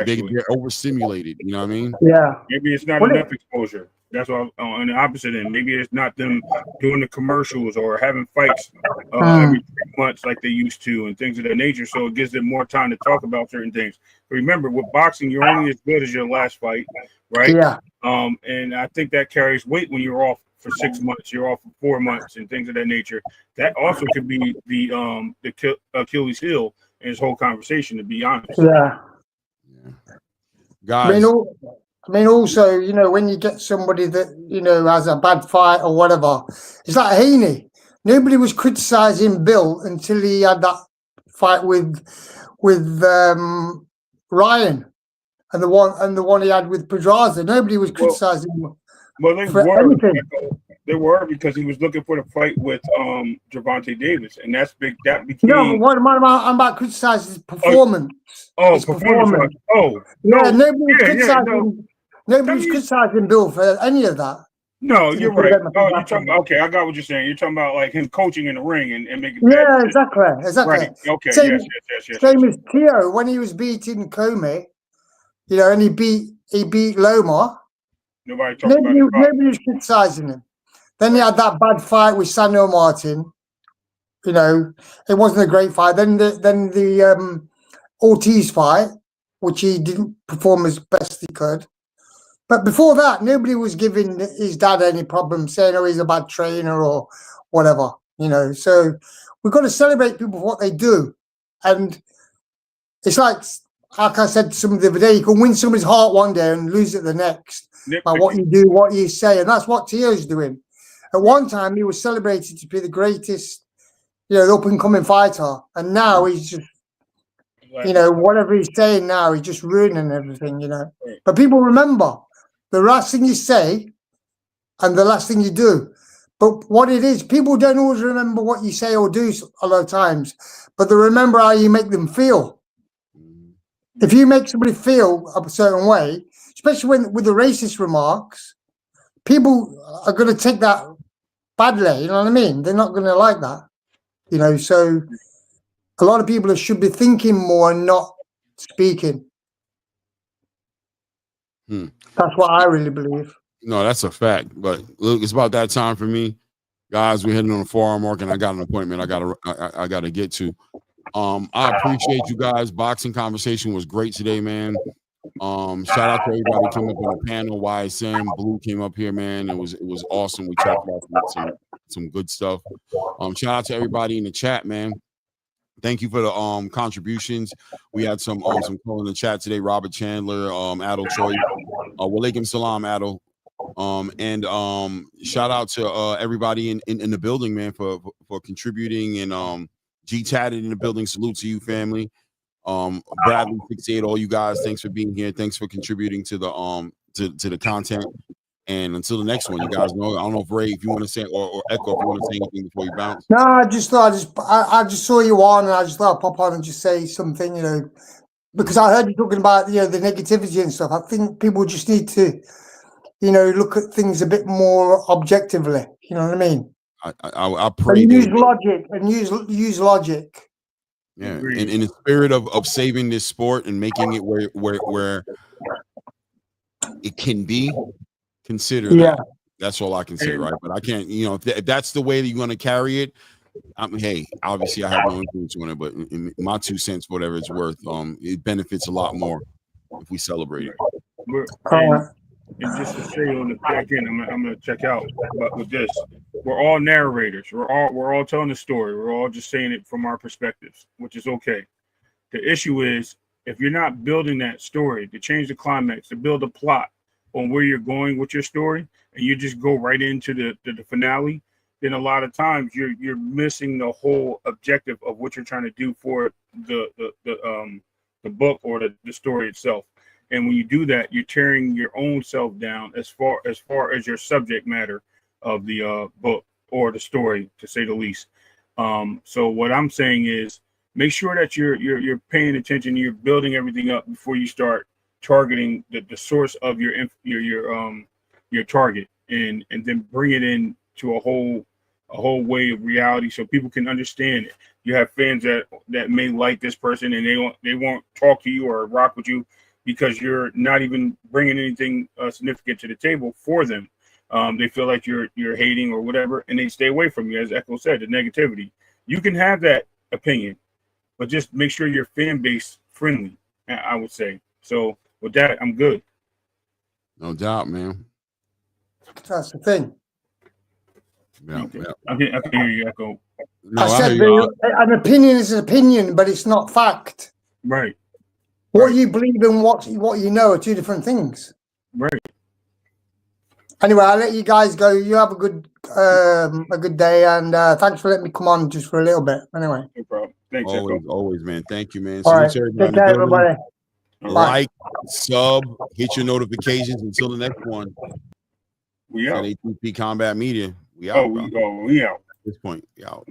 They're overstimulated. You know what I mean? Yeah. Maybe it's not enough exposure. That's what on the opposite end. Maybe it's not them doing the commercials or having fights every 3 months like they used to and things of that nature. So it gives them more time to talk about certain things. But remember, with boxing, you're only as good as your last fight, right? Yeah. And I think that carries weight when you're off for 6 months, you're off for 4 months, and things of that nature. That also could be the Achilles heel in this whole conversation, to be honest. Yeah. Guys, I mean, also, you know, when you get somebody that, you know, has a bad fight or whatever, it's like Haney. Nobody was criticizing Bill until he had that fight with Ryan and the one he had with Pedraza. Nobody was criticizing him. Well, they for were. anything. They were, because he was looking for the fight with Gervonta Davis, and that's big. That became. No, what I'm about criticizing his performance. His performance. Yeah, nobody was criticizing. Nobody was criticizing Bill for any of that. No, you're right. Oh, you're talking about, okay, I got what you're saying. You're talking about like him coaching in the ring and making. Yeah, exactly. Right. Okay. Same, yes. Same as Tio when he was beating Comey, you know, and he beat Loma. Nobody talked about it. Nobody was criticizing him. Then he had that bad fight with Samuel Martin. You know, it wasn't a great fight. Then the Ortiz fight, which he didn't perform as best he could. But before that, nobody was giving his dad any problems, saying, oh, he's a bad trainer or whatever, you know. So we've got to celebrate people for what they do. And it's like I said to somebody the other day, you can win somebody's heart one day and lose it the next by what you do, what you say. And that's what Tio's doing. At one time, he was celebrated to be the greatest, you know, up-and-coming fighter. And now he's just, you know, whatever he's saying now, he's just ruining everything, you know. But people remember the last thing you say and the last thing you do. But what it is, people don't always remember what you say or do a lot of times, but they remember how you make them feel. If you make somebody feel a certain way, especially with the racist remarks, people are going to take that badly, you know what I mean? They're not going to like that, you know. So a lot of people should be thinking more and not speaking. That's what I really believe. No, that's a fact. But look, it's about that time for me, guys. We're heading on the 4-hour mark, and I got an appointment I gotta get to. I appreciate you guys. Boxing conversation was great today, man. Shout out to everybody who came up on the panel. YSM Blue came up here, man. It was awesome. We talked about some good stuff. Shout out to everybody in the chat, man. Thank you for the contributions. We had some call in the chat today. Robert Chandler, Adel Troy, walaikum salam, Adel. And shout out to everybody in the building, man, for contributing, and G Tatted in the building. Salute to you, family. Bradley 68, all you guys, thanks for being here. Thanks for contributing to the to the content. And until the next one, you guys know. I don't know if Ray, if you want to say, or Echo, if you want to say anything before you bounce. No, I just saw you on, and I just thought I'd pop on and just say something, you know, because I heard you talking about, you know, the negativity and stuff. I think people just need to, you know, look at things a bit more objectively. You know what I mean? I pray. And use logic and use logic. Yeah, in the spirit of saving this sport and making it where it can be. Consider that. That's all I can say, right? But I can't, you know, if that's the way that you're going to carry it, hey, obviously I have no influence on it, but in my 2 cents, whatever it's worth, it benefits a lot more if we celebrate it. And just to say on the back end, I'm gonna check out. But with this, we're all narrators. We're all telling the story. We're all just saying it from our perspectives, which is okay. The issue is if you're not building that story to change the climax, to build a plot on where you're going with your story, and you just go right into the finale, then a lot of times you're missing the whole objective of what you're trying to do for the book or the story itself. And when you do that, you're tearing your own self down as far as your subject matter of the book or the story, to say the least. So what I'm saying is, make sure that you're paying attention. You're building everything up before you start targeting the source of your target, and then bring it in to a whole way of reality so people can understand it. You have fans that may like this person and they won't talk to you or rock with you because you're not even bringing anything significant to the table for them. They feel like you're hating or whatever, and they stay away from you. As Echo said, the negativity. You can have that opinion, but just make sure your fan base friendly. I would say. So with that, I'm good. No doubt, man. That's the thing. Yeah, Okay. yeah. I can hear you, Echo. No, I said hear you. an opinion is an opinion, but it's not fact. Right. What Right. you believe and what you know are two different things. Right. Anyway, I'll let you guys go. You have a good day, and thanks for letting me come on just for a little bit. Anyway, No problem. Thanks, Always, Echo. always, man. Thank you, man. all right. Salute to everybody Take in the care, building. everybody. Like, sub, hit your notifications. Until the next one. We At out. ATP Combat Media. We out, bro. We out. At this point, we out.